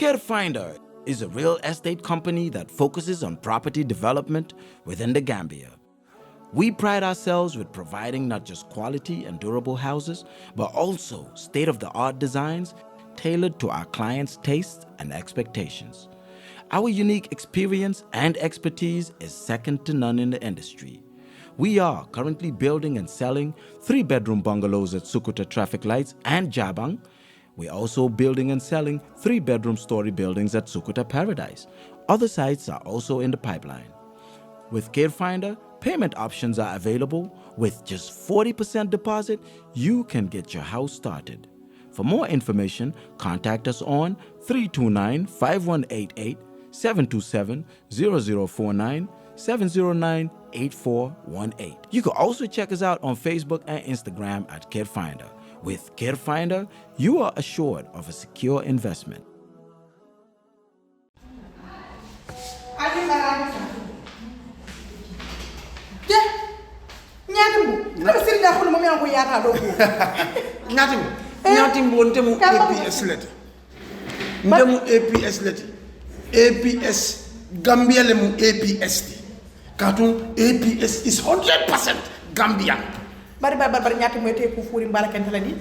CareFinder is a real estate company that focuses on property development within the Gambia. We pride ourselves with providing not just quality and durable houses, but also state-of-the-art designs tailored to our clients' tastes and expectations. Our unique experience and expertise is second to none in the industry. We are currently building and selling 3-bedroom bungalows at Sukuta Traffic Lights and Jabang. We're also building and selling 3-bedroom story buildings at Sukuta Paradise. Other sites are also in the pipeline. With CareFinder, payment options are available. With just 40% deposit, you can get your house started. For more information, contact us on 329-5188, 727-0049, 709-8418. You can also check us out on Facebook and Instagram at CareFinder. With CareFinder, you are assured of a secure investment. APS Gambia lemu APS Katung APS is 100% Gambian. Bari nyati mwete kufuri mbala kentala di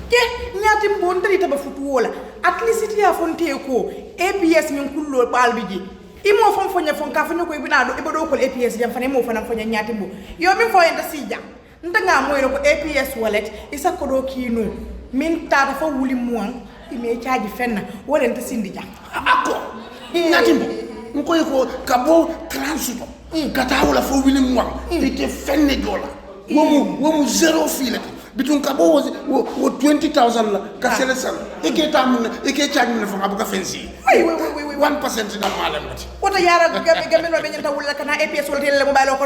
ke nyati mbondari taba futu wola at least ya fonte ko APS min kullo balbiji imo fon fonya fon ka fonyo ko ibinado ibodo ko APS jam fane mo fana fonya nyati mbo yo min fo yenda sija ndanga moyro ko APS wallet isa ko do kino min tata fo wuli muan ime charge fenna wala nta sindi jam ako nyati mbo nko ko kabo transuto kata wala fo wuli muan ite fenne dola womu zero file bitun kabo wo 20,000 la ka sele sal eke tamuna eke charge mun fa abuka fensi 1% na malam mati wota yara gamen no benyanta wulla kana APS wala tele mobile ko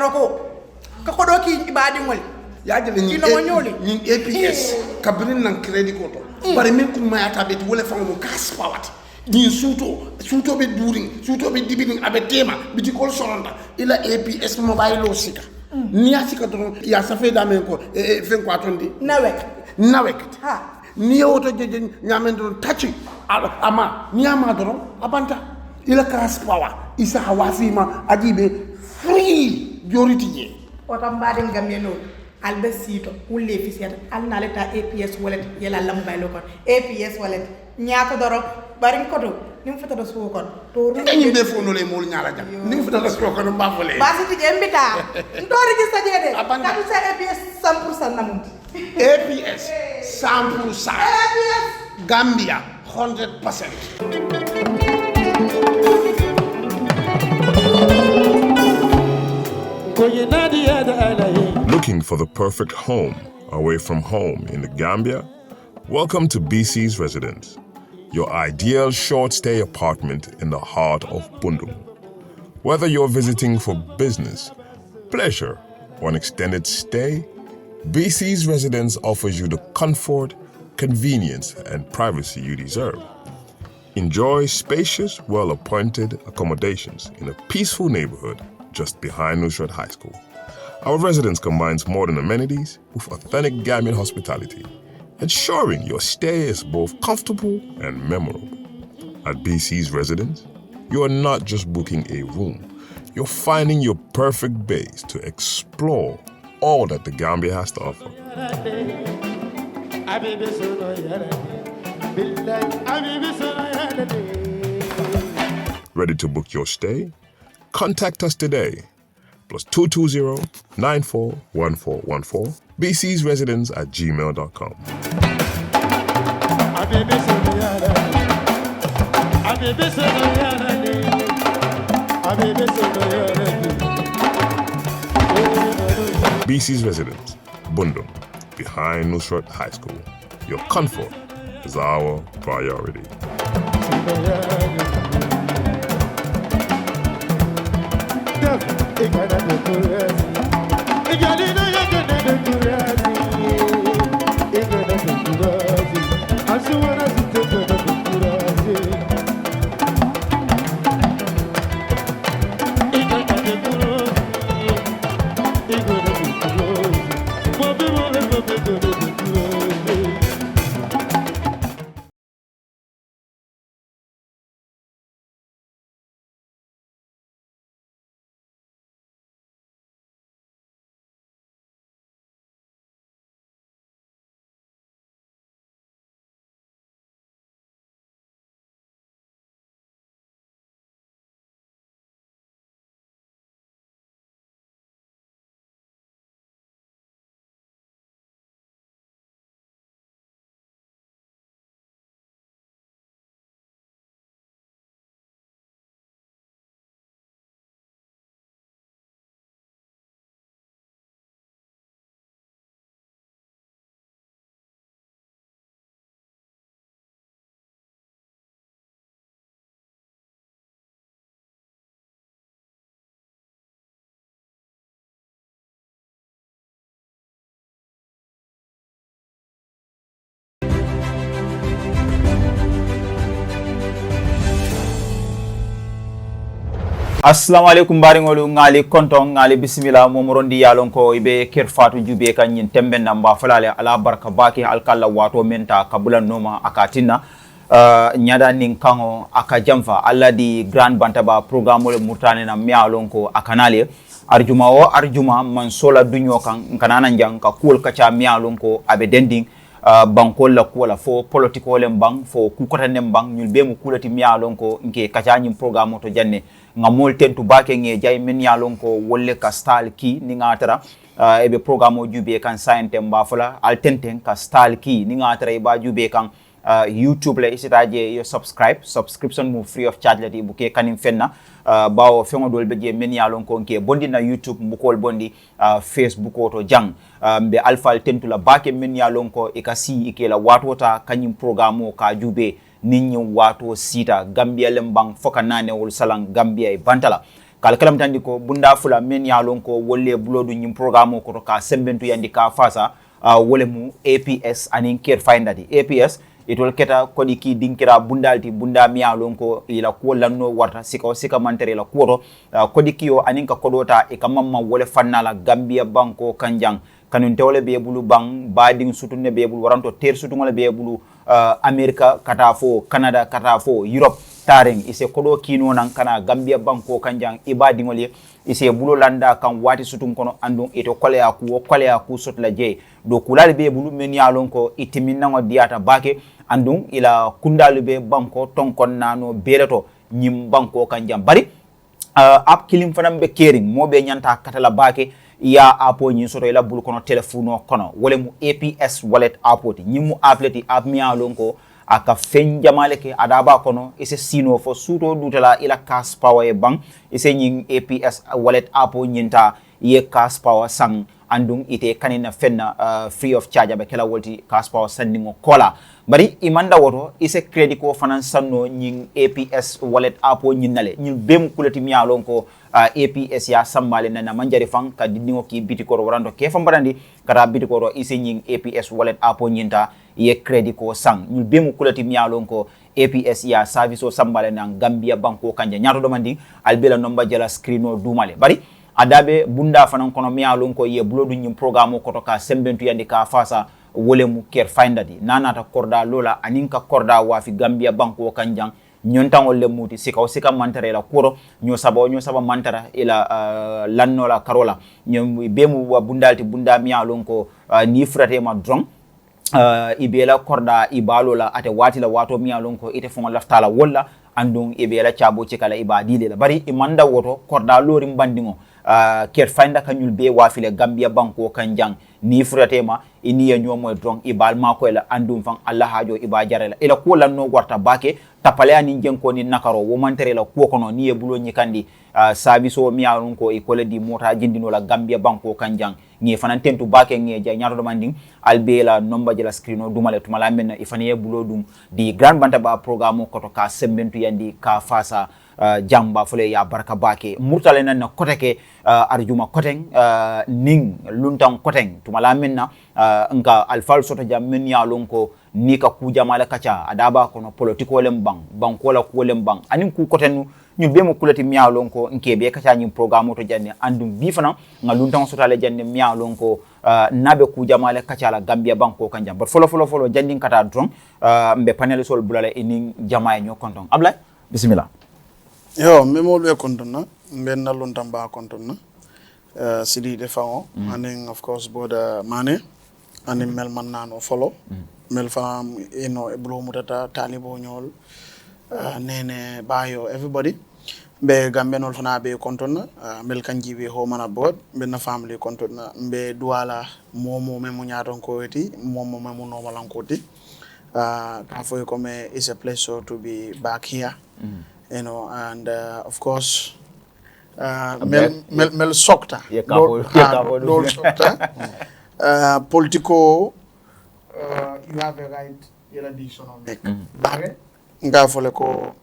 ka ko do ki ibadi ngol ya jele ni APS kabrin nan credit ko to bari min kum mayata bet wala fa mo kas pawat ni suto be during suto be dibiding abe tema biti kol sonda ila APS mobile lo sika ni asika don ya safe da men ko fen ko atondi nawek ha ni oto je nyamen don tachi ama ni ama don abanta ila kas power isa hawasima ajibe free joriti je oto mbade ngameno albe sito wulle fisiyata alnaleta APS wallet yela la mobile ko APS wallet nyaata doro barin ko do nim fata do so kon to dañu be fo no le mol ñala jam nim fata do so kon ba fo le basi ti jembita ndo register jede kadu sa APS 100% namuti APS 100% APS Gambia 100%. Looking for the perfect home away from home in the Gambia? Welcome to BC's Residence, your ideal short-stay apartment in the heart of Bundung. Whether you're visiting for business, pleasure, or an extended stay, BC's Residence offers you the comfort, convenience, and privacy you deserve. Enjoy spacious, well-appointed accommodations in a peaceful neighborhood just behind Nusrat High School. Our residence combines modern amenities with authentic Gambian hospitality, ensuring your stay is both comfortable and memorable. At BC's Residence, you are not just booking a room, you're finding your perfect base to explore all that the Gambia has to offer. Ready to book your stay? Contact us today. +220-941414. BC's Residence at gmail.com. BC's Residence, Bundung, behind Nusrat High School. Your comfort is our priority. assalamu alaikum baringolu ngali konton ngali bismillah momorondi yalon ko ibe kerfatu jube kan yin tembe namba falale ala barka baki alkalla wato menta kabula noma akatina nyada nin kango akajamfa alla di grand bantaba programme le murtane na mialon ko akanale arjuma mansola dunyo kan kanana njang ka kul kacha mialon ko abe dending bankol la ko la fo politiko le bang fo kukota nem bang nyul be mu kulati mialon ko nke kacha nyim programme to janne ngamol tentu bake nge jay men yalon ko wolle ka style ki ni ngatara ebe programme o jube kan science mba fala altenten ka style ki ni ngatara ba jube kan YouTube la isitaje yo subscription mu free of charge lati buke kanim fenna bawo fengo dol beje men yalon ko nke bondi na YouTube mbukol bondi Facebook oto jang be alpha tentu la bake men yalon ko ikasi ikela watota kanyim programme o ka jube ninyi wato sita Gambia lembang foka nane wol salang Gambia e bantala kalkalam tandi ko bunda fula men yalon ko wolle blodu nyim programme ko ka sembentu yandi ka fasa wole mu APS anin care finder di APS itol keta kodi ki dinkira bundalti bunda mi yalon ko ila ko lanno warta sika mantere la ko kodi kiyo anin ka kodota e kamamma wole fannala Gambia banko kanjang kanun tewle be bulu bang bading sutunne be bulu waranto ter sutungole be bulu America kata fo Canada kata fo Europe tareng ise kodo kino nan kana Gambia banko kanjang ibadi ngole ise bulo landa kan wati sutun kono andun ito kolea ku sotla je do kulal be bulu men yalon ko itiminna ngo diata bake andun ila kundal be banko tonkon nano beleto nyim banko kanjang bari app kilim fanam be kering mo be nyanta katala bake ya apo nyi soto ila bulu kono telefono kono wole mu APS wallet apoti nyimu apleti app mi alon ko aka fen jamale ke adaba kono ise sino fo suto dutala ila cash power e bang ise nyin APS wallet apo nyinta ye cash power sang andung ite kanina fenna free of charge abe kala wolti cash power sandingo kola bari imanda woto ise credit ko fanan sanno nyin APS wallet apo nyinnale nyin bem kulati mi alon ko APS ya sambale na manjari fang ka dindingo ki bitikoro warando ke fambarandi kata bitikoro ise nyin APS wallet apo nyinta ye credit ko sang nyin bem kulati mi alon ko APS ya service o sambale na Gambia banko kanja nyato do mandi albela nomba jala screen o dumale bari adabe bunda fanan kono mi alon ko ye blodu nyim programme ko to ka sembentu yandi ka fasa wole mu care finder di nanata korda lola aninka korda wa fi Gambia banko kanjang nyontango le muti sika mantara la kuro nyo saba mantara ila lannola karola nyom bemu wa bundalti bunda mi alon ko ni frate ma drong ibela korda ibalola ate watila wato mi alon ko ite fon laftala walla andung ibela chabo cikala ibadile la bari imanda woto korda lori mbandingo care finder kanyul be wafile Gambia banko kanjang ni furatema ini ya nyomo drong ibal mako ela andum fan Allah hajo iba jarela ila ko lanno warta bake tapale ani jenko ni nakaro wo mantere la ko kono ni e bulo nyikandi service o mi alon ko e kole di mota jindino la Gambia banko kanjang ngi fanan tentu bake ngi ja nyato do manding albela nomba jela screen o dumale tumala men ifani e bulo dum di grand bantaba programme ko to ka sembentu yandi ka fasa jamba fule ya barka bake murtale nan koteke arjuma koteng ning luntang koteng tumala menna nka alfal soto jam men ya lonko ni ka ku jamala kacha adaba kono politiko lem bang ko la ko lem bang anin ku kotenu ñu be mo kulati mi ya lonko nke be kacha nyim programme to janne andum bi fana nga luntang soto la janne mi ya lonko nabe ku jamala kacha la Gambia banko kanjam but folo jandin kata dron mbe panel sol bulala enin jamaay ño konton ablay bismillah yo memol be kontona ben na lon tamba kontona sidi de fango and of course boda mane and mel man nano follow mel fam eno e blo mutata talibo nyol nene bayo everybody be gambenol fana be kontona mel kanji be ho mana bod be na family kontona be duala momo memu nyaton ko weti momo memu normal koti for come is a pleasure to be back here you know, and of course, Mel Sokta, Lord Sokta, political, you have a right, you're additional. Bare, nga fole ko,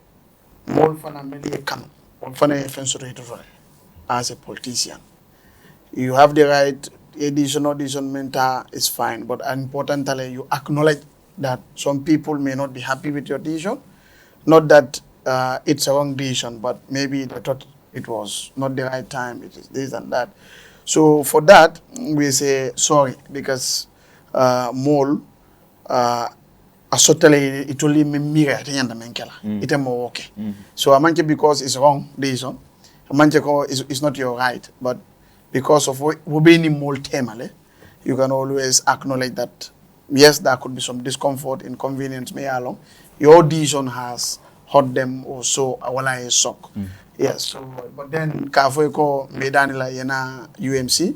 mol fana meli kan, mol fana fensurator as a politician. You have the right, additional mentor is fine, but importantly, you acknowledge that some people may not be happy with your decision, not that it's a wrong decision, but maybe they thought it was not the right time, it is this and that. So for that, we say sorry, because mole asotele itoli mira tiyanda menkela ite mo okay. So amanche because it's wrong reason, amanche ko is not your right, but because of what we be mole temale, you can always acknowledge that yes, there could be some discomfort, inconvenience may along. Your decision has hurt them or so awala is shock. Yes, so, but then kafwe ko medanila yena UMC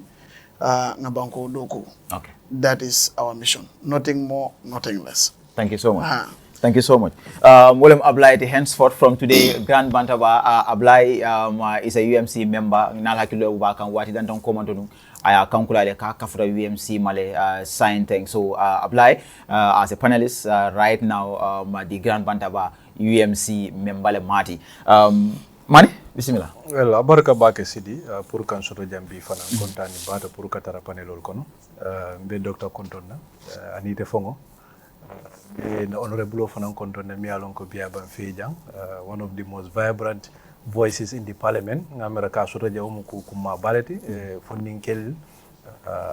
ngabanko doku. Okay. That is our mission. Nothing more, nothing less. Thank you so much. Thank you so much. William Ablai, henceforth from today, Grand Bantaba, Ablai is a UMC member. Nalakilo Wakan, what he done command I calculate kafra UMC male sign thing. So Ablai as a panelist right now, the Grand Bantaba UMC member Marty. Mani, bismillah. Well, abarka bake sidi pour kan soto jambi fana kontani bata pour katara panelol kono be Dr. Kontonna anite fongo the honorable fana kontonna mi alon ko biya ban fejang one of the most vibrant voices in the parliament ngamera ka soto jawmu ko kuma balati fonninkel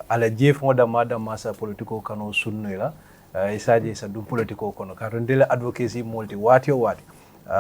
ala jef ngoda madama sa politiko kano sunnoila isaje sa dum politiko kono ka rendele advocacy multi wati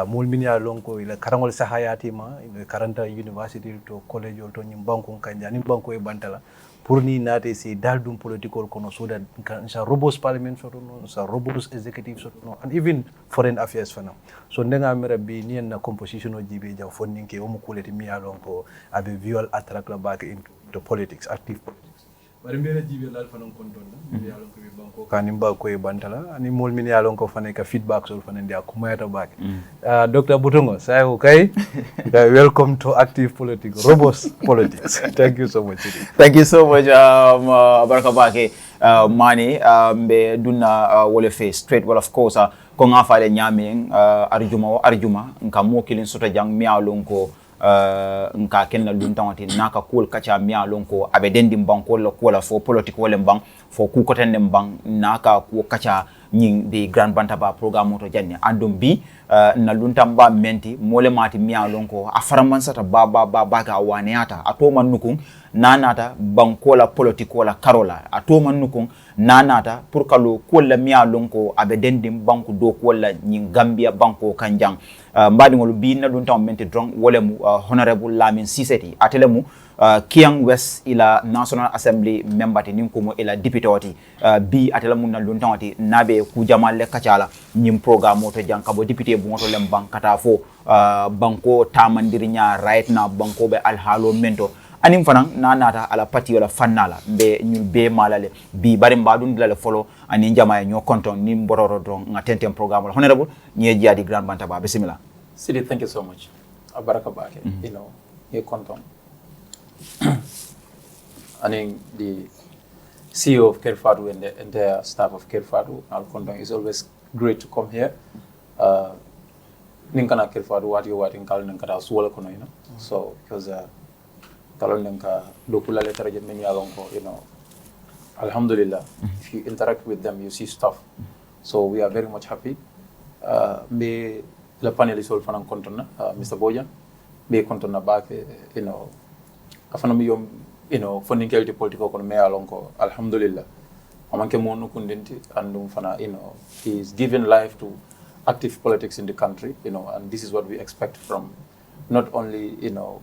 mul minya lonko ila karangol sahayati ma karanta university to college to nyim banko kanja nim banko e bantala pour ni nate si daldum political kono so that sa robust parliament so no sa robust executive so no and even foreign affairs fana so ndenga mera bi ni na composition o jibe jaw fonninke o mu kuleti mi lonko abe viol attract la back into the politics active politics bari mbere jibe lal fana kontonna mi lonko be banko kanim ba ko e bantala ani mol min yalon ko fane ka feedback so fane ndia kumayata back Dr. Butungo say okay welcome to active politics robust politics thank you so much thank you so much baraka bake mani be dunna wole face straight well of course ko nga faale nyaming arjuma nka mo kilin soto jang mi alon ko nka kenna dun tawati naka kul kacha miya lonko abe dendi banko la kola fo political le bang fo ku ko tenne bang naka ku kacha nying the Grand Bantaba programme to janni andum bi na luntamba menti mole mati miya lonko afaraman sata ba ga waniata atoma nukun nanata banko la political la karola atoma nukun nanata pour kalo kola miya lonko abe dendi banko do kola nying Gambia banko kanjang mbadi ngol bi na dun tam menti drong wolemu honorable Lamin Ceesay atelemu Kiang West ila National Assembly member ti ninkumo ila deputy wati bi atelemu na dun tam wati nabe ku jamal le kachala nyim programme to jang kabo deputy bu ngoto lem bank kata fo banko tamandirinya right na banko be alhalo mento anim fanan nanata ala pati wala fannala be nyul be malale bi bari mbadun dilale follow ani jama ño konton ni mbororo don ngatentem programme honorable ñe jiadi Grand Bantaba bismillah. Sidi, thank you so much. Abaraka bake, you know, ye konton. I think the CEO of Kerfadu and the entire staff of Kerfadu, Al Konton, is always great to come here. Ninkana Kerfadu, what you want in Kalanankara, Swallow, you know. So, because Kalananka, Dokula letter, you know, Alhamdulillah, if you interact with them, you see stuff. So, we are very much happy. Me, the panelist all fanan kontona, Mr. Bojan, me kontona back, you know, afanami you know, funding kelti political economy alonko, Alhamdulillah. Amanke monu kundenti andum fana, you know, he's given life to active politics in the country, you know, and this is what we expect from not only, you know,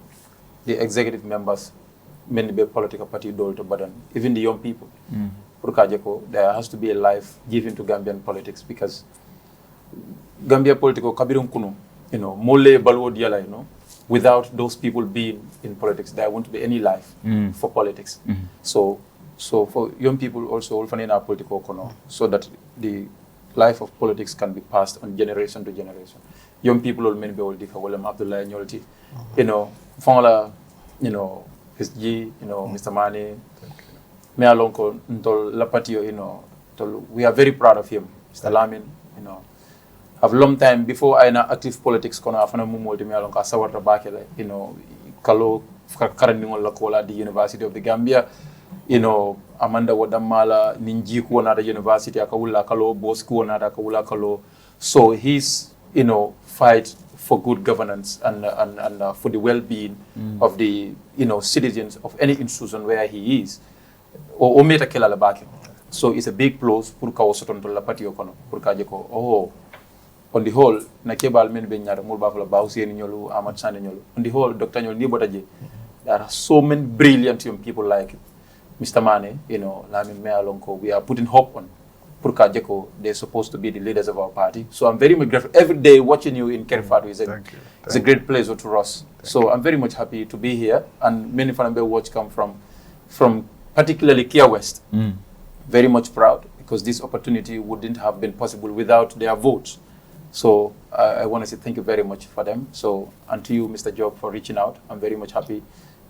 the executive members, many be political party dolto, but even the young people. There has to be a life given to Gambian politics because Gambia political kabirum kuno, you know, mole balwo diala, you know, without those people being in politics, there won't be any life for politics. So for young people also, our political kono, so that the life of politics can be passed on generation to generation. Young people will many be all different. William Abdullah Nyolti, you know, Fongla, you know, SG, you know, Mr. Mani, me alonko ntol lapatio, you know, we are very proud of him, Mr. Lamin, you know. Have long time before I na active politics kono afana mumolti me alonka sawarta bakele, you know, kalo karandingol la kola the University of the Gambia, you know, Amanda Wadamala ninji ko na the university akawula kalo boss ko na akawula kalo. So he's fight for good governance and for the well-being of the citizens of any institution where he is. O meta kela la baki. So it's a big plus pour ka wosoton to la patio kono pour ka jeko on the whole na kebal men be nyaara mul bafala bawsi ni nyolu Amat Sane nyolu on the whole Dr. Nyol ni botaje there are so many brilliant young people like Mr. Mane, Lamin Ceesay, we are putting hope on Purka Jeko. They're supposed to be the leaders of our party. So I'm very much grateful. Every day watching you in Kerfatu is a great pleasure to us. So I'm very much happy to be here. And many Fanambe watch come from particularly Kia West. Very much proud because this opportunity wouldn't have been possible without their votes. So I want to say thank you very much for them. So and to you, Mr. Job, for reaching out. I'm very much happy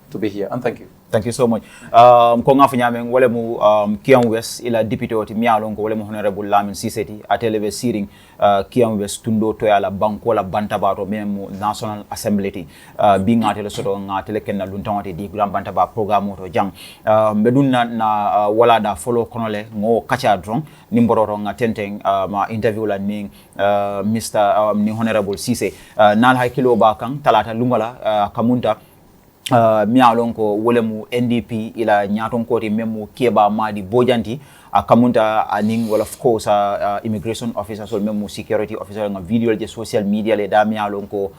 to be here and thank you. Thank you so much. Ko nga fanyame wale mu Kiang West ila deputy oti mialon ko wale mu honorable Lamin Ceesay atelebe siring Kiang West tundo to yala banko la Bantaba to memu National Assembly ti bi ngatele soto ngatele kenna luntawati di grand Bantaba programme to jang medunna na wala da follow konole ngo kacha drong nimboro to ngatenteng ma interview la ning Mr. ni honorable Ceesay nal hakilo ba kan talata lungala kamunta mialon ko wolemu NDP ila nyaton koti memu kieba madi bojanti kamunta aning wala of course immigration officer so memu security officer nga video je social media le da mialon ko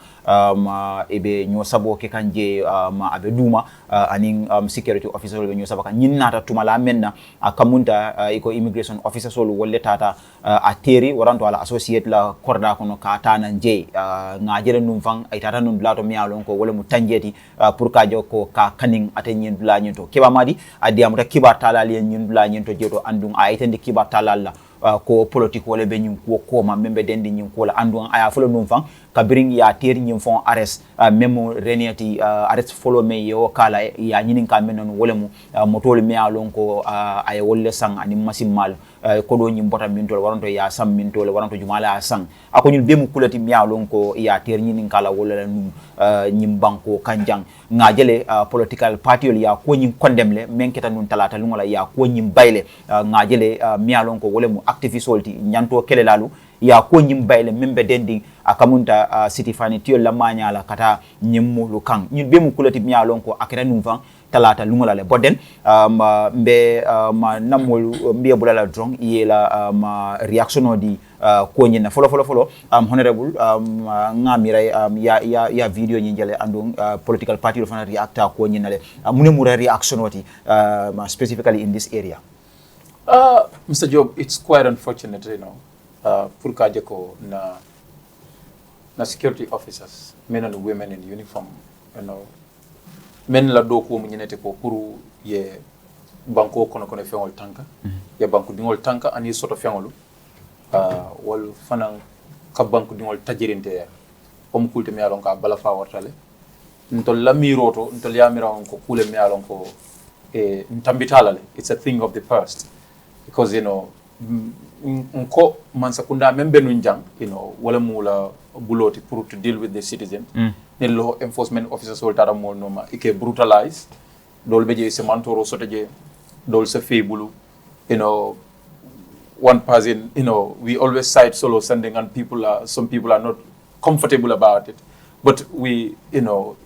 ebe nyo sabo ke kanje ma abe duma aning security officer le nyo sabaka nyinnata tumala menna kamunta iko immigration officer so wolle tata ateri waranto ala associate la korda kono ka tana nje ngajere num fang ay tata nun blato mialon ko wala mu tanjeti pour ka joko ka kaning atenyen bla nyento keba madi adiamuta kibar tala le nyin bla nyento jeto andung a itende kibar tala la ko politique wala be nyum ko ma membe dendi nyum ko la andung aya folo num fang ka bring ya teri nyum fon arrest memo reniati arrest follow me yo kala ya nyinin ka menon wala mu motol me alon ko ay wolle sang ani massimal ko do nyim bota min tol waranto ya sam min tol waranto jumala sang ako nyul be mu kulati mi alon ko ya teri nyinin kala wala num nyim banko kanjang ngajele political party ya ko nyim condemn le menketa nun talata lungola ya ko nyim bayle ngajele mi alon ko wala mu activist solti nyanto kele lalu ya ko nyim bayle membe dendi akamunta city fanitio la manyala kata nyimmu lukang nyul be mu kulati mi alon ko akira num fan talata lungola le boden mbe ma namol mbiya bulala drong yela ma reaction di ko nyina follow honorable ngamira ya video nyinjale andung political party of reactor ko nyina le mune mura reaction oti specifically in this area. Mr. Job, it's quite unfortunate, pour kajeko na security officers, men and women in uniform, men la do ko munyete ko pour ye banko kono fiangol tanka ye banko dingol tanka ani soto fiangolu wal fanan ka banko dingol tajirinte ya kulte mi alon ka bala fa wartale ntol la miroto ntol ya mirawon ko kule mi alon ko ntambitala le it's a thing of the past because nko man sakunda membe nunjang wala mula buloti pour to deal with the citizen ne law enforcement officers will tara mol noma ike brutalized dol beje se mantoro soteje dol se febulu one person we always cite solo sending and some people are not comfortable about it but we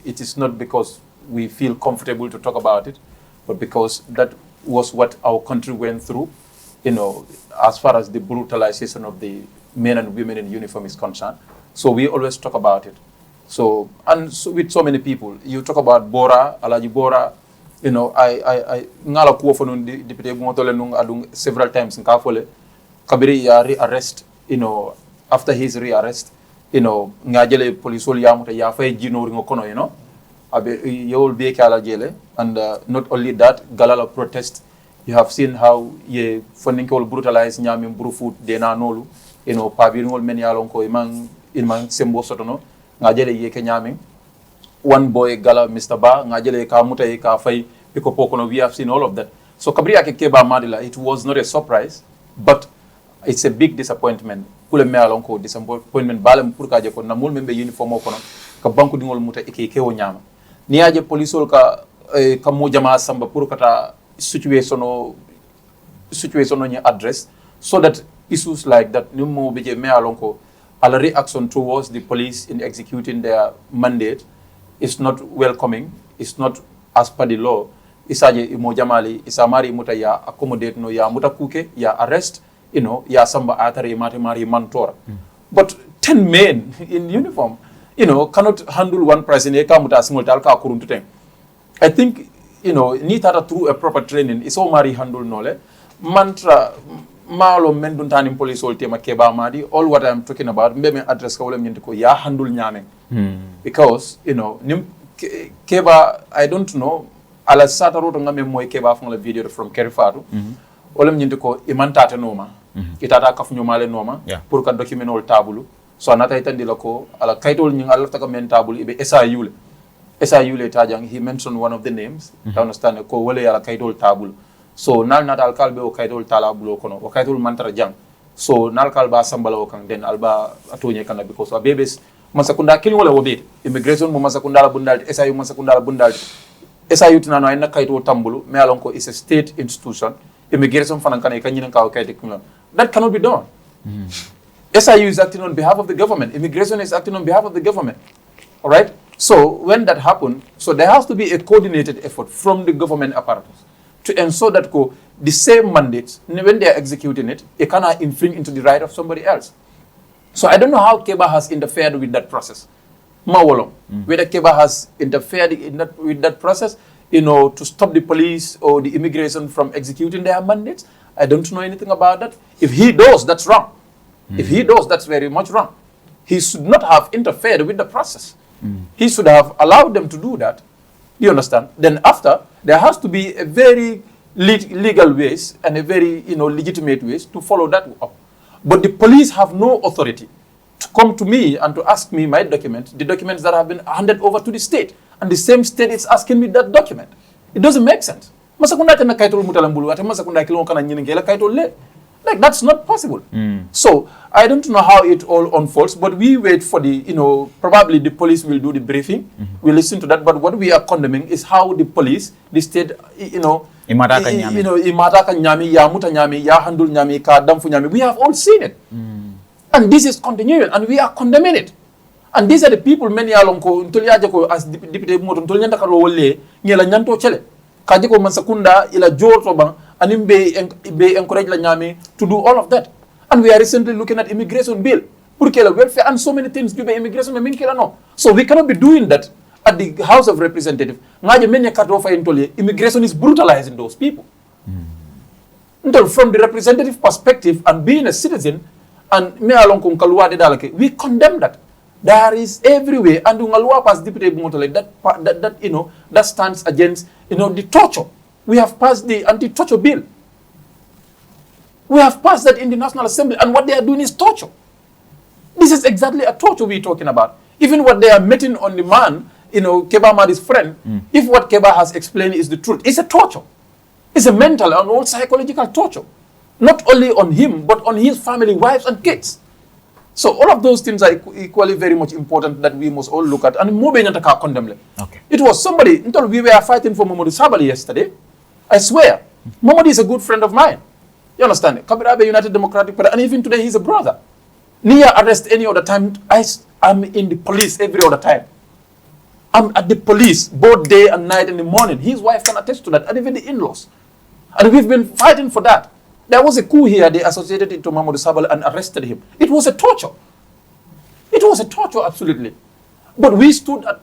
it is not because we feel comfortable to talk about it but because that was what our country went through as far as the brutalization of the men and women in uniform is concerned. So we always talk about it. So with so many people, you talk about Bora, Alaji Bora, I ngala kuo for deputy Motole nung adung several times in Kafole, Kabiri ya re-arrest, after his re-arrest, ngajele police oli yamuta ya fay jino ringo kono, abe yol be kala jele, and not only that, galala protest. You have seen how ye funding brutalize nyami brufu de na nolu pabirol men yalon ko imang sembo sotono ngajele ye ke nyami one boy gala Mr. Ba ngajele ka muta ye ka fay biko pokono we have seen all of that so kabria ke keba madila it was not a surprise but it's a big disappointment kule me yalon ko disappointment balam pour ka je ko na mul membe uniform ko ka banku dingol muta e ke o nyama ni aje policeol ka mo jama samba pour kata situation ni address so that issues like that no mo beje me alonko a reaction towards the police in executing their mandate is not welcoming, is not as per the law. Isaje imo jamali isamari muta ya accommodate no ya muta kuke ya arrest, you know, ya samba atare mari mantora. But 10 men in uniform, you know, cannot handle one person. I think, you know, need that through a proper training. It's all mari handle nole. Mantra malo menduntani police all tema keba madi. All what I'm talking about, maybe address ka wala ko ya handle nyame. Because, you know, keba, I don't know, ala sata roto ngame moy keba from the video from Kerifatu. Wala ko imantata noma. Itata kaf nyomale noma pour ka document ol tabulu. So anata itandi lako ala kaitol nying ala taka men tabulu ibe SIU le tajang, he mentioned one of the names. You understand ko wala ala kaitol tabulu. So nal natal kalbe o kaitol talabulo kono o kaitol mantra jang. So nal kalba sambala o kan den alba atonye kana because a babies masakunda kilin wala wobe immigration mo masakunda la bundal SIU masakunda la bundal SIU tinano ay na kaitol tambulu me alon ko is a state institution. Immigration fanankana kanyin ka o kaitol kumla. That cannot be done. SIU is acting on behalf of the government. Immigration is acting on behalf of the government. All right? So when that happened, so there has to be a coordinated effort from the government apparatus to ensure that the same mandates, when they are executing it, it cannot infringe into the right of somebody else. So I don't know how Keba has interfered with that process. Whether Keba has interfered with that process, you know, to stop the police or the immigration from executing their mandates. I don't know anything about that. If he does, that's wrong. If he does, that's very much wrong. He should not have interfered with the process. He should have allowed them to do that. You understand? Then after, there has to be a very legal ways and a very, you know, legitimate ways to follow that up. But the police have no authority to come to me and to ask me my document, the documents that have been handed over to the state, and the same state is asking me that document. It doesn't make sense. Like, that's not possible. So I don't know how it all unfolds, but we wait for the, you know, probably the police will do the briefing. We listen to that. But what we are condemning is how the police, the state, you know, imataka nyami, ya muta nyami, ya handle nyami, ka damfu nyami. We have all seen it. And this is continuing, and we are condemning it. And these are the people, many alonko, ntoliaje as deputy moto, ntolianta karo wole, nyela nyanto chele. Kajiko mansakunda, ila jorto bang, and be encourage la nyami to do all of that. And we are recently looking at immigration bill, welfare, and so many things. No. So we cannot be doing that at the House of Representatives. Immigration is brutalizing those people. From the representative perspective and being a citizen, and we condemn that. There is everywhere, and as deputy that you know, that stands against, you know, the torture. We have passed the anti-torture bill. We have passed that in the National Assembly, and what they are doing is torture. This is exactly a torture we're talking about. Even what they are meting on the man, you know, Keba Madi's friend, if what Keba has explained is the truth, it's a torture. It's a mental and all psychological torture. Not only on him, but on his family, wives and kids. So all of those things are equally very much important that we must all look at. And condemn. Okay. It was somebody, until we were fighting for Mamadou Sabali yesterday. I swear, Mamadou is a good friend of mine. You understand? Kabirabe United Democratic Party, and even today he's a brother. Near arrest any other time, I'm in the police every other time. I'm at the police both day and night in the morning. His wife can attest to that, and even the in-laws. And we've been fighting for that. There was a coup here, they associated it to Mamadou Sabal and arrested him. It was a torture. It was a torture, absolutely. But we stood at,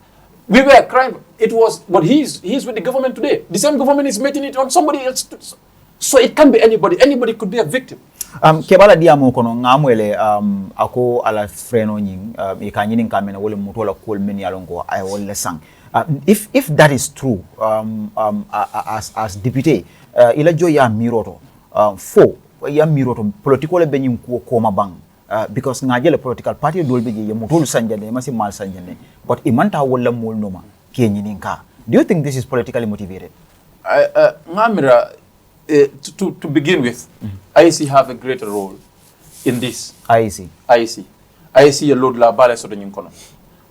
we were crying. It was, but he's with the government today. The same government is making it on somebody else. So it can be anybody. Anybody could be a victim. Kebala diamo kono ngamwele ako ala freno nying ikanyini nkamena wole mutola kol meni alongo ay wole sang. If that is true, as deputy, ila jo ya miroto. Ya miroto political benyim koma bang because ngajele political party dolbe je mutolu sanjane masi mal sanjane but imanta wala mol noma kenyini nka. Do you think this is politically motivated? Ngamira, to begin with, IEC have a greater role in this. IEC a load la bale so dañu kono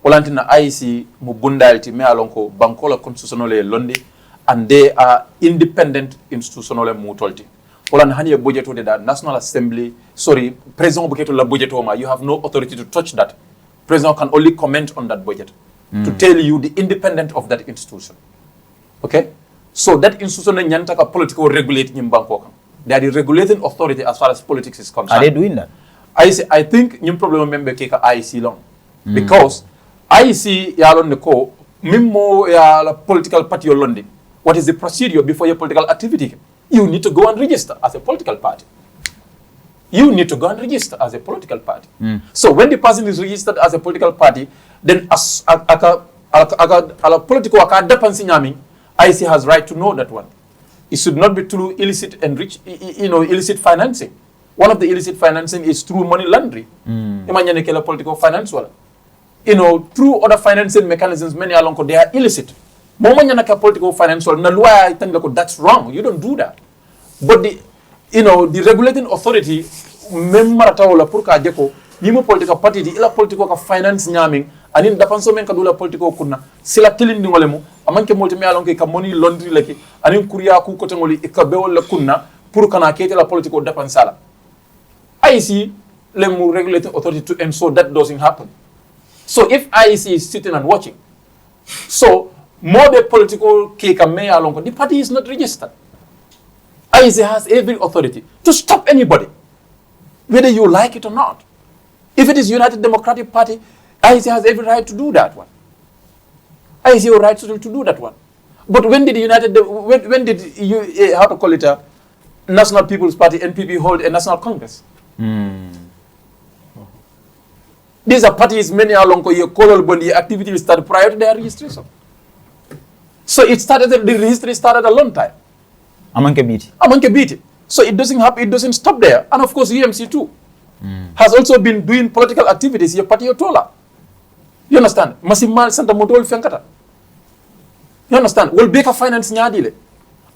walantina IEC mu bundalti me alonko bankola constitutional londi and they are independent institutional mu tolti. wala hani budget to the National Assembly, President Buketo la budget oma, you have no authority to touch that. President can only comment on that budget to tell you the independent of that institution. Okay? So that institution nyantaka political regulate nyimbanko. They are the regulating authority as far as politics is concerned. Are they doing that? I think nyim problem member keka IEC long. Because IEC yalon neko mimmo ya la political party London. What is the procedure before your political activity? You need to go and register as a political party. You need to go and register as a political party. So when the person is registered as a political party, then as a political IEC has right to know that one. It should not be through illicit illicit financing. One of the illicit financing is through money laundering. Political finance. Through other financing mechanisms, many along they are illicit. Political financial, that's wrong. You don't do that. But the regulating authority, political party, the political finance nyaming, and in the Pansomen Kadula political kuna, sila tilling ningolemu, amanke multimea along ka money laundry leki, and in Korea ku kotengoli ikabeo la kuna, purukana kete la political dapansala. IEC lemu regulating authority to ensure that doesn't happen. So if IEC is sitting and watching, so more the political cake and mayor along, the party is not registered. IEC has every authority to stop anybody, whether you like it or not. If it is United Democratic Party, IEC has every right to do that one. IEC has right to do that one. But when did National People's Party, NPP, hold a national congress? These are parties, many along your color body activity started prior to their registration. So the history started a long time. Amanke beat. So it doesn't happen, it doesn't stop there. And of course UMC too has also been doing political activities, your party Otola. You understand? Masimal Santa Motol Fenkata. You understand? Will Baker Finance Nyadile.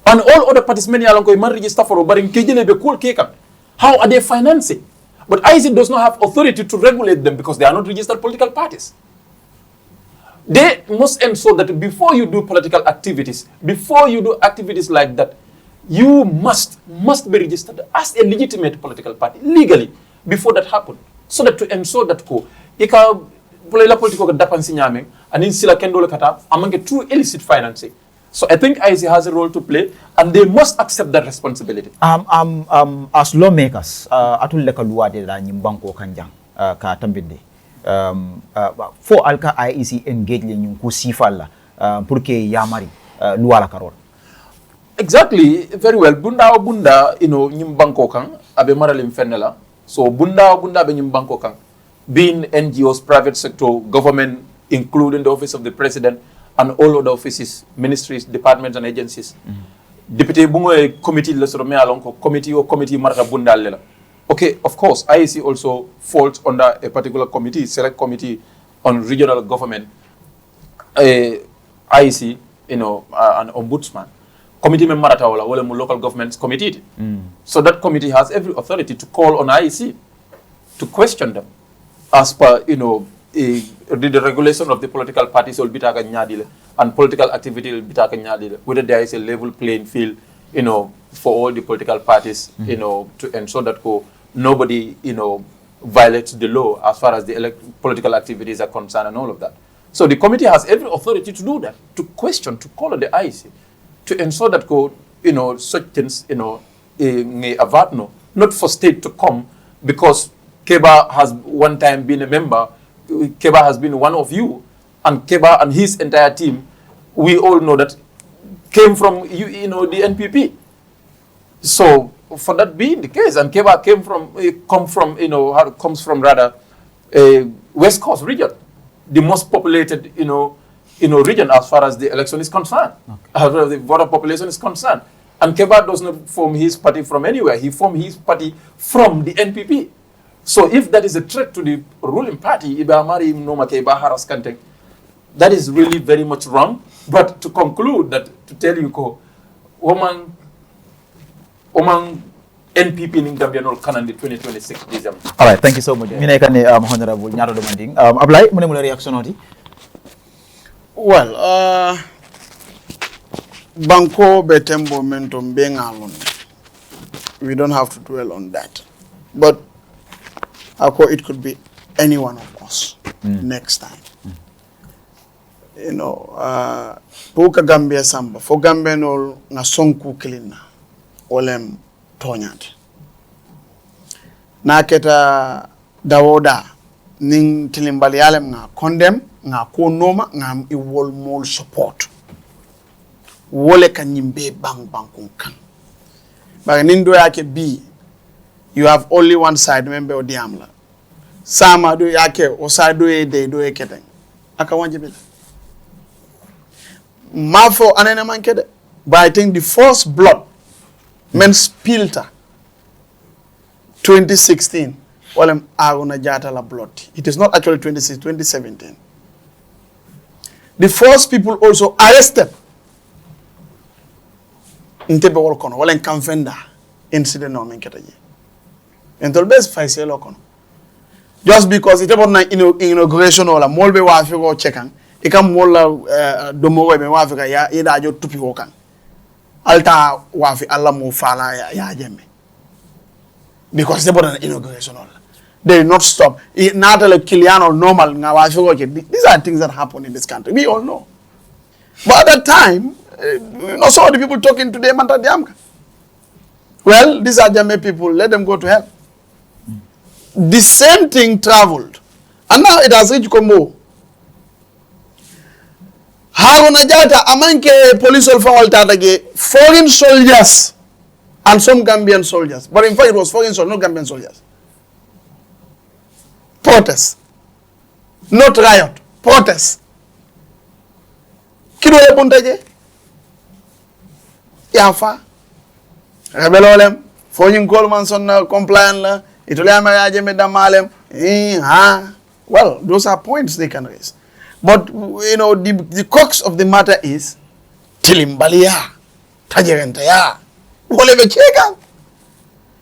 And all other parties, many along man register for but in Kejine be cool Kekan. How are they financing? But IEC does not have authority to regulate them because they are not registered political parties. They must ensure that before you do political activities, before you do activities like that, you must be registered as a legitimate political party legally before that happens. So that to ensure that political and in sila kendo kata among true illicit financing. So I think IEC has a role to play and they must accept that responsibility. As lawmakers, atul leka luwade la nyimbanko kanjang ka tambinde. For alka IEC engage le nyunku sifala pour que yamari luwala karol. Exactly, very well. Bunda nyimbanko kang abe maralim fenela. So bunda be nyimbanko kang being NGOs, private sector, government, including the office of the president and all other offices, ministries, departments and agencies. Deputy bungo committee le soro me alonko committee marka bunda lela. Okay, of course, IEC also falls under a particular committee, select committee on regional government, IEC, an ombudsman. Committee member at our local governments committee. So that committee has every authority to call on IEC to question them as per, the regulation of the political parties will be and political activity will be whether there is a level playing field, for all the political parties, to ensure that nobody, violates the law as far as the political activities are concerned and all of that. So the committee has every authority to do that, to question, to call on the IEC, to ensure that such things, may avert not for state to come because Keba has one time been a member, Keba has been one of you, and Keba and his entire team, we all know that came from the NPP. So for that being the case, and Keba comes from rather West Coast region, the most populated region as far as the election is concerned, as far as the voter population is concerned. And Keba does not form his party from anywhere. He formed his party from the NPP. So if that is a threat to the ruling party, that is really very much wrong. But to conclude that, to tell you, woman NPP in Gambia no Canada 2026 December. All right, thank you so much. Honorable Nyato demanding. Ablay, mo reaction oti? Well, Banko betembo mentum bengalon. we don't have to dwell on that. But it could be any one of us next time. You know, Puka Gambia Samba, for Gambia no na sonku kilina, olem tonyat. Na keta dawoda, ning tilimbali alem nga condemn, nga konoma, nga iwol mol support. Wole kanyimbe bang bang kung. But nindo yake B, you have only one side, member of the amla. Sama do yake, o side do ye day do ye keteng. Aka wanjibila. Mafo anene mankede. But I think the first blood, men spilter, 2016, walem agona jata la blood. It is not actually 2017. The first people also arrested Ntebe Wolkono, Walen Kamfenda incident no menketaji. And the best faisal okono. Just because it about na inauguration or la molbe wa afiko chekan, ikam mola domowe me wa afika ya ida ajo tupi wokan. Alta wa afi Allah mo fala ya jemme. Because they about an inauguration or they did not stop. Not like Kiang or normal nga wa afiko. These are things that happen in this country. We all know. But at that time, some of the people talking today, well, these are Jame people, let them go to hell. The same thing traveled. And now it has reached Kombo. Haruna Jata, amanke police foreign soldiers and some Gambian soldiers. But in fact, it was foreign soldiers, not Gambian soldiers. Protest. Not riot. Protest. Kidole puntaje? Yafa. Rebelolem. Foyin Coleman son compliant la. Itoliama yaje medamalem. Well, those are points they can raise. But, you know, the crux of the matter is Tilimbalia. Tajerentaya. Whatever cheka.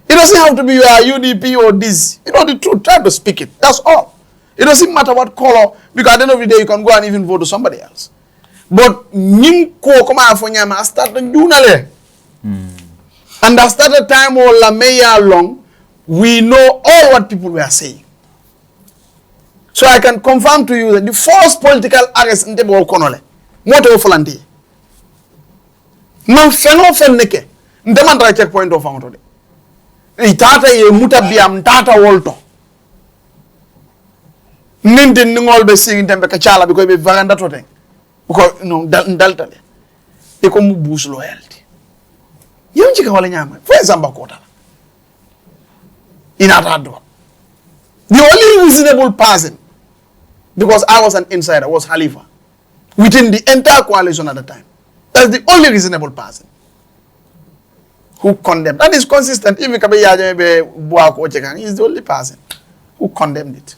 It doesn't have to be your UDP or this. You know the truth. Try to speak it. That's all. It doesn't matter what color. Because at the end of the day, you can go and even vote to somebody else. But Nimko kama afonyama started junale. And I started time or la meya long, we know all what people were saying. So I can confirm to you that the first political arrest in Tebo Konole, Moto Folandi. No feno fenneke. Ndemandra checkpoint of Fountain. Itata ye mutabiam tata wolto. Nindin ningol be singing tembe kachala because be varanda tote. Because no daltale. Eko mu boost loyalty. Yonchika wale nyama. For example, kota. In Atado. The only reasonable person, because I was an insider, was Khalifa. Within the entire coalition at the time. That's the only reasonable person who condemned. That is consistent. Even Kabe is the only person who condemned it.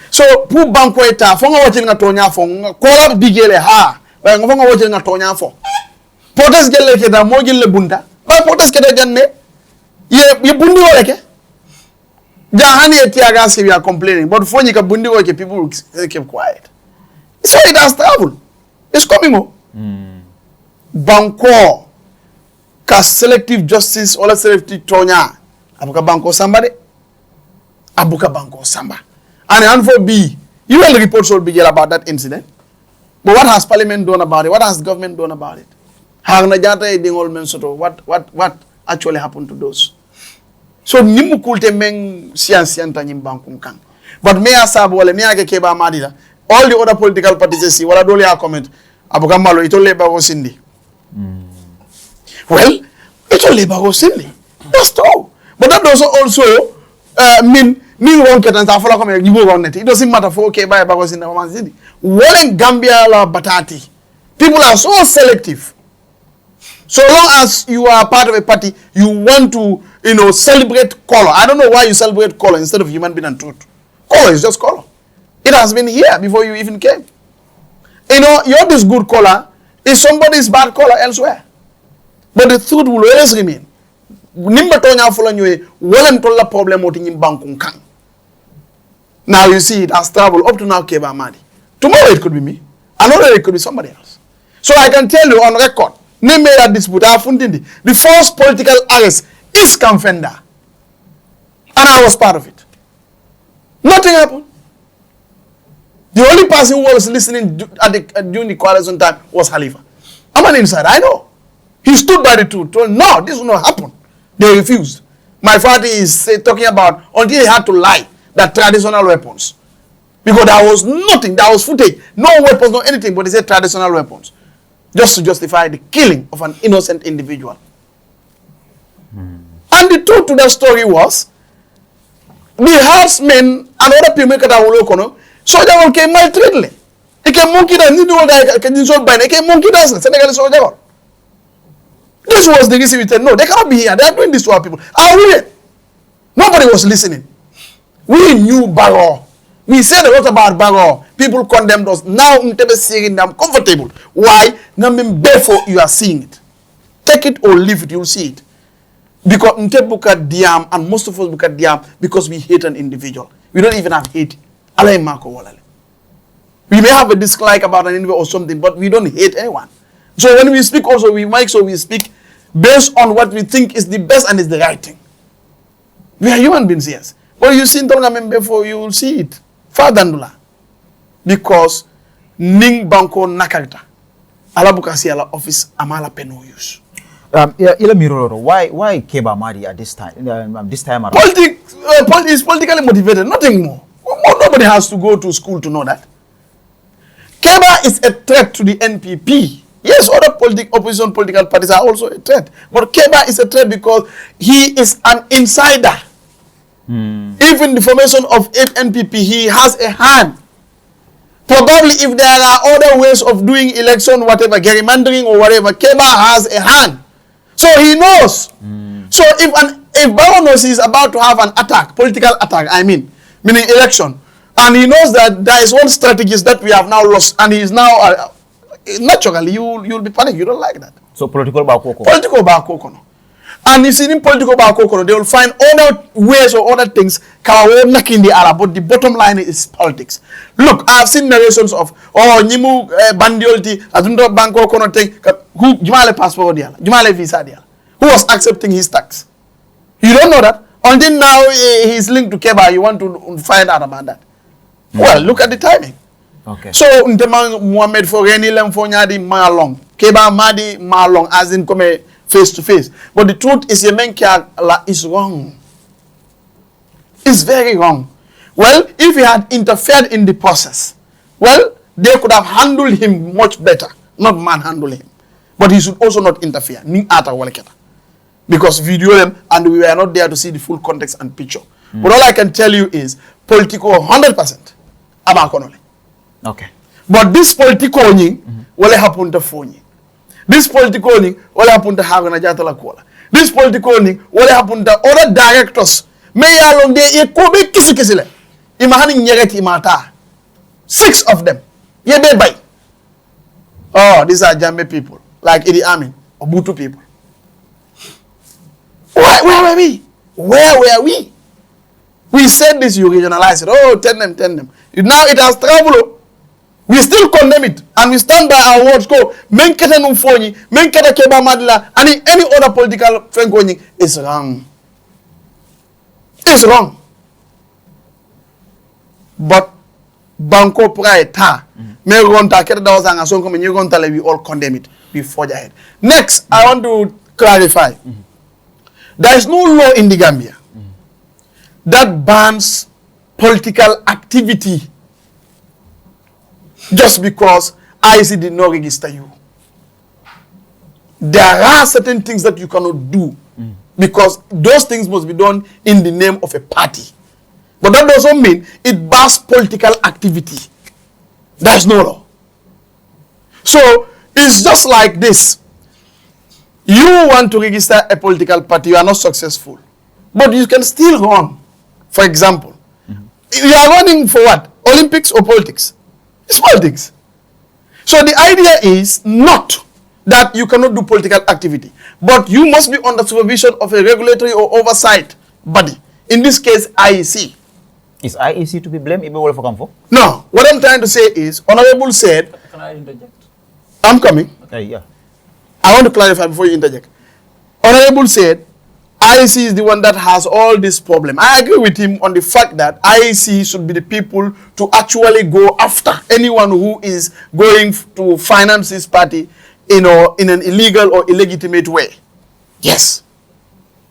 So, pu banko eta fonga watching nga tonya fonga kola bigele ha ba nga fonga watching nga tonya fo potes gelle ke da mo gelle bunda ba potes ke da janne ye bundi wala ke jahani etiaga se we are complaining but fonyi ka bundi wo ke people keep quiet. So it has traveled. It's coming on. Banko ka selective justice or selective tonya abuka banko somebody abuka banko samba. And for B, you will report should be about that incident. But what has Parliament done about it? What has government done about it? What actually happened to those? So nimu kulte meng sianta nyimbankum kang. But me asab wale me ake keba madida. All the other political parties see wala dole a comment abuka malo ito leba go sindi. Well, ito leba go sindi. That's all. But that does also mean it doesn't matter for okay by bagos in the Manzini. Walling Gambia la batati. People are so selective. So long as you are part of a party, you want to, celebrate color. I don't know why you celebrate color instead of human being and truth. Color is just color. It has been here before you even came. You're this good color is somebody's bad color elsewhere. But the truth will always remain. Nimba tonya fola nywe walem tola problem oti nyimbankung kang. Now you see it has traveled up to now Keba Madi. Tomorrow it could be me. Another day it could be somebody else. So I can tell you on record, name that dispute, the first political arrest is Camfenda. And I was part of it. Nothing happened. The only person who was listening during the coalition time was Halifa. I'm an insider, I know. He stood by the truth, told, no, this will not happen. They refused. My father is talking about until he had to lie that traditional weapons. Because there was nothing, there was footage, no weapons, no anything, but they said traditional weapons. Just to justify the killing of an innocent individual. And the truth to that story was, the herdsmen and other people that were local, soldier will came maltreatedly. He came monkey dance, he came monkey dance, Senegalese soldier. This was the reason we said, no, they cannot be here. They are doing this to our people. Nobody was listening. We knew Barrow. We said a lot about Barrow. People condemned us. Now, I'm comfortable. Why? Therefore, you are seeing it. Take it or leave it, you'll see it. Because Diam, and most of us look at Diam because we hate an individual. We don't even have hate. We may have a dislike about an individual or something, but we don't hate anyone. So when we speak also, we speak based on what we think is the best and is the right thing. We are human beings, yes. But you see Tonga before, you will see it. Fadandula. Because Ning Banko Nakarta. Alabukasi ala office amala peno use. Why Keba Madi at this time around? Politics is politically motivated, nothing more. Nobody has to go to school to know that. Keba is a threat to the NPP. Yes, other opposition political parties are also a threat. But Keba is a threat because he is an insider. Even the formation of NPP, he has a hand. Probably if there are other ways of doing election, whatever, gerrymandering or whatever, Keba has a hand. So he knows. So if Barrow knows he's about to have an attack, political attack, meaning election, and he knows that there is one strategist that we have now lost, and he is now, naturally, you'll be panicked. You don't like that. So political bakoko. Political bakoko. And you see in political bakoko, they will find other ways or other things, but the bottom line is politics. Look, I have seen narrations of, Nimu Bandiolti, Adundo Banko Kono thing, who Jumale passport diala, Jumale visa diala, who was accepting his tax. You don't know that? Until now, he's linked to Keba. You want to find out about that. Well, look at the timing. Okay. So, Muhammad Foreni Lemfonyadi Malong, Keba Madi Malong, as in come face to face. But the truth is, Yemenkia is wrong. It's very wrong. Well, if he had interfered in the process, well, they could have handled him much better. Not manhandle him. But he should also not interfere. Because video them and we were not there to see the full context and picture. But all I can tell you is, political 100%. Okay. But this political will happen to phone. This political will happen to Haruna Jatala Kola. This political will happen to other directors. May along there, Kobe Kisukisile. Imahani Nyereti Mata. 6 of them. By. Oh, these are Jambe people. Like Idi Amin. Obutu people. Where were we? Where were we? We said this, you regionalize it. Oh, tell them. Now it has traveled. We still condemn it. And we stand by our words. Go. Menkete Numfoni, Menkete Keba Madla, and any other political Frankoni is wrong. It's wrong. But Banco Pride, we all condemn it. We forge ahead. Next, I want to clarify. There is no law in the Gambia that bans political activity just because IC did not register you. There are certain things that you cannot do because those things must be done in the name of a party. But that doesn't mean it bans political activity. There's no law. So it's just like this. You want to register a political party, you are not successful. But you can still run. For example, you are running for what? Olympics or politics? It's politics. So the idea is not that you cannot do political activity, but you must be under supervision of a regulatory or oversight body. In this case, IEC. Is IEC to be blamed? No. What I'm trying to say is, Honorable said... Can I interject? I'm coming. Yeah. I want to clarify before you interject. Honorable said, IEC is the one that has all this problem. I agree with him on the fact that IEC should be the people to actually go after anyone who is going to finance this party, in an illegal or illegitimate way. Yes.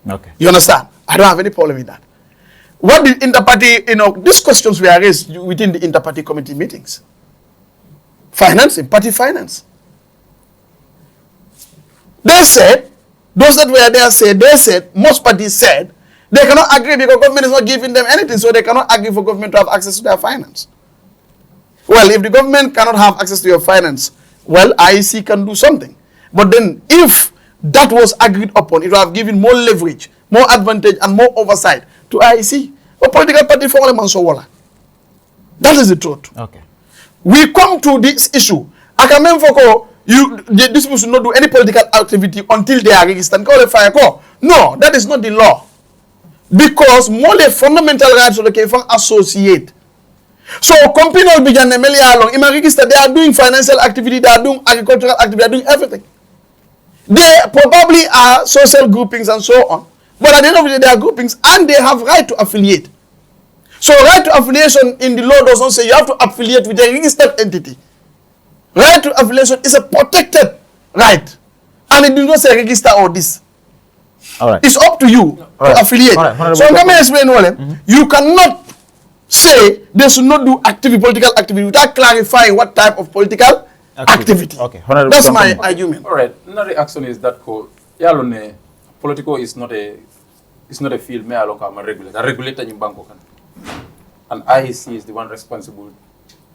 Okay. You understand? I don't have any problem with that. What the inter-party, these questions were raised within the inter-party committee meetings. Financing, party finance. They said, those that were there said, most parties said, they cannot agree because government is not giving them anything, so they cannot agree for government to have access to their finance. Well, if the government cannot have access to your finance, well, IEC can do something. But then, if that was agreed upon, it would have given more leverage, more advantage, and more oversight to IEC. Or political party for all. That is the truth. Okay. We come to this issue. I can remember these people should not do any political activity until they are registered. No, that is not the law. Because more the fundamental rights of the Kefang associate. So, company will be along. If registered, they are doing financial activity, they are doing agricultural activity, they are doing everything. They probably are social groupings and so on. But at the end of the day, they are groupings and they have right to affiliate. So, right to affiliation in the law does not say you have to affiliate with a registered entity. Right to affiliation is a protected right. And it does not say register or this. All right. It's up to you to affiliate. All right. So, let me explain, you cannot say they should not do political activity without clarifying what type of political activity. Okay. That's my argument. All right. Another reaction is that political is not a field me along a regulator. A regulator in Bangkok. And IEC is the one responsible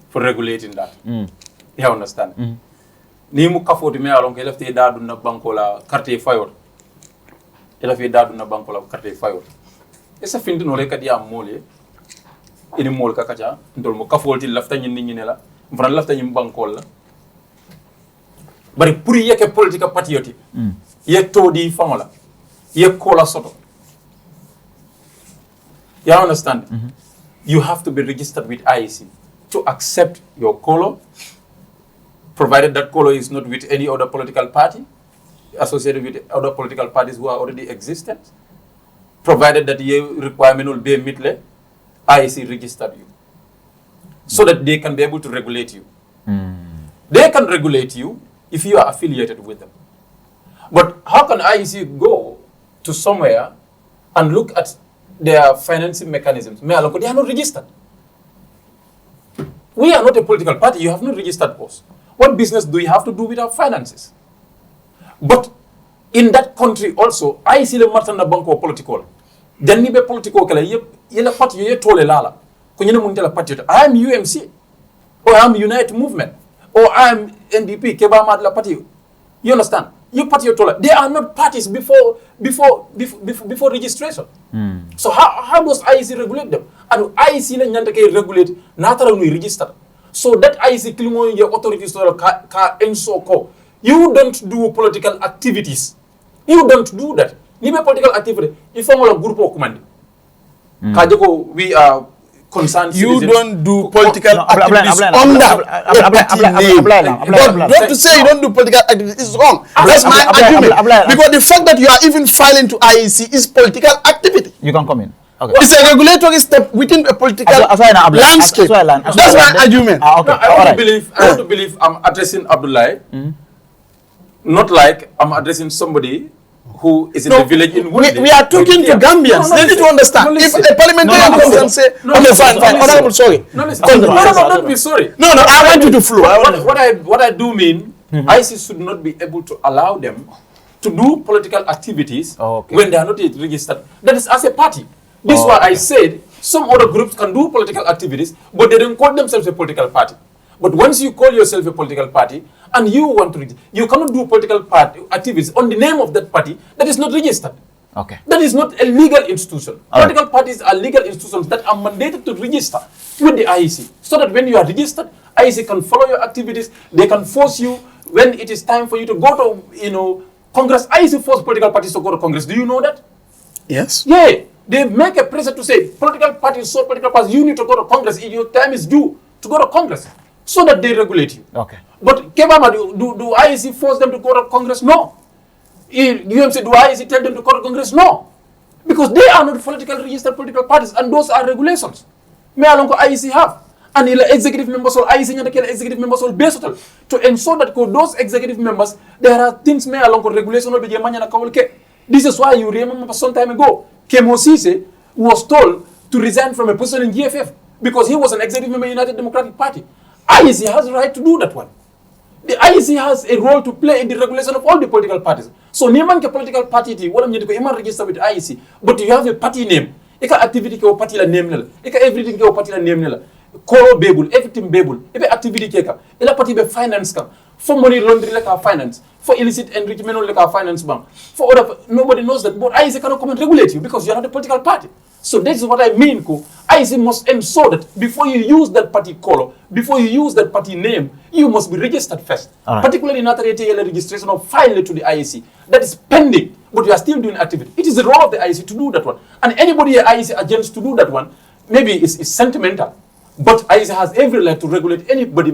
for regulating that. You understand? Ni mu kafo di me along ke lafte da dun na banko la carte fayor. Ela fi da dun na banko la carte fayor. Esa findi no reka dia mole. Ini mol ka kacha ndol mo kafo ti lafta nyin ni ne la. Mfran lafta nyin banko la. Bari pour yeke politique patriotique. Ye to di famola. Ye kola soto. You understand? You have to be registered with IEC to accept your color, provided that color is not with any other political party, associated with other political parties who are already existent, provided that your requirement will be met, IEC registered you, so that they can be able to regulate you. They can regulate you if you are affiliated with them. But how can IEC go to somewhere and look at their financing mechanisms? They are not registered. We are not a political party. You have not registered us. What business do you have to do with our finances? But in that country also, IEC le martanda banko political. Janni be political kala yela party ye tole lala. Kunyina muntela party. I am UMC, or I am United Movement, or I am NDP. Keba mad la party. You understand? You party you tole. They are not parties before registration. So how does IEC regulate them? And IEC le nyanta kay regulate natara we register. So that IEC klimo your authorities ka SO4. You don't do political activities. You don't do that. Nibe political activity. If I'm a group of command. Kajeko we are concerned. You citizens. don't do political activities under a party name. But to say you don't do political activities is wrong. That's my argument. Because the fact that you are even filing to IEC is political activity. You can come in. Okay. It's a regulatory step within a political landscape. That's my argument. Okay. I want to believe I'm addressing Abdullah, not like I'm addressing somebody who is in the village in Woodley. We are talking to Gambians. They need to understand. If a parliamentarian comes and say, okay, fine, honorable, sorry. Don't be sorry. No, I want you to flow. What I do mean, IEC should not be able to allow them to do political activities when they are not yet registered. That is as a party. This is what I said. Some other groups can do political activities, but they don't call themselves a political party. But once you call yourself a political party and you want to, you cannot do political party activities on the name of that party that is not registered. Okay. That is not a legal institution. Political parties are legal institutions that are mandated to register with the IEC, so that when you are registered, IEC can follow your activities. They can force you when it is time for you to go to, Congress. IEC force political parties to go to Congress. Do you know that? Yes. Yeah. They make a pressure to say, political parties, you need to go to Congress. Your time is due to go to Congress, so that they regulate you. Okay. But Kebama, do IEC force them to go to Congress? No. UMC, do IEC tell them to go to Congress? No. Because they are not registered political parties, and those are regulations. Me along IEC have. And the executive members or IEC and the executive members will base to ensure that those executive members, there are things me along regulation will be the. This is why you remember some time ago, Lamin Ceesay was told to resign from a position in GFF because he was an executive member of the United Democratic Party. IEC has the right to do that one. The IEC has a role to play in the regulation of all the political parties. So, Neman ke political party ti wala mnyete ko iman register with IEC, but you have a party name. Eka activity ke o party la name nila. Eka everything ke o party la name nila. Kolo babel, everything babel. Ebe activity ke ka. Ela party be finance ka. For money laundering like our finance. For illicit enrichment like our finance bank. For other, nobody knows that. But IEC cannot come and regulate you because you are not a political party. So that's what I mean, Ko. IEC must ensure that before you use that party color, before you use that party name, you must be registered first. Right. Particularly in ATL registration or file to the IEC. That is pending, but you are still doing activity. It is the role of the IEC to do that one. And anybody at IEC agents to do that one, maybe it's sentimental. But IEC has every right to regulate anybody.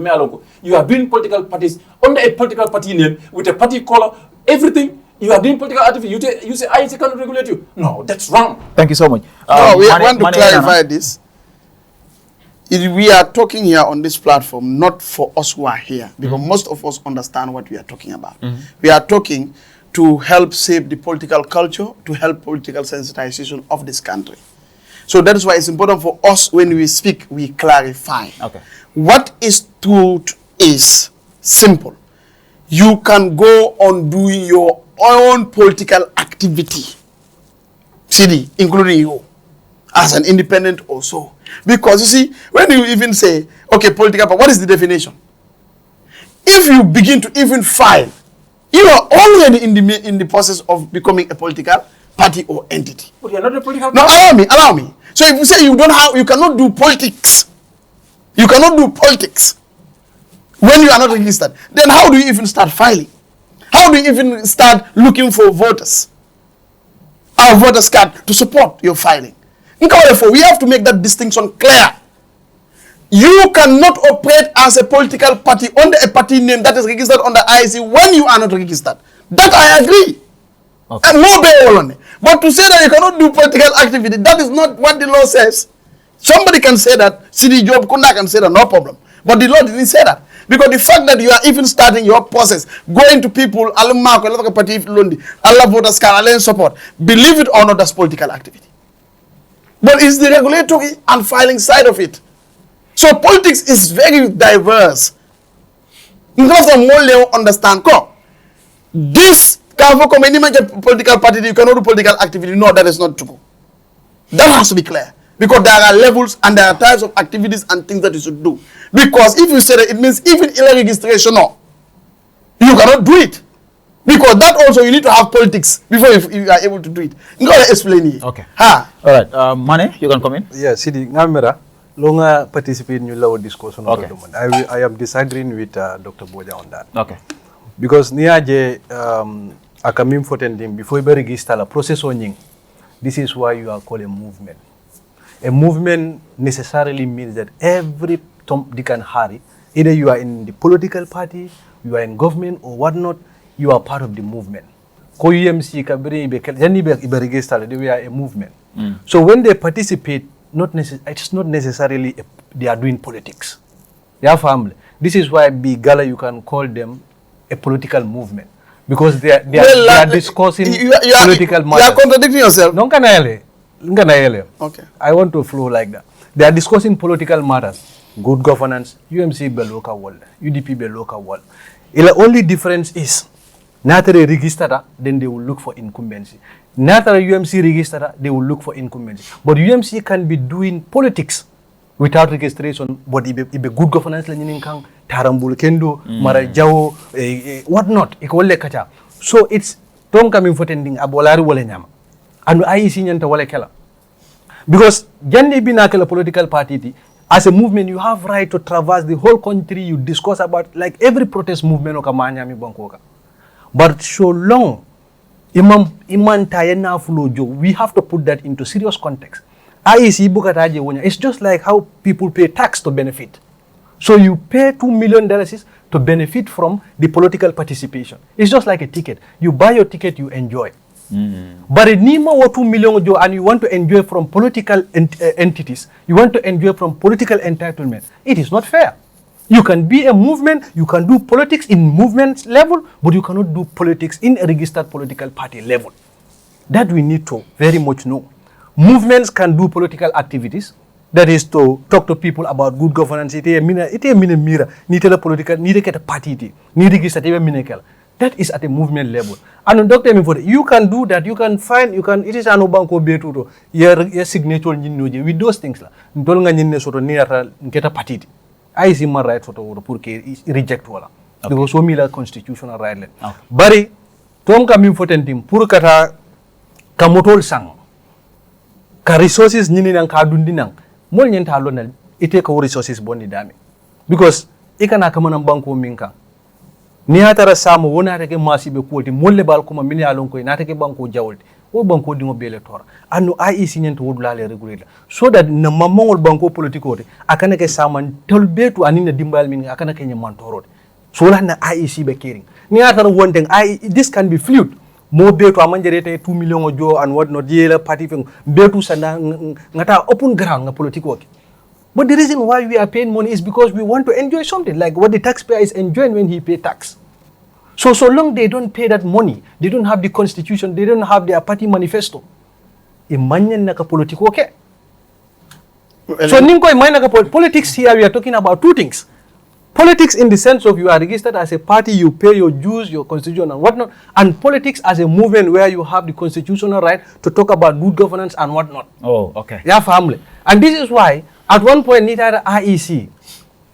You are doing political parties under a political party name, with a party color, everything. You are doing political activity. You say IEC cannot regulate you. No, that's wrong. Thank you so much. No, we want to clarify this. We are talking here on this platform not for us who are here, because most of us understand what we are talking about. We are talking to help shape the political culture, to help political sensitization of this country. So that is why it's important for us when we speak, we clarify. Okay. What is truth is simple. You can go on doing your own political activity, CD, including you, as an independent also. Because you see, when you even say, okay, political party, what is the definition? If you begin to even file, you are already in the process of becoming a political party or entity. But you are not a political party. No, allow me. So if you say you cannot do politics, you cannot do politics when you are not registered, then how do you even start filing? How do you even start looking for voters? Our voters card to support your filing. Therefore, we have to make that distinction clear. You cannot operate as a political party under a party name that is registered under IEC when you are not registered. That I agree. Okay. And no bail on it. But to say that you cannot do political activity, that is not what the law says. Somebody can say that, CD Job Kunda can say that, no problem. But the law didn't say that. Because the fact that you are even starting your process, going to people, Allah party, Allah voters can Allah support, believe it or not, that's political activity. But it's the regulatory and filing side of it. So politics is very diverse. Because of more understand, this political party, you cannot do political activity. No, that is not true. That has to be clear. Because there are levels and there are types of activities and things that you should do. Because if you say that, it means even illegal registration, no, you cannot do it. Because that also, you need to have politics before you are able to do it. You got to explain it. Okay. Ha. All right. Mane, you can come in. Yeah, Sidi, ngamera longa participate in your discussion. Okay. I am disagreeing with Dr. Boja on that. Okay. Because niaje akamim fotendim before you register la process onying. This is why you are called a movement. A movement necessarily means that every Tom, Dick and Harry, either you are in the political party, you are in government or whatnot, you are part of the movement. UMC they are a movement. So when they participate, it's not necessarily they are doing politics. They are family. This is why Big Gala you can call them a political movement. Because they are discussing political matters. You are contradicting yourself. Okay. I want to flow like that. They are discussing political matters, good governance, UMC be local world, UDP be local world. The only difference is, not a register, then they will look for incumbency. Not a UMC register, they will look for incumbency. But UMC can be doing politics without registration, but it be good governance, tarambul kendo, marajao, whatnot. So it's don't come in for tending abolari wale nyama. And IEC nyanta wale kela. Because jandi binakela political party, as a movement, you have right to traverse the whole country. You discuss about like every protest movement okamanya mi bankoka. But so long, iman tayena flojo, we have to put that into serious context. IEC bukataje wonya. It's just like how people pay tax to benefit. So you pay $2 million to benefit from the political participation. It's just like a ticket. You buy your ticket, you enjoy. But Nima or 2 million jo and you want to enjoy from political entities, you want to enjoy from political entitlement. It is not fair. You can be a movement, you can do politics in movement level, but you cannot do politics in a registered political party level. That we need to very much know. Movements can do political activities. That is to talk to people about good governance. It is a mira. Need a political, need a party, need a that is at a movement level. And Dr. Mifode, you can do that. You can find, it is an obanko betuto. Your signature with those things. Ndolunga nyine soto ni ata ngeta party. I see my right soto pour que reject wala. Because so mila constitutional right. Bari tom ka Mifode tim pour kata kamotol sang. Ka resources nyini nang ka dundi nang. Mol nyenta alona ite ka resources boni dami. Because ikana kamana banko minka. Ni atara samu wona take masibe koti molle bal kuma mini alon koy natake banko jawolti o banko dingo bele tora anno IEC nyento wodula le regulate so that na mamongol banko politiko te akana ke saman tolbetu anina dimbal min akana ke nyman torode so la na IEC be caring ni atara wonten this can be fluid mo betu amanjerete 2 million jo and what not yela party feng betu sana ngata open ground nga politiko ke. But the reason why we are paying money is because we want to enjoy something, like what the taxpayer is enjoying when he pays tax. So long they don't pay that money, they don't have the constitution, they don't have their party manifesto. Imanyan naka politiko okay. So ninko imanyan naka politics here we are talking about two things. Politics in the sense of you are registered as a party, you pay your dues, your constitution and whatnot, and politics as a movement where you have the constitutional right to talk about good governance and whatnot. Oh, okay. Yeah, family. And this is why at one point nita IEC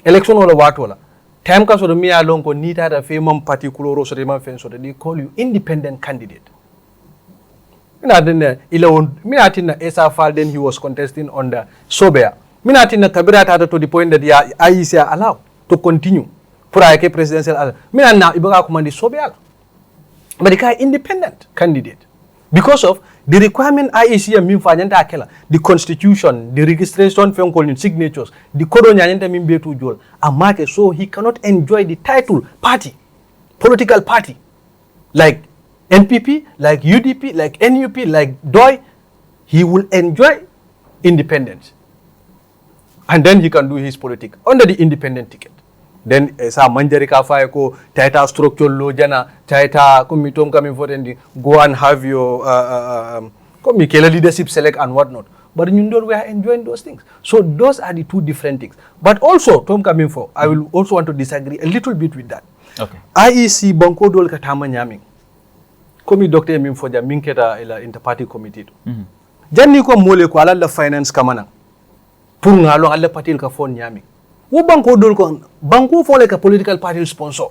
election wala watu wala time ka so do mi alon ko nita da fe mam particular so de man fen so they call you independent candidate. Mina den ila won mina tinna SO4 then he was contesting under Sobea. Mina tinna kabira ta to the point that ya IEC are allowed to continue for a presidential. Mina na ibaga command Sobea. But the guy independent candidate. Because of the requirement IEC and Mimfanyanta Akela, the constitution, the registration for signatures, the code on Yanyanta Mimbetu Jol, a market, so he cannot enjoy the title party, political party, like NPP, like UDP, like NUP, like DOI. He will enjoy independence. And then he can do his politics under the independent ticket. Then sa manjari ka fa ko taita structure lo jana taita kumitom kami forendi go and have your komikela leadership select and whatnot. But you know we are enjoying those things. So those are the two different things. But also Tom coming for I will also want to disagree a little bit with that. Okay. IEC banko dol katama nyaming. Komi Dr. Mimfoja minketa ila interparty committee. Janni ko mole ko ala la finance kamana. Pour ngalo ala party ka fon nyaming. Wo banko dol ko banko fo like a political party sponsor.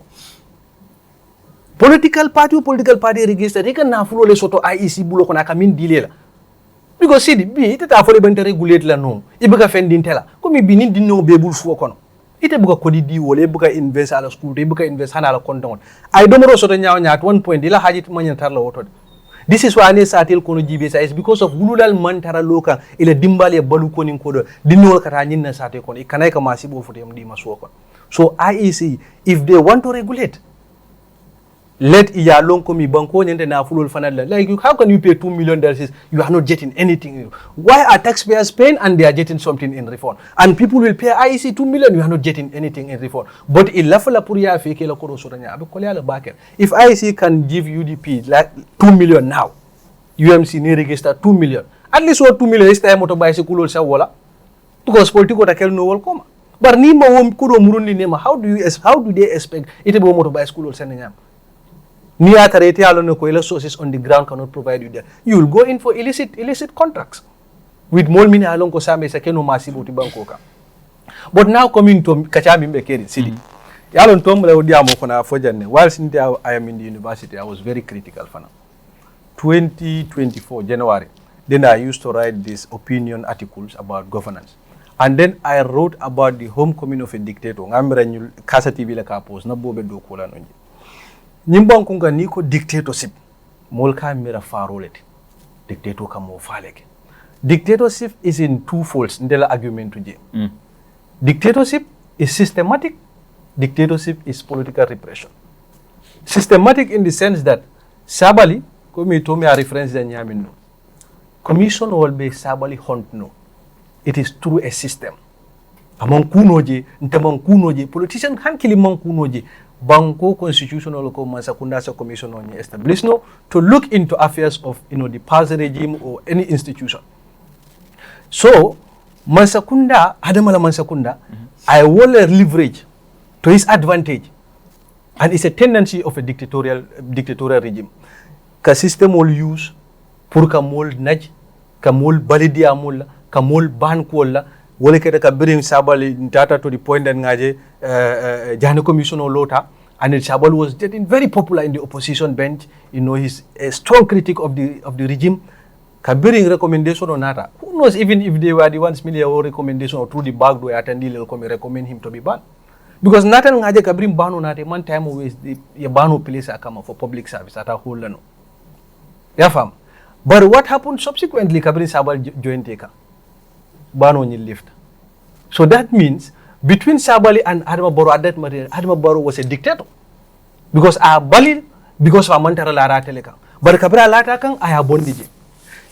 Political party register they can na fulo le soto IEC bulo ko na kamin dilela. Because see bi ite ta fo le bente regulate la no. Ibuka fendin tela. Ko mi binin dinno be bul fu kono. Ite buka kodi di wole buka invest ala school te buka invest hana ala konton. I don't know soto nyaaw at one point ila hajit manya tarla woto. This is why ane satel kono GBS is because of guludal mantara loka ile dimbali balu koni kodo dinol kata nyinna sate kono ikanai ka masibo fotem di masuo kono. So IEC if they want to regulate let iya long komi banko nyente na fulol fanal like how can you pay $2 million you are not getting anything. Why are taxpayers paying and they are getting something in return and people will pay IEC $2 million you are not getting anything in return. But ilafala puria feke la kodo sotanya abe kolya la baker if IEC can give UDP like $2 million now UMC ni register $2 million at least what $2 million is time moto bayse kulol sa wala because politiko takel no wal koma but ni ma wom kudo murundi nema how do they expect ite bo moto bayse kulol sa nyam ni atarete alone ko sources on the ground cannot provide you that you will go in for illicit contracts with more mini along ko same sa keno masibo ti banko ka. But now coming to kachami mbekeri city yalon tom le odiamo ko na fojanne while since I am in the university I was very critical fana 2024 January then I used to write these opinion articles about governance and then I wrote about the homecoming of a dictator ngamira nyul kasa TV la ka post na bobe do ko la nonji nyimban kunga niko dictatorship molka mira farolete dictator kamo faleke. Dictatorship is in two folds ndela argument je. Dictatorship is systematic, dictatorship is political repression. Systematic in the sense that sabali komi to me a reference da nyamin no commission will be sabali hunt no it is through a system amon kunoje ntaman kunoje politician hankili man kunoje banko constitutional ko Mansakunda sa commission on established no to look into affairs of the past regime or any institution. So Mansakunda Adamala Mansakunda I will leverage to his advantage, and it's a tendency of a dictatorial regime. Ka system will use pour ka mol naj ka mol balidia mol ka mol ban kola wole kete ka bring sabali data to the point that ngaje jahne commission o lota, and Sabal was getting very popular in the opposition bench. He's a strong critic of the regime. Ka bring recommendation on nata. Who knows even if they were the ones media or recommendation or through the back door attendee will come recommend him to be banned. Because nata ngaje ka bring banu nata one time always the banu place akama for public service at a whole no. Yeah, fam. But what happened subsequently? Kabrin Sabal joined Teka. Banu ni left. So that means between Sabali and Adama Barrow at that material, Adama Barrow was a dictator. Because because of Mantara Lara Teleka. But Kabra Lata Kang, I have bondage.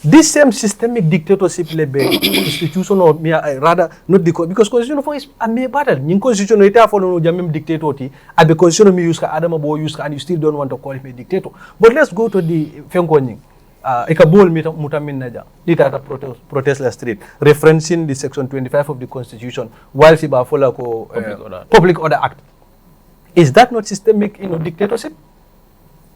This same systemic dictatorship institution or rather not because constitution for is a mere battle. In constitution it follow jamim dictator ti abe constitution me use ka Adama Barrow use ka and you still don't want to call him a dictator. But let's go to the Fenkoning. Ikabul mutamin naja dita protest la street referencing the section 25 of the constitution while siba follow ko public order act. Is that not systemic dictatorship?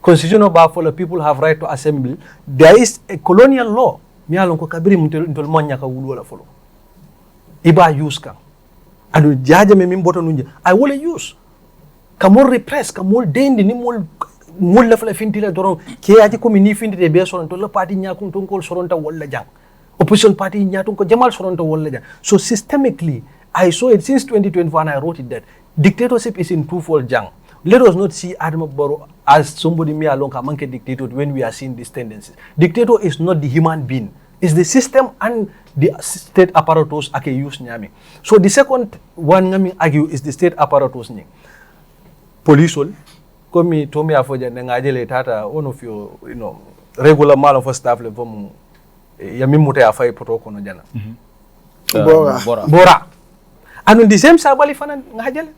Constitutional bar follow people have right to assemble. There is a colonial law. Mialon ko kabiri mtol monya ka wulu wala follow. Iba use ka. Adu jaja me mimboto nunja. I will use. Kamol repress, kamol dendi ni mol la fala fintila doron ke aji ko mini fintite be soron to la party nyakun ton ko soron ta walla jang. Opposition party nyatun ko jamal soron ta walla jang. So systemically I saw it since 2021 I wrote it that dictatorship is in twofold jang. Let us not see Adama Barrow as somebody me alone can manke dictator when we are seeing these tendencies. Dictator is not the human being. It's the system and the state apparatus ake use nyami. So the second one ngami argue is the state apparatus nying. Police all komi tomi afoja ngajele tata one of your regular man of staff le vom yami mute afai protocol no jana. Bora. And in the same sabali fana ngajele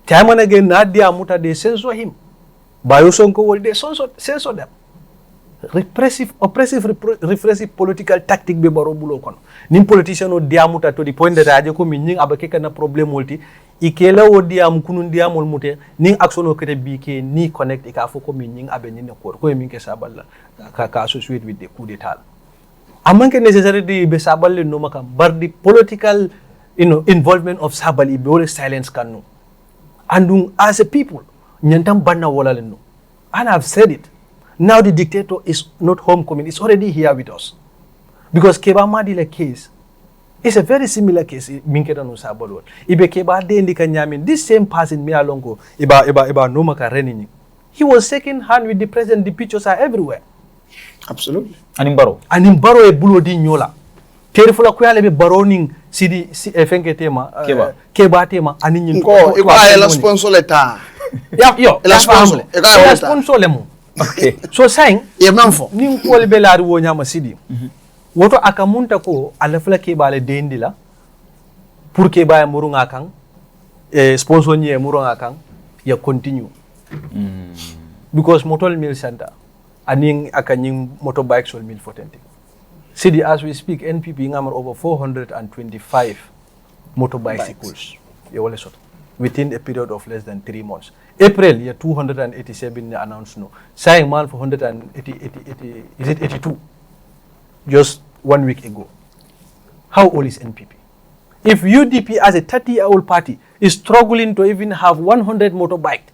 time and again nadia muta they censor him. Bayosonko will they censor them. Oppressive political tactic be barobulo kono. Nim politician o diamuta to the point that aje ko min abakeka na problem multi ikela o diam kunun diamol mute ning action o kete bike ni connect ika foko min abe ni ko min ke saballa ka associate with the coup d'etat. Amanke necessarily be saballa no makam but the political involvement of sabali be always silence kanu. And as a people nyantam banna wala leno. And I've said it. Now the dictator is not homecoming. It's already here with us. Because Keba Madila case is a very similar case. Minkeda no sabalo. Ibe Keba de indika nyamin. This same person me alongo. Iba no maka renini. He was second hand with the president. The pictures are everywhere. Absolutely. Animbaro e bulo di nyola. Terifula kuyale be baroning sidi fenke tema. Keba tema aninyin. Ko iba la sponsor leta. Yo. La sponsor. La sponsor lemu. Okay. So saying, manfo ning kol belari wo nyama sidi. Woto akamunta ko alafla ke bale dendila pour ke baye murunga kan sponsor nye murunga kan ya continue. Because motol mil center aning akanying motorbike sol mil fotente. Sidi as we speak NPP ngamar over 425 motorbicycles. Ya wala sot. Within a period of less than 3 months. April, year 287 announced no. Saying man for 82? Just 1 week ago. How old is NPP? If UDP as a 30-year-old party is struggling to even have 100 motorbike,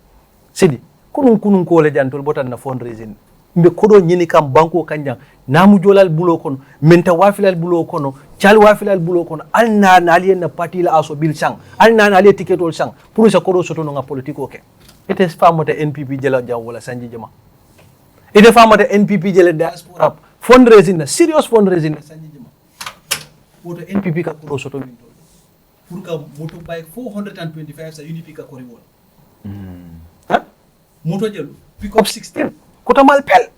sidi kunun kole jantol botan na fundraising. Mbe kodo nyini kam banko kanjang namu jolal bulo kono menta wafilal bulo kono chal wafilal bulo kono alna na aliye na parti la aso bil sang alna na aliye ticket ol sang pour sa kodo soto nga politiko ke ite famata NPP jela jaw wala sanji jama ite famata NPP jela diaspora fundraising na serious fundraising na sanji jama woto NPP ka kodo soto min tol pour ka motorbike 425 sa UDP ka kori won moto jelu pick up 16 kota mal pel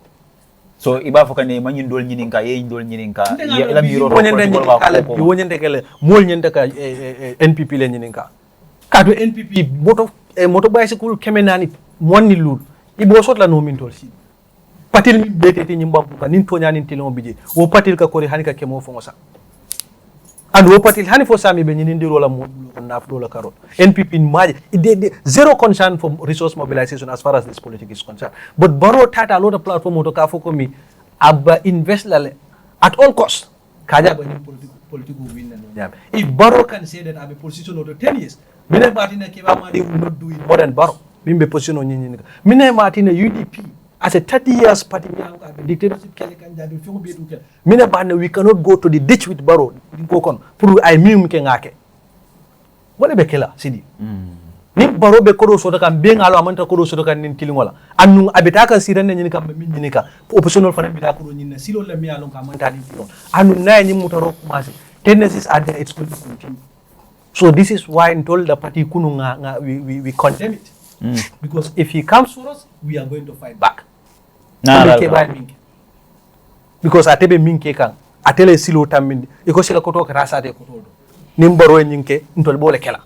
So iba foka ne manyin dol nyininka ye ndol nyininka ila miro ro ko wonyende kele mol nyende ka NPP le nyininka kadu NPP moto bicycle kemenani monni lul ibo sot la no min tol si patil mi betete nyimba ka nin tonya nin tilon bije wo patil ka kori hanika kemo fo ngosa and wo patil hani fo sami be nyinin diro la mo naf do la karot NPP maji zero concern for resource mobilization as far as this politics is concerned, but Barrow tata a lot of platform to ka foko mi abba invest lale at all cost kaja ba political win na nyam. If Barrow can say that I'm a position of 10 years mine martina ke ba mari will not do it more than Barrow bimbe position on nyini mine martina UDP as a 30 years party dictatorship kele kan jabi fi be du kel mine ba we cannot go to the ditch with Barrow ko kon pour ay mim ke ngake wala be kela sidi ni Barrow be kodo so kan be ngalo amanta kodo so kan nin tilingola annu abita kan siran ne nyini kam min nyini ka oppositional fana bi da kodo nyina silo la mi alon ka amanta nin tilon annu na ni mutaro kumasi tendencies are there, it's going to continue. So this is why in told the party kununga we condemn it. Because if he comes for us, we are going to fight back. Because atebe minke kan atele silo tamindi iko sila koto ka rasate koto nimbaro nyinke ntol bole kela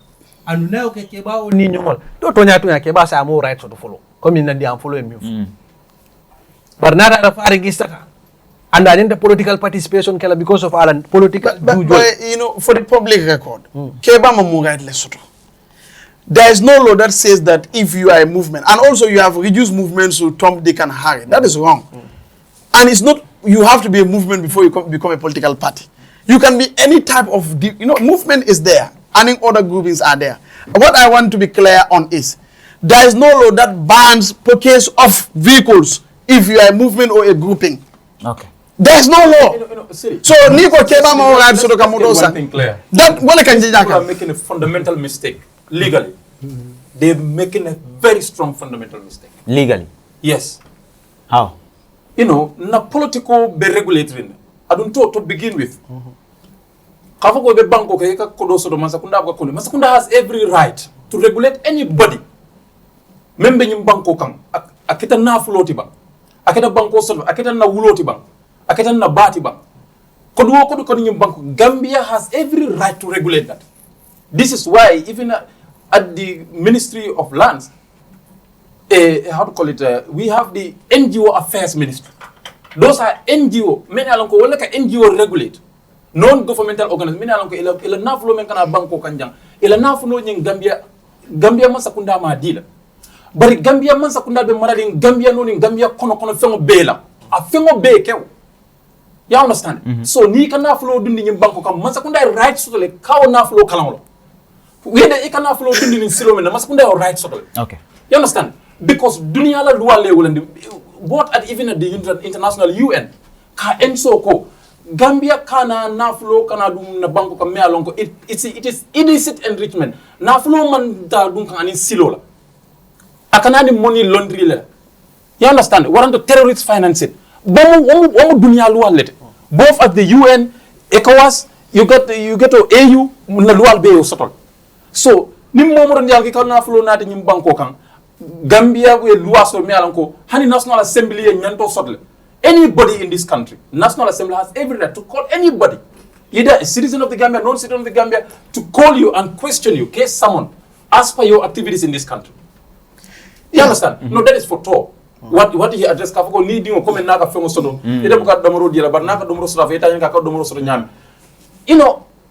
anu nayo ke keba o ni nyongol to tonya to keba sa mo right to follow comme il nandi am follow mi barnata da fare gistata and I the political participation kela because of Alan political but you know, for the public record keba mamu right Lesotho. There is no law that says that if you are a movement, and also you have reduced movements to Tom, Dick, and Harry. That is wrong. And it's not, you have to be a movement before you become a political party. You can be any type of, movement is there, and other groupings are there. What I want to be clear on is, there is no law that bans purchase of vehicles if you are a movement or a grouping. Okay. There is no law. So, Nico Keba Mo Rad one thing clear. That people are making a fundamental mistake. Legally, they're making a very strong fundamental mistake. Legally? Yes. How? Na political be regulatory. I don't to begin with. Kafako be banko kaya kodo sodo Masakunda has every right to regulate anybody. Membe nyim banko kam akita na fuloti bang. Akita banko sodo akita na wuloti bang. Akita na bati bang. Kodo nyim banko. Gambia has every right to regulate that. This is why even at the Ministry of Lands, how to call it, we have the NGO Affairs Ministry. Those are NGO. Many alonko wala ka NGO regulate. Non-governmental organization. Many alonko ila nafulo men kana banko kanjang. Ila nafulo nyeng Gambia man sakunda ma dila. Bari Gambia man sakunda be marali Gambia no ni Gambia kono fengo bela. A fengo be kew. You understand? So ni kana nafulo dundi nyeng banko kam man sakunda right so le kawo nafulo kalangolo. We the economic flow in Silomena must put our rights. Okay. You understand? Because dunia la dua level and both at even at the international UN ka ensoko Gambia kana na flow kana dum na banko ka me alonko it is illicit enrichment na flow man da dum kan anin silola akana ni money laundry la. You understand? Warranto terrorists finance it. Bomu dunia lua let both at the UN, ECOWAS, you get to AU na lua be sotol. So, nim momo ron yangi kana flo nati nyim banko kan Gambia we luaso me alanko hani National Assembly nyanto sotle. Anybody in this country, National Assembly has every right to call anybody, either a citizen of the Gambia, non-citizen of the Gambia, to call you and question you, case someone, as per your activities in this country. You understand? No, that is for talk. What he address kafako ni dingo come naka fengo sodo. Ida buka domoro dira bar naka domoro sodo feta nyaka domoro sodo nyami.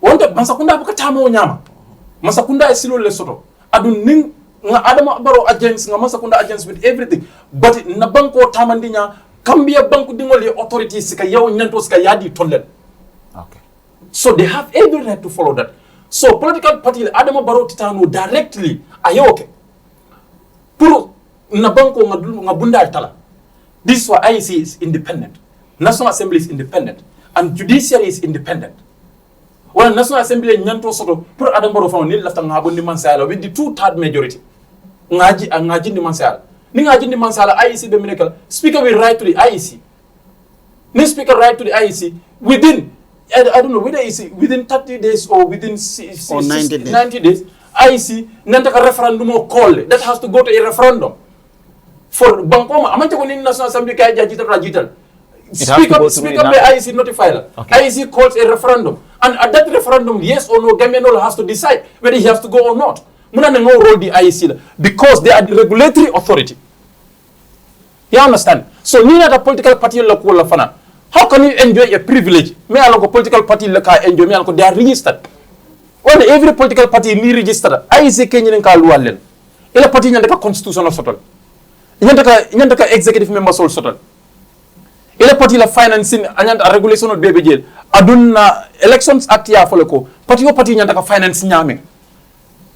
Wonte Masakunda buka tamo nyama. Masakunda is silo Lesotho. Adun ning nga Adama Barrow agents nga Masakunda agents with everything. But na banko tamandinya Gambia banko dingoli authorities sika yaw nyanto sika yadi tolen. Okay. So they have every right to follow that. So political party Adama Barrow titano directly ayoke. Puro na banko nga bunda tala. This is why IEC is independent. National Assembly is independent. And judiciary is independent. Well, National Assembly nyanto soto pour Adam Barrow fano ni lafta ngabo ni mansala with the 2/3 majority. Ngaji ni mansala. Ni ngaji ni mansala IEC be miracle. Speaker will write to the IEC. Ni speaker write to the IEC within I don't know whether it's within 30 days or within 90 days. IEC nantaka referendum or call that has to go to a referendum. For Bankoma, amante ko ni National Assembly kay jajital. Speak up, the IEC notified. Okay. IEC calls a referendum. And at that referendum, yes or no, Gambian has to decide whether he has to go or not. Muna no role the IEC because they are the regulatory authority. You understand? So, neither the political party fana. How can you enjoy a privilege? Me along a political party enjoy me along they are registered. When every political party ni registered, IEC Kenyan ka lualen. Ila party nyandaka constitutional sotol. Nyandaka executive member sol sotol. Ila party la financing anyanda regulation of BBJ. Aduna elections act ya foleko. Party o party nyandaka finance nyame.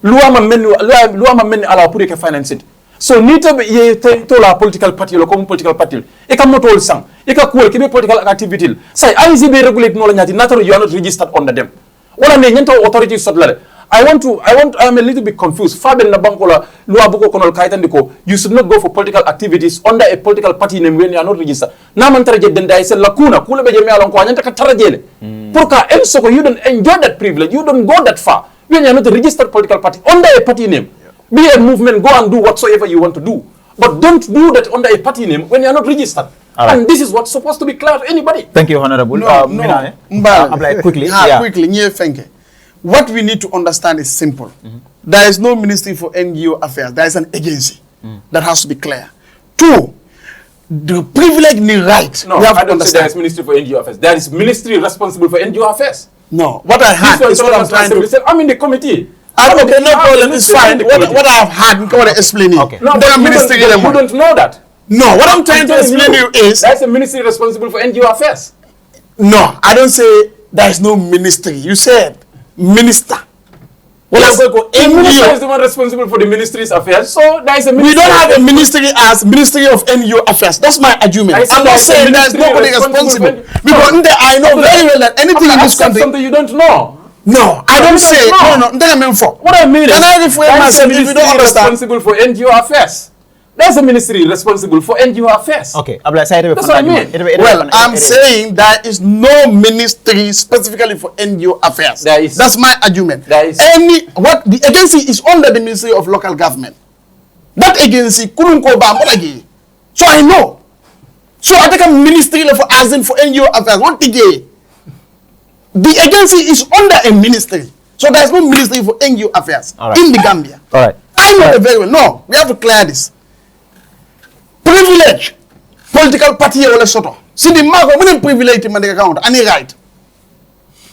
Luwa ma menu ala pour que finance it. So nita ye to la political party lo comme political party. E ka motol sang. E ka cool ke political activity. Say IEC be regulate no la nyati natural you are not registered under them. Wala ne nyanta authority sotlale. I'm a little bit confused. Faben na bankola luwa buko konol kaitandiko. You should not go for political activities under a political party name when you are not registered. Na man taraje den dai sel lakuna kula be jemi alon ko anyanta ka tarajele. Pourka elsoko you don't enjoy that privilege. You don't go that far when you are not a registered political party under a party name. Be a movement, go and do whatsoever you want to do. But don't do that under a party name when you are not registered. Right. And this is what's supposed to be clear to anybody. Thank you, Honorable. Quickly. Quickly. What we need to understand is simple. There is no Ministry for NGO Affairs. There is an agency. That has to be clear. 2, the privilege and right. No, I don't say there is Ministry for NGO Affairs. There is ministry responsible for NGO Affairs. No, what I had is what I'm trying to... I'm in the committee. Okay, no problem, it's fine. What I have had, I'm going to explain it. Okay. No, but you don't know that. No, what I'm trying to explain to you is... That's a ministry responsible for NGO Affairs. No, I don't say there is no ministry. You said minister. Well, yes. The minister is the one responsible for the ministry's affairs. So there is a ministry. We don't have a ministry as Ministry of NGO Affairs. That's my argument. I'm not saying there is nobody responsible. Because I know very well that anything in this country... something you don't know. No, I don't say... No. What I mean is... Can I refrain myself if you don't understand? Responsible for NGO Affairs. There's a ministry responsible for NGO affairs. Okay, that's what I mean. Well, I'm saying there is no ministry specifically for NGO affairs. There is. That's my argument. There is. The agency is under the Ministry of Local Government. That agency couldn't go back. So I know. So I take a ministry for NGO affairs. What the agency is under a ministry. So there is no ministry for NGO affairs in the Gambia. All right. I know it very well. No, we have to clear this. Privilege, political party or soto. See the mark of privilege in my account. Any right.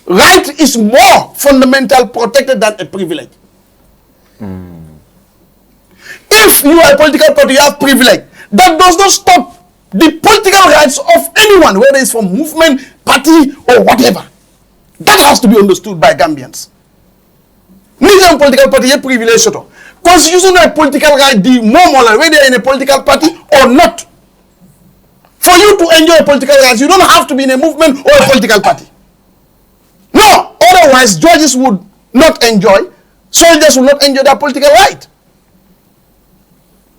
Right is more fundamental protected than a privilege. If you are a political party, you have privilege. That does not stop the political rights of anyone, whether it's from movement, party, or whatever. That has to be understood by Gambians. Neither political party a privilege soto. Constitutional political right the more moral whether in a political party or not. For you to enjoy political rights, you don't have to be in a movement or a political party. No, otherwise judges would not enjoy, soldiers will not enjoy their political right.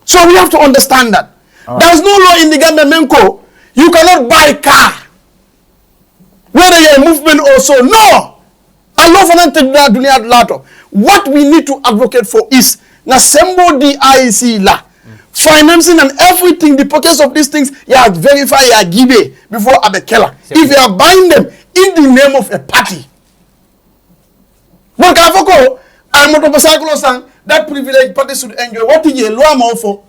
So we have to understand that. There is no law in the Gambia Menko. You cannot buy a car, whether you're a movement or so. No. Allah what we need to advocate for is na sembo the IEC la financing and everything, the pockets of these things, you have to verify, you have to give it before Abekela. If you are buying them in the name of a party. But Kafoko, I'm not that privileged party should enjoy. What is Lua for?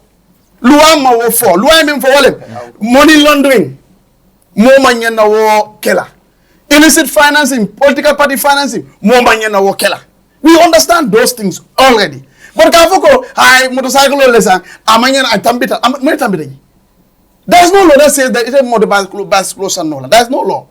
Lua for. Lua mean for all money laundering. More money na wo kela. Illicit financing, political party financing, more money na wo kela. We understand those things already. But Kafoko, I motorcycle lesson, I tambita. There's no law that says that it's a motorcycle and no. There's no law.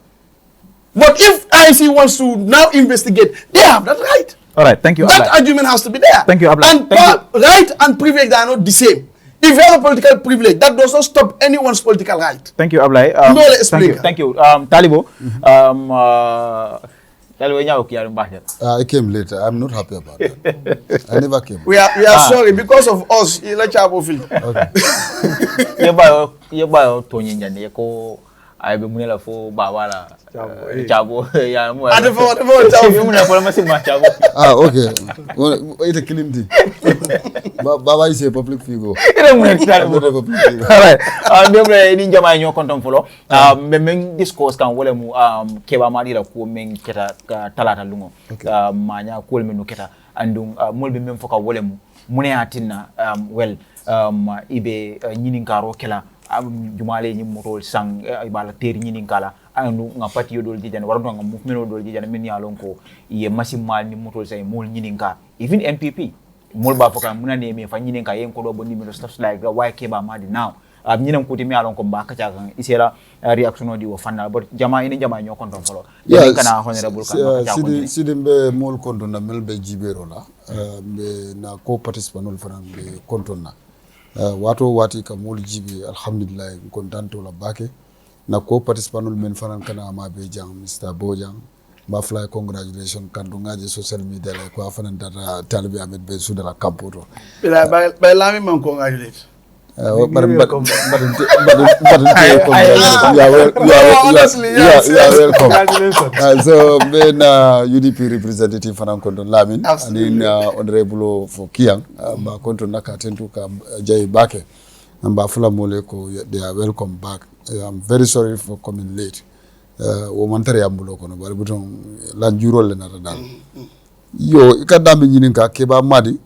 But if IC wants to now investigate, they have that right. All right, thank you. That argument has to be there. Thank you, Abla. And right and privilege are not the same. If you have a political privilege, that does not stop anyone's political right. Thank you, Abla. Thank you. Talibo. I came later. I'm not happy about that. I never came. We are sorry because of us. Okay. ay be munela fo baba la chabo ya mo ate fo chabo munela fo ma sima chabo okay. Ite kilimti. Baba is a public figure. ire munela chabo alright ndemre ni jama ñoo kontom folo men discourse kan wala mu keba ma dira ko men keta talata lungo ma nya ko men no keta andum molbe men foka wala mu mune atinna ibe ñininkaro kela jumale ñi motol sang ibala ter ñininkala anu nga pati yodol jijan wardo nga movement dol jijan min ya lon ko ye masimal ni motol say mol ñininka even MPP mol ba foka muna ne me fa ñininka yen ko do bonni mi stuff like why ke ba madi now ñinam ko timi alon ko ba ka kan isela reaction di wo fanna but jama ini jama ñoo kon ton folo kana honorable kan sidi be mol konton na melbe jibero la be na ko participant fanan be konton na wato wati ka mol jibi alhamdulillah kontanto la bake na ko participant men fanan kana ma be jang Mr Bojang ba fly congratulations kandu ngaje social media la ko fanan data talbi amet be sudala kampoto bay lami man ko congratulate but welcome. So ben UDP representative fanan konton Lamin and honorable for Kiang ba konton nakatentu ka jay bake ba fula mole ko they are welcome back. I'm very sorry for coming late. O mantare ambulo kono bari buton la jurol le nata dal yo ikadambe nyininka keba madi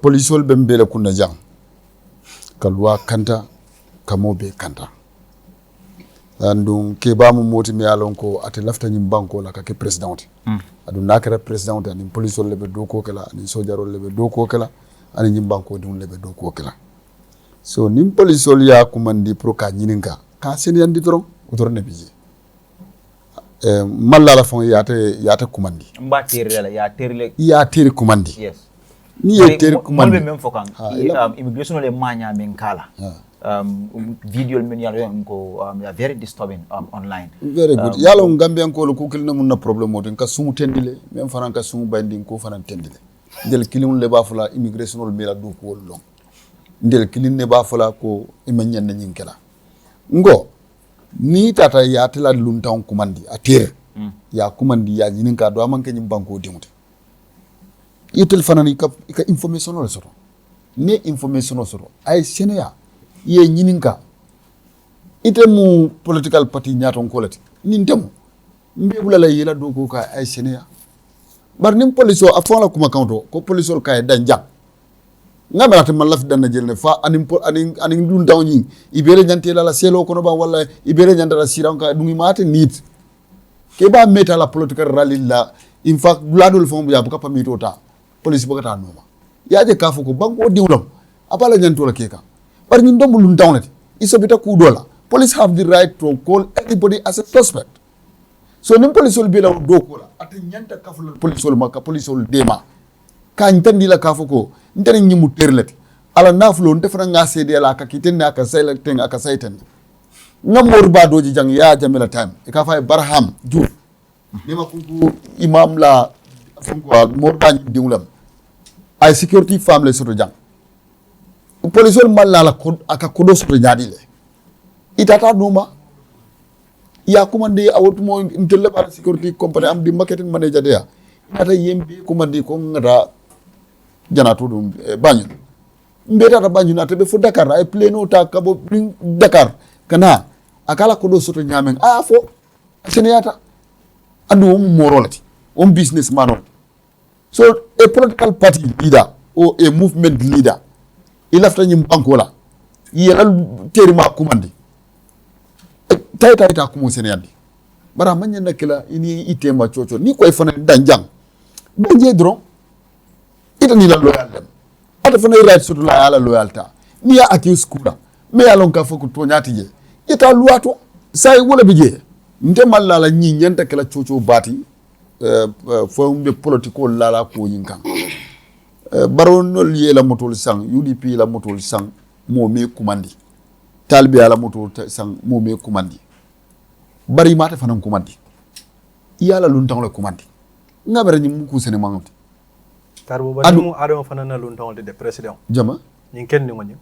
polisol bembele kunna jang kalwa kanta kamobe kanta andum ke bamu moti mi alon ko ate lafta nyim banko la ka ke president adu nakara president ani police lebe do ko kala ani sojaro lebe do ko kala ani nyim banko dum lebe do ko kala so nim police ya kumandi pro ka nyininga ka sen yandi toron otor ne biji malla la fon yata kumandi mba terre la ya terre kumandi yes ni yeter kumande men fokan immigration le manya men kala video men yalo ko very disturbing online very good yalo Gambian ko ko kilna mun na problem modin ka sumu tendile men fanan ka sumu banding ko fanan tendile ndel kilin le ba fula immigration le mela do ko long ndel kilin ne ba fula ko imanyan na nyinkela ngo ni tata ya tela luntaw kumandi atir ya kumandi ya nyininka do amanke nyim banko dimute itel fanani ka information o soro ne information o soro ay senaya ye nyininka ite mu political party nyaton kolati nin temu mbebula la yela do ko ka ay senaya bar nim police o afon la kuma kanto ko police o kay danja ngamela te malaf dan jelne fa anin dun daw nyi ibere nyante la selo kono ba wala ibere nyanda la siranka dungi mate nit ke ba meta la political rally la in fact bladul fon ya buka pamito ta police bogata noma yaje kafu ko banko diwlam abala nyanto la keka bar ñi ndombu lu ndawnati isobita ku dola police have the right to call everybody as a suspect so nim police ol bila do ko la ata nyanta kafu la police ol maka police ol dema ka ntandi la kafu ko ntani ñi mu terleti ala naflo ndefana nga cede la ka kitenne aka sayla ten aka sayten ngamor ba doji jang ya jamila time e ka fay barham djouf nima ku imam la fonko mo bañ diwlam ay security femme le soto jang police mal la ko aka kodo soto nyaadi le itata numa ya commande awtu mo intelle ba security company am di marketing manager dia ata yembi commande ko ngata janatu dum bañu mbeta ta bañu na be fo Dakar ay pleno ta kabo Dakar kana akala kodo soto nyamen fo seneyata andu morolati businessman on. So a political party leader or a movement leader, il after nyim bankola, yela terima kumandi. Taita kumo seneyandi. Bara manya nakela ini itema chocho ni ko ifana danjang. Banje dron. Ita ni la loyal dem. Ata fana right soto la ala loyalta. Ni ya accuse kula. Me alon ka foku to nyati je. Ita luato sai wala bije. Nte malla la nyi nyanta kala chocho bati. Fo mbe political lala ko yinkan baronol ye la motol sang UDP la motol sang mo me kumandi talbi ala motol sang mo me kumandi bari mata fanan kumandi yala luntan la kumandi ngabere nyim ku sene mangoti karbo ba mu ado fanan na luntan de president jama ñing ken ni ngoni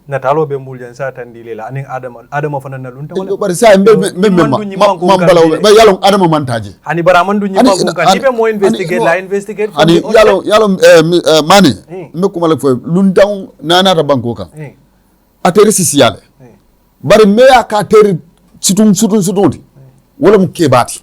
na talo be mbul jan sa tan dile la anin adama fana na lunta wala bari sa mam balaw ba yalo adama mantaji hani bara man du ñima ko kan ibe mo investigate la investigate hani yalo mane me ko malak fo lunta nana ta banko kan ateri sisiyale bari me ya ka teri sutun wala mu kebati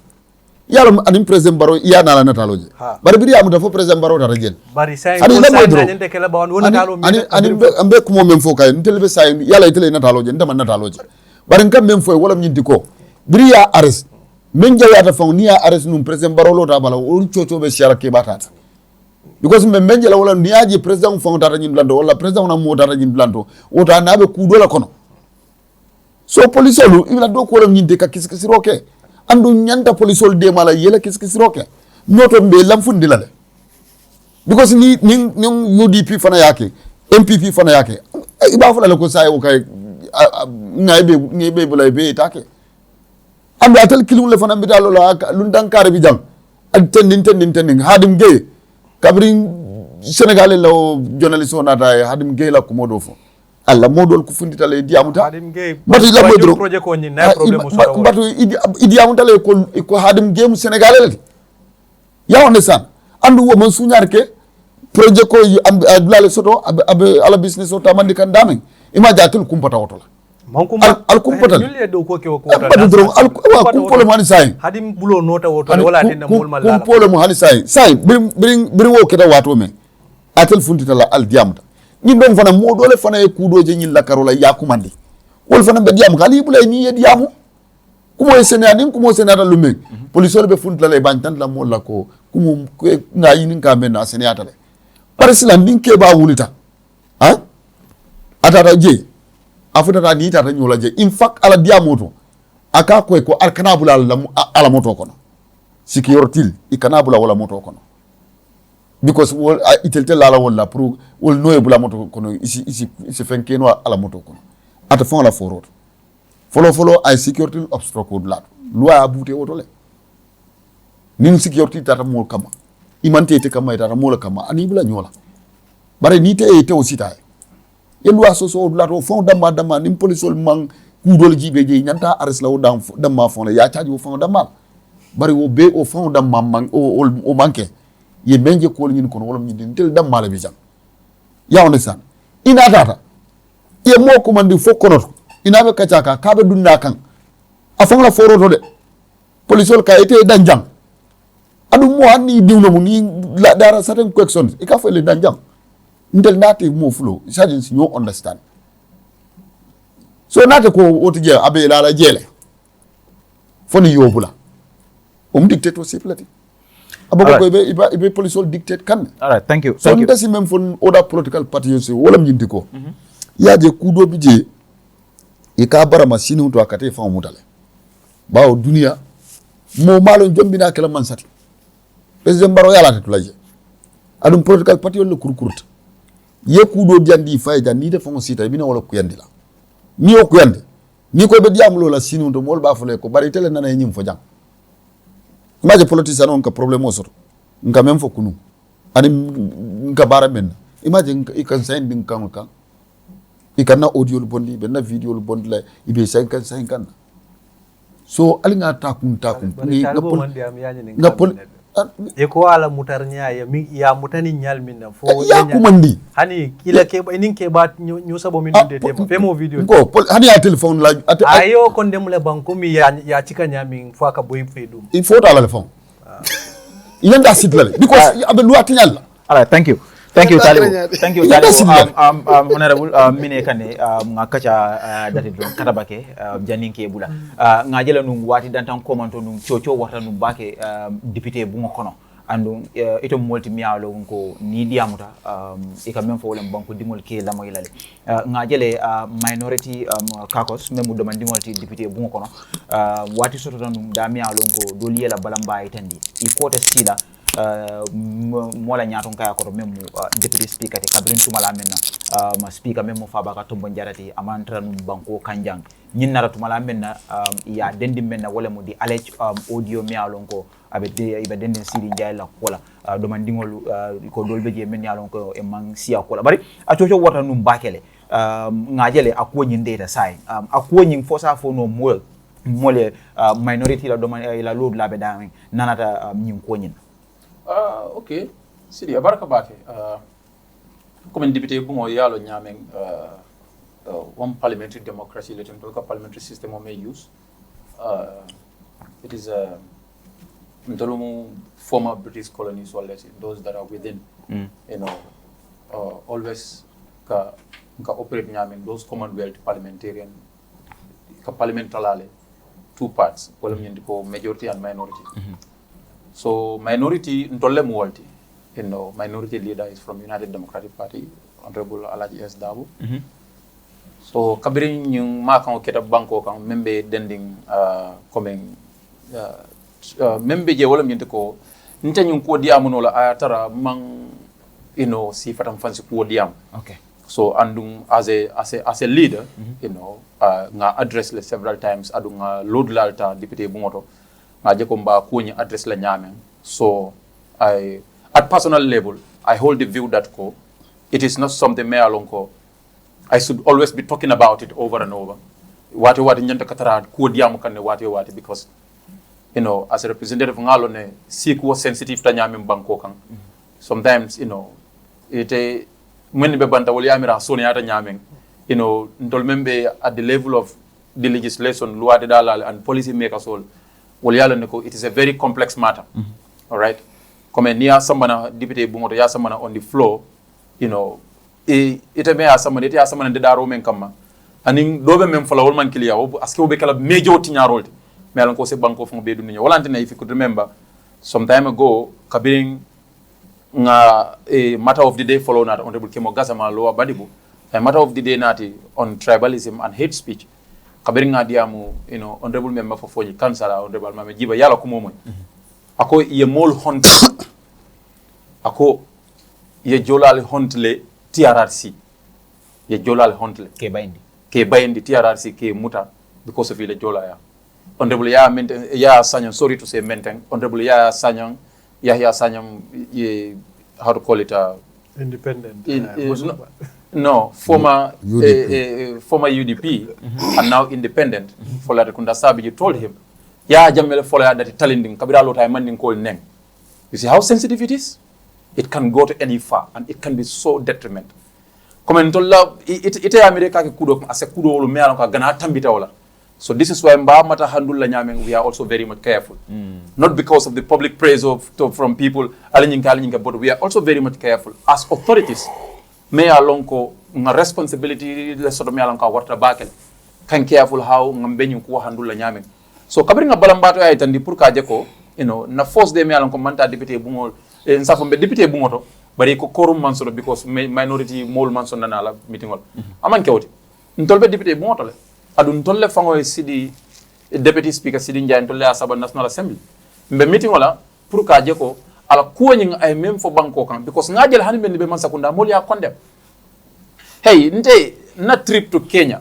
yalo anim president baro iya nala nataloje bari biri amu dafo president baro ta regen bari say ko say ñante kala ba wona talo mi ani ambe ko mom men fo kay ntelbe say yala itele nataloje ndama nataloje bari ngam men fo wala ñindi ko biri ya arrest men jawata fa ni ya arrest num president baro lo ta bala on chocho be shara kebata because men jala wala ni aji president fo ta ñin blando wala president na mo ta ñin blando o ta nabe ku dola kono so police lu ibla do ko wala ñindi ka kiskisiroke andu ñanta polisol de mala yela kiskisiroke noto be lamfundi la because ni UDP fana yake MPP fana yake iba fala ko say o kay ngaybe bulay be take andu atal kilum le fana bitalo la lu dankare bi jang ak tendin hadim gey kabrin Sénégalais la journaliste onata hadim gey la ko modo fo alla modol ko funditale diamuta batu la modro projet ko ni na problème so batu idiamuta le ko hadim game Sénégalais ya on san andu wo man suñar ke projet ko dulale soto abe ala business o tamandi kan damen ima jatul kumpata woto la man kum al kumpata le do ko ke ko batu dron al kumpole mani say hadim bulo nota woto wala tinna mol mal la kumpole mo hani say birin wo keda wato men atel funditala al diamuta ni don fana mo dole fana e kudoje ñin la karola yakumandi wol fana be diam gali bulay ni diamu kumo senani kumo senata lumen police be funtla le bantan la mo la ko kumo nga yinin ka men na senata le parisla nin ke ba wulita ha atata je afuta ni tata nyola je in fact ala diamoto aka ko alkanabula ala moto kono security ikanabula wala moto kono because wol itelte la wala pour wol noye bula moto kono isi fenkeno ala moto kono ata fon la forot follow ay security obstacle la loi abute woto le nin security tata mo kama imante te kama tata mo la kama ani bula nyola bare ni te te aussi tay e loi so la to fon dama nim polisol man kudol jibe je nyanta arrest la dama fon ya charge wo fon dama bare wo be o fon dama man o manke ye menje ko ñin kono wala ñin tel dam mala bi jam ya on san ina data ye mo ko mandi fo kono ina be kacaka ka be dunda kan afon la foroto de polisol ka ite danjang adu mo anni diwno mu ni la dara certain questions e ka fa le danjang ndel nati mo flow sajin si no understand so nati ko wotije abe la jele foni yobula dictator siplati aboko ko ibe police dictate kan all right thank you so ndasi même fon other political parties wala ñindi ko yaje kudo bije e ka barama sinu to akate fa mutale bawo dunia mo malo jombina kala man sati president baro yala to laje adum political party wala kurkurta ye kudo jandi fayda ni defo sita bina wala kuyandi la ni o kuyandi ni ko be diamlo la sinu to mol ba fole ko bari tele nana ñim fo jang maje politicien on ka problème osoto nka même fo kunu ani nka bara men imagine ikan sain din kan ikana audio lu bondi be na video lu bondi la ibe 50 so ali nga takun ni nga pol e ko ala mutarnya ya mutani nyal minna fo ya kumandi hani kila ke nin ke ba ñu sabo min de te mo video ko hani ya telephone la ayo kon dem le banko mi ya cika nyami fo ka boy feedum il faut ta telephone il enda sit la because abe lu atinyal all right thank you Talibu honorable mine kane ngakacha dati don katabake janinke bula ngajela num wati dantan komanto num chocho wata num bake député bungo kono andu ito multi mialo ko ni diamuta e ka même fo wala banko dimol ke lamoy lale ngajele minority kakos même do man dimol ti député bungo kono wati soto num da mialo ko do liela balamba itandi i kota sila mola nyaton kaya ko même deputy speaker te kabrin tumala menna ma speaker même fa baka to bonjarati amantra num banko kanjang nyin nara tumala menna ya dendi menna wala mo di alej audio mi alon ko abe dendi sidi njay la kola do man dingol ko dolbe je men yalon ko e man siya kola bari a coco wota num bakele ngajele akwo nyin data sai akwo nyin fosa fo no mole minority la do man la load la be damen nanata nyin ko nyin okay sidi baraka bake comme député bungo yalo nyamen one parliamentary democracy let to parliamentary system may use it is a former British colonies or those that are within you know always ka operate nyamen those commonwealth parliamentarian ka parliamentalale two parts wala ko majority and minority so minority ntolle multi you know minority leader is from United Democratic Party Honorable Alaji S Dabo so kabirin yung makang kita banko kang membe dending coming membe je wala nyente ko nte nyung ko diamu no la ayatara mang you know si fatam fancy ko diam okay so andung as a leader you know nga address le several times adu nga load lalta député bu ngoto nga je ko mba ko ni address la nyamen so I at personal level I hold the view that it is not something me alonko I should always be talking about it over and over wati nyanta katara ko diam kan ne wati because you know as a representative ngalo ne si ko sensitive ta nyamen banko kan sometimes you know it when be banta wali amira so ne ata nyamen you know ndol membe at the level of the legislation loi de dalal and policy makers all wali yalo ne ko it is a very complex matter all right comme niya samana député bu ngoto ya samana on the floor you know ite me ya samana de daro men kamma anin dobe men fala wol man kiliya o aske o be kala mejo tiñarolde me alan ko se banko fon be dunya wala antene if you could remember some time ago kabiring nga matter of the day follow na honorable Kemo Gassama Lowa Badibu a matter of the day nati on tribalism and hate speech kabiring nga diamu you know honorable member for Fonyi Kansala honorable Mame Jiba yala ko momoy ako ye mol honte ako ye jolal hontle TRRC ye jolal hontle ke bayndi TRRC ke muta because of ile jola ya honorable ya sanyon sorry to say menteng honorable ya sanyon Yahya Sanyang how to call it independent no former former UDP and now independent for la kunda sabi you told him ya jamele fola that talending kabira lota manding call neng you see how sensitive it is it can go to any far and it can be so detriment comment to love ite america ke kudo ase kudo lo mealo ka gana tambita wala so this is why mba mata handul nyameng we are also very much careful not because of the public praise from people alinyinka but we are also very much careful as authorities me alonko nga responsibility le soto me alonka warta bakel kan careful how ngambenyu ko handul nyameng so kabri nga balambato ay tandi pour ka jeko you know na force de me alonko manta député bu ngol nsafo be député bu ngoto bari ko korum mansolo because minority mol manson na la meeting wal aman kewti ntolbe député bu ngoto le adun tolle fango sidi deputy speaker sidi njay tolle asaba national assembly mbe meeting wala pour ka je ko ala kuwani ay même fo banko kan because ngajel hani men be man sakunda mol ya condemn hey nte na trip to Kenya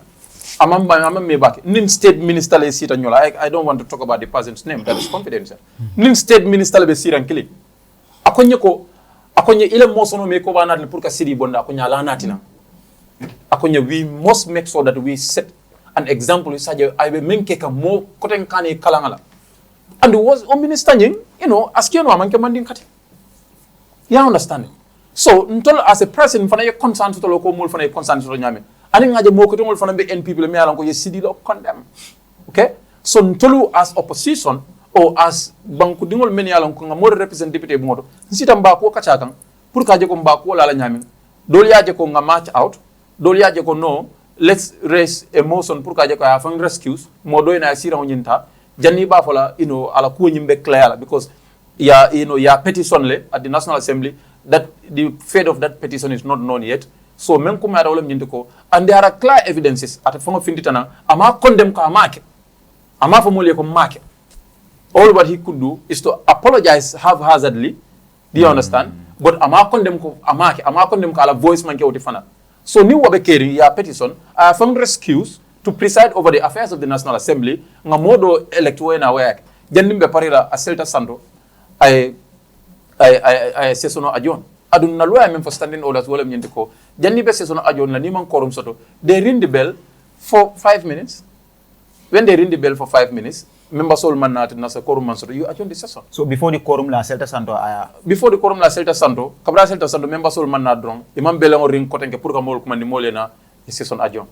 amam me back nin state minister le sita nyola I don't want to talk about the person's name that is confidential nin state minister be siran kili akonye ile mosono me ko banat pour ka sidi bonda akonya la natina akonya we must make sure that we set an example is I be menke ka mo koten kane kalangala and was o minister nying you know askeno amanke manding kati you understand so ntol as a person fana ye concern to loko mol fana ye concern to nyame ani ngaje mo ko mol fana be NPP le me alan ko ye sidi lo condemn okay so ntolu as opposition or as banku dingol men yalan ko ngamo represent député bu ngoto nsita mbako kacha kan pour ka je ko mbako la nyame dol yaje ko nga match out dol yaje ko no let's raise a motion pour ka je ko afan rescues mo do na sira nyinta janni ba fola you know ala ko nyimbe clear because ya petition le at the National Assembly that the fate of that petition is not known yet so men ko mara wala nyinte ko and there are clear evidences at fango finditana ama condemn ko amake ama fo mole ko make all what he could do is to apologize haphazardly do you understand but ama condemn ko amake ama condemn ko ala voice man ke woti fana so ni wobe keri ya petition from rescues to preside over the affairs of the National Assembly nga modo elect wena wek jandimbe parira a selta santo ay sesono ajon adun na lawyer men for standing orders wala nyende ko jandibe sesono ajon la ni man quorum soto they ring the bell for 5 minutes. When they ring the bell for 5 minutes, members all man nat nasa quorum man soto you adjourn the session. So before the quorum la selta santo before the quorum la selta santo kabra selta santo members all man nat drong imam belango ring kotenke pour ka mol ko man ni molena session adjourn.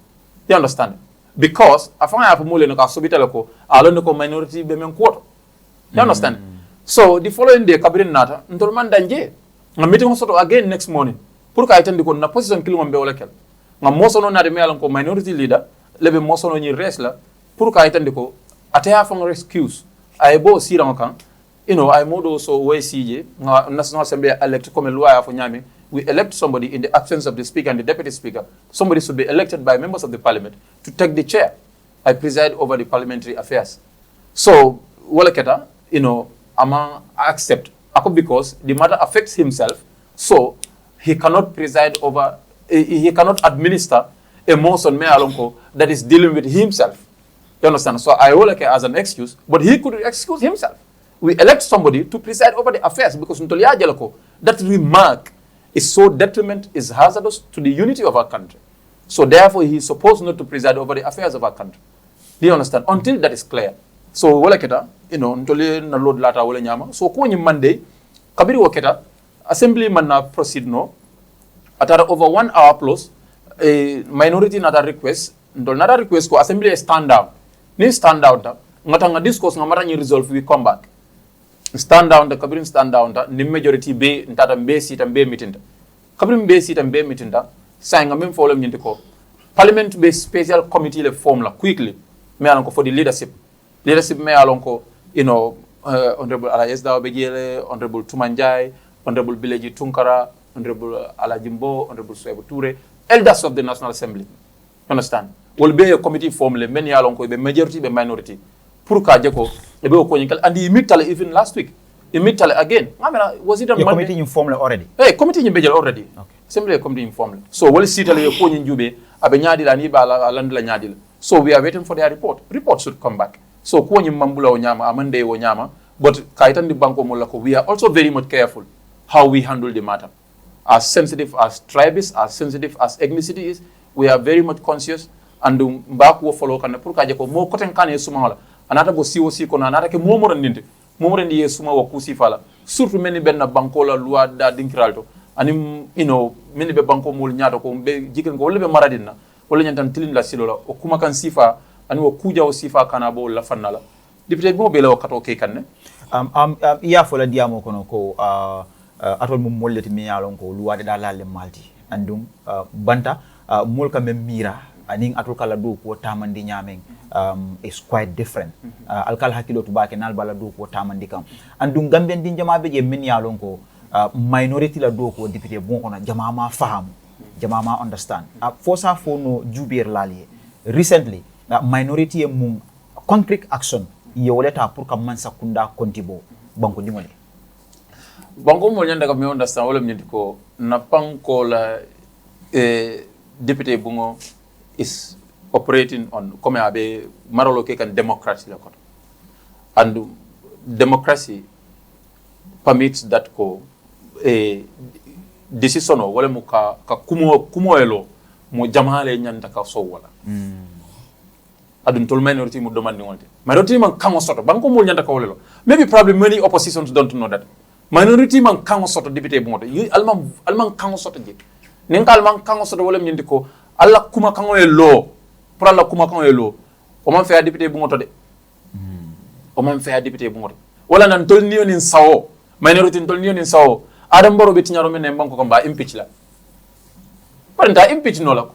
You understand? Because afanga ya molena ka sobitala ko alon ko minority be men quote. You understand? So the following day kabrin nata ntol man danje nga meeting soto again next morning pour ka itandi ko na position kilombe wala kel nga mosono na de me alon ko minority leader lebe mosono ni resla pour ka itandi ko ataya fang excuse ay bo sira kan I modo so we CJ National Assembly elect comme loi for nyame we elect somebody in the absence of the speaker and the deputy speaker. Somebody should be elected by members of the parliament to take the chair. I preside over the parliamentary affairs. So wala keta ama accept because the matter affects himself, so he cannot preside over he cannot administer a motion me alonko that is dealing with himself. You understand? So I will like as an excuse, but he could excuse himself. We elect somebody to preside over the affairs because that remark is so detriment, is hazardous to the unity of our country. So therefore, he is supposed not to preside over the affairs of our country. Do you understand? Until that is clear. So wala kita, ntole na load lata wala nyama. So ko Monday, kabiri waketa, assembly man na proceed no. Atara over 1 hour plus, a minority nata request, ntole nata request ko assembly stand down. Ni stand down ta, ngata nga discourse nga mara ni resolve we come back. Stand down ta kabirin stand down ta ni majority be ntata mbe seat mbe meeting ta. Kabirin mbe seat mbe meeting ta, sa nga mem follow nyinte ko. Parliament be special committee le form la quickly. Me alon ko for the leadership. Leadership me alon ko Honorable Alayes Dawa Begele, Honorable Tumanjai, Honorable Bileji Tunkara, Honorable Alajimbo, Honorable Suebu Ture, elders of the National Assembly. Understand? Will be a committee form le many along ko be majority be minority. Pour ka jeko e be ko nyikal and he meet even last week. He meet again. Was it a Monday? Committee informed already. Hey, committee in Bejel already. Okay. Assembly committee informed. So will sit ko nyube abe nyadi la ni ba landla nyadi. So we are waiting for their report. Report should come back. So ko mambula o nyama amande o nyama, but kaitan di banko molako we are also very much careful how we handle the matter. As sensitive as tribe is, as sensitive as ethnicity is, we are very much conscious and back wo follow kan pour kaje ko mo koten kan suma wala anata bo siwo ko anata ke momoran ninte momoran di suma wa kusi fala surtout meni benna banko la loi da dinkiralto anim meni be banko mol nyaado ko be jiken ko wala be maradina wala nyantan tilin la silola o kuma kan sifa ani wo kuja o sifa kana bo la fannala député bo be la kato ke kanne iya fola diamo kono ko atol mum molleti mi yalon ko loi da lalle malti andum banta mol ka mem mira aning atul kala do ko tamandi nyameng is quite different alkal hakilo to bake nal bala do ko tamandi kam andum gamben din jama be je min yalon ko minority la do ko député bon kono jama ma faham jama ma understand for sa for no jubir lali recently minority mum concrete action yewoleta pour kam man sakunda kontibo banko dingole banko mo nyanda kam me understand wala mi ko na panko la député bungo is operating on comme abe marolo ke kan democracy la koto and democracy permits that ko decision wala mu ka kumo elo mo jamale nyanda ka so wala adun tol minority mu demandi ngolte minority man kango soto banko mo nyanda ka wala maybe probably many oppositions don't know that minority man kango soto député bungo yi alman kango soto je ninkal man kango soto wala nyindi ko alla kuma kango e lo pour alla kuma kango e lo o man fa député bungo to de o man fa député bungo wala nan tol niyo nin sawo minority tol niyo nin sawo adam boro be tinyaro men banko ko ba impeach la parenta impeach no la ko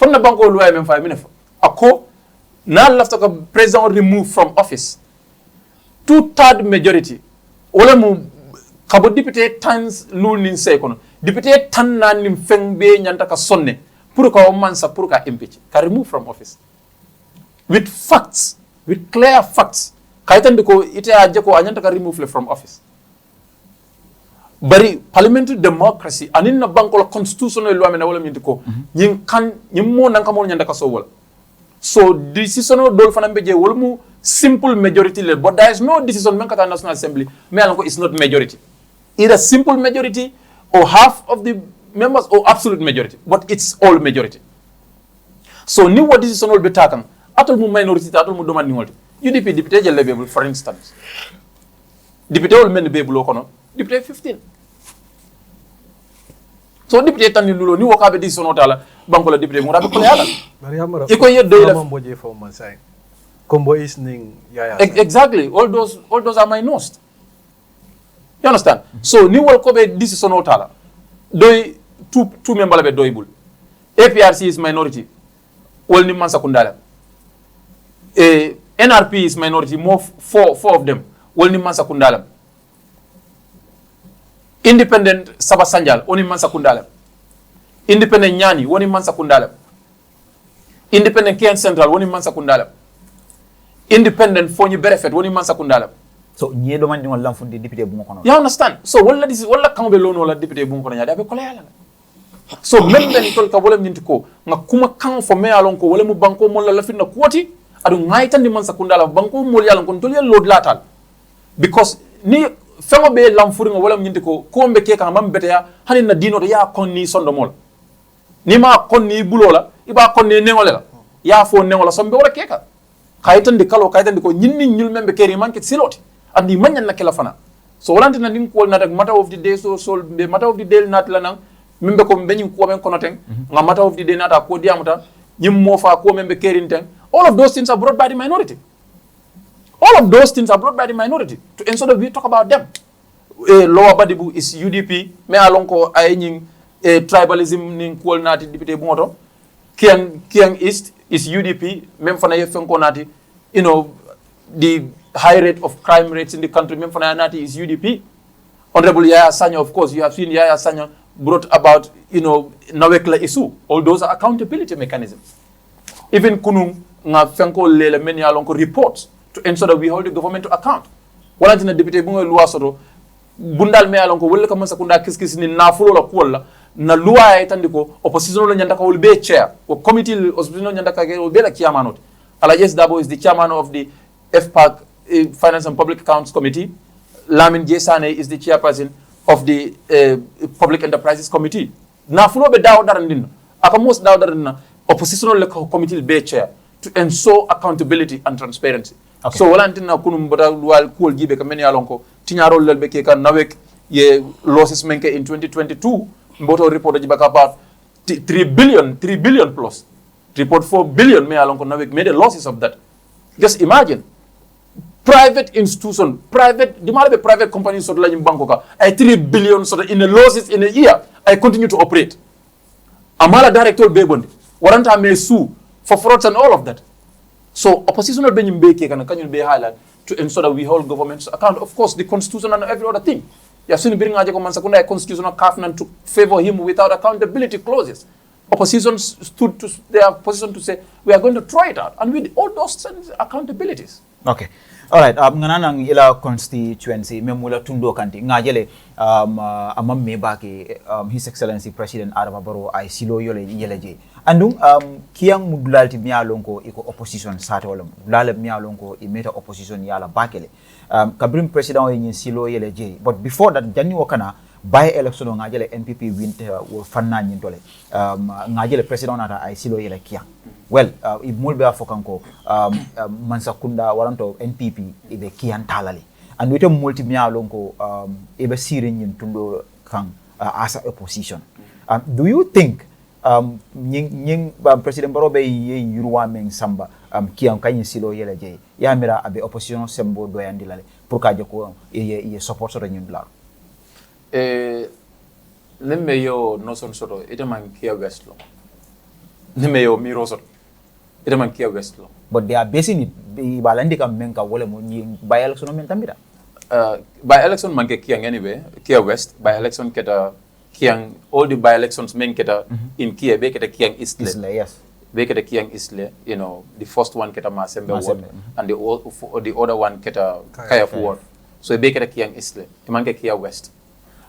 fonna banko loi men fa minef ako na lafta ko president remove from office 2/3 majority wala mu kabo député tans lul nin say kono député tan nan nim fengbe nyanta ka sonne pour ko mansa pour ka impeach ka remove from office with facts, with clear facts kaitan ko ite aje ko anyanta ka remove from office bari parliamentary democracy anin na banko la constitutional loi men wala min ko nyin mo nan ka mo nyanda ka so wala So decision o dol fana beje wolmu simple majority le, but there is no decision men kata National Assembly me alanko is not majority. Either simple majority or half of the members or absolute majority, but it's all majority. So ni what decision will be taken atol mu minority atol mu domani ngolti UDP député je level for instance député will men be bulo kono député 15. So député tan ni lulo ni wakabe decision otala banko la député mo rabe ko yala Mariamara iko yeddo ila mboje fo man say combo is ning yaya exactly all those are my nost. You understand? So ni wol ko be decision otala doy two member la be doybul APRC is minority wol ni man sakundala NRP is minority more four of them wol ni man sakundala independent Saba Sanjal woni man sakundala independent Nyani woni man sakundala independent Kiang Central woni man sakundala independent Fonyi Berefet woni man sakundala. So nyedo man ngol lamfundi député bu ngono. You understand? So wala kambe lono la député bu ngono nyaade be ko yala. So même ben tol ka wala minti ko nga kuma kan fo me alon ko wala mu banko mo la finna kuwati adu ngaitandi man sakundala banko mo yalon ko tol yel load latal because ni fengo be lamfuri nga wala minti ko mbe ke kan mam bete ya hani na dino to ya kon ni sondo mol ni ma kon ni bulola iba kon ni nengole la ya fo nengola sombe wala keka kayitandi kalo kayitandi ko nyinni nyul membe keri manke siloti andi manyan na kala fana so walante na ning ko na tak matter of the day so the matter of the day nat la nang membe ko benyin ko ben kono ten nga matter of the day nata ko diamuta nyim mo fa ko membe kerin ten all of those things are brought by the minority. All of those things are brought by the minority to ensure that we talk about them. Lower Badibu is UDP me alonko aying tribalism ning ko nati député bungoto Kiang East is UDP même fana yefenko nati you know the high rate of crime rates in the country même fana nati is UDP. Honorable Yaya Sanya, of course you have seen Yaya Sanya brought about you know Nawekla issue. All those are accountability mechanisms. Even kunung nga fenko lele men alonko reports to ensure that we hold the government to account. Wala tina député bungo luwa soto bundal me alonko wala ka mansa kunda kiskis ni nafulo la kuwala na luwa ya tandiko opposition la nyandaka will be chair or committee opposition nyandaka will be la chairman. Alajes Dabo is the chairman of the FPAC Finance and Public Accounts Committee. Lamin Ceesay is the chairperson of the Public Enterprises Committee. Nafulo be dawo darandin aka most dawo darandina opposition la committee will be chair to ensure accountability and transparency. Okay. So wala ntina kunum bata wal cool gibe kameni alonko tinyaro lelbe ke kan nawek ye losses menke in 2022 mboto report jibaka about 3 billion plus report 4 billion me alonko nawek made the losses of that. Just imagine private institution private companies sort la banko ka ay 3 billion sort in the losses in a year I continue to operate amala director bebondi waranta me sue for frauds and all of that. So opposition will be highlight to ensure that we hold governments account. Of course, the constitution and every other thing. You have seen bring a constitutional covenant to favor him without accountability clauses. Opposition stood to their position to say we are going to try it out and with all those accountabilities. Okay. All right. Ngananang ila constituency memula tundo kanti ngajele amam mebaki His Excellency President Adama Barrow ay silo yeleje. Andung Kiang mudulalti mialonko iko opposition sate wala dulale mialonko imeta opposition yala bakele. Kabrim president yin silo yeleje. But before that jani wakana by election ngajele NPP winter wo fanna nyintole. Ngajele president ata ay silo yele Kiang. Well, if mulbe afokanko mansakunda waranto NPP ibe Kiang talali. And with a multi-mialonko ibe sirin yin tundo kang as a opposition. Do you think President Barrow be yuruwa meng samba Kiang kanyi silo yele je ya mira abe opposition sembo doyandi lale pour ka joko ye support so renyun la nemme yo no son soto ite man Kia West lo nemme yo miro soto ite man Kia West lo but they are basing it balandi kam menka wala mo by election men tambira by election man ke Kiang anyway Kia West by election keta Kiang all the by elections men keta in Kia be keta Kiang Isle yes be keta Kiang Isle you know the first one keta Masembe ward and the other one keta Kayaf ward so be keta Kiang Isle man ke Kia West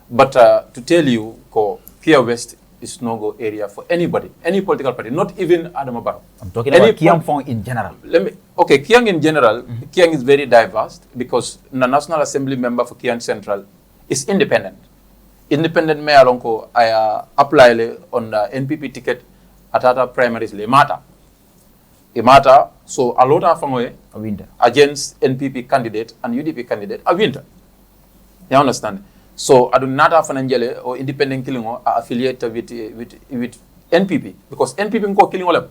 but to tell you ko Kia West is no-go area for anybody, any political party, not even Adama Barrow. I'm talking about Kiang Fong in general. Kiang in general, Kiang is very diverse because the National Assembly member for Kiang Central is independent. Independent mayor lonko I apply on the NPP ticket at other primaries le matter. It matter, so a lot of winter against NPP candidate and UDP candidate a winter. You understand? So I do not have an angel or independent killing or affiliated with NPP because NPP ko killing all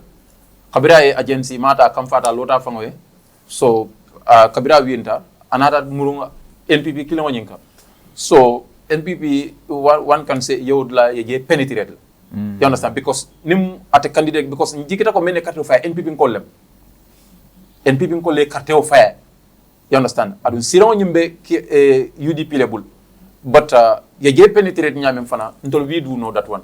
Kabira agency matter comfort a lot of so Kabira winter another murung NPP killing on so NPP one can say you would like penetrated. You understand? Because nim at a candidate because Jikita ko mene cartel fire NPP call them. NPP call le cartel fire. You understand? I don't see on yimbe UDP level. But ye penetrate nyame fana until we do know that one.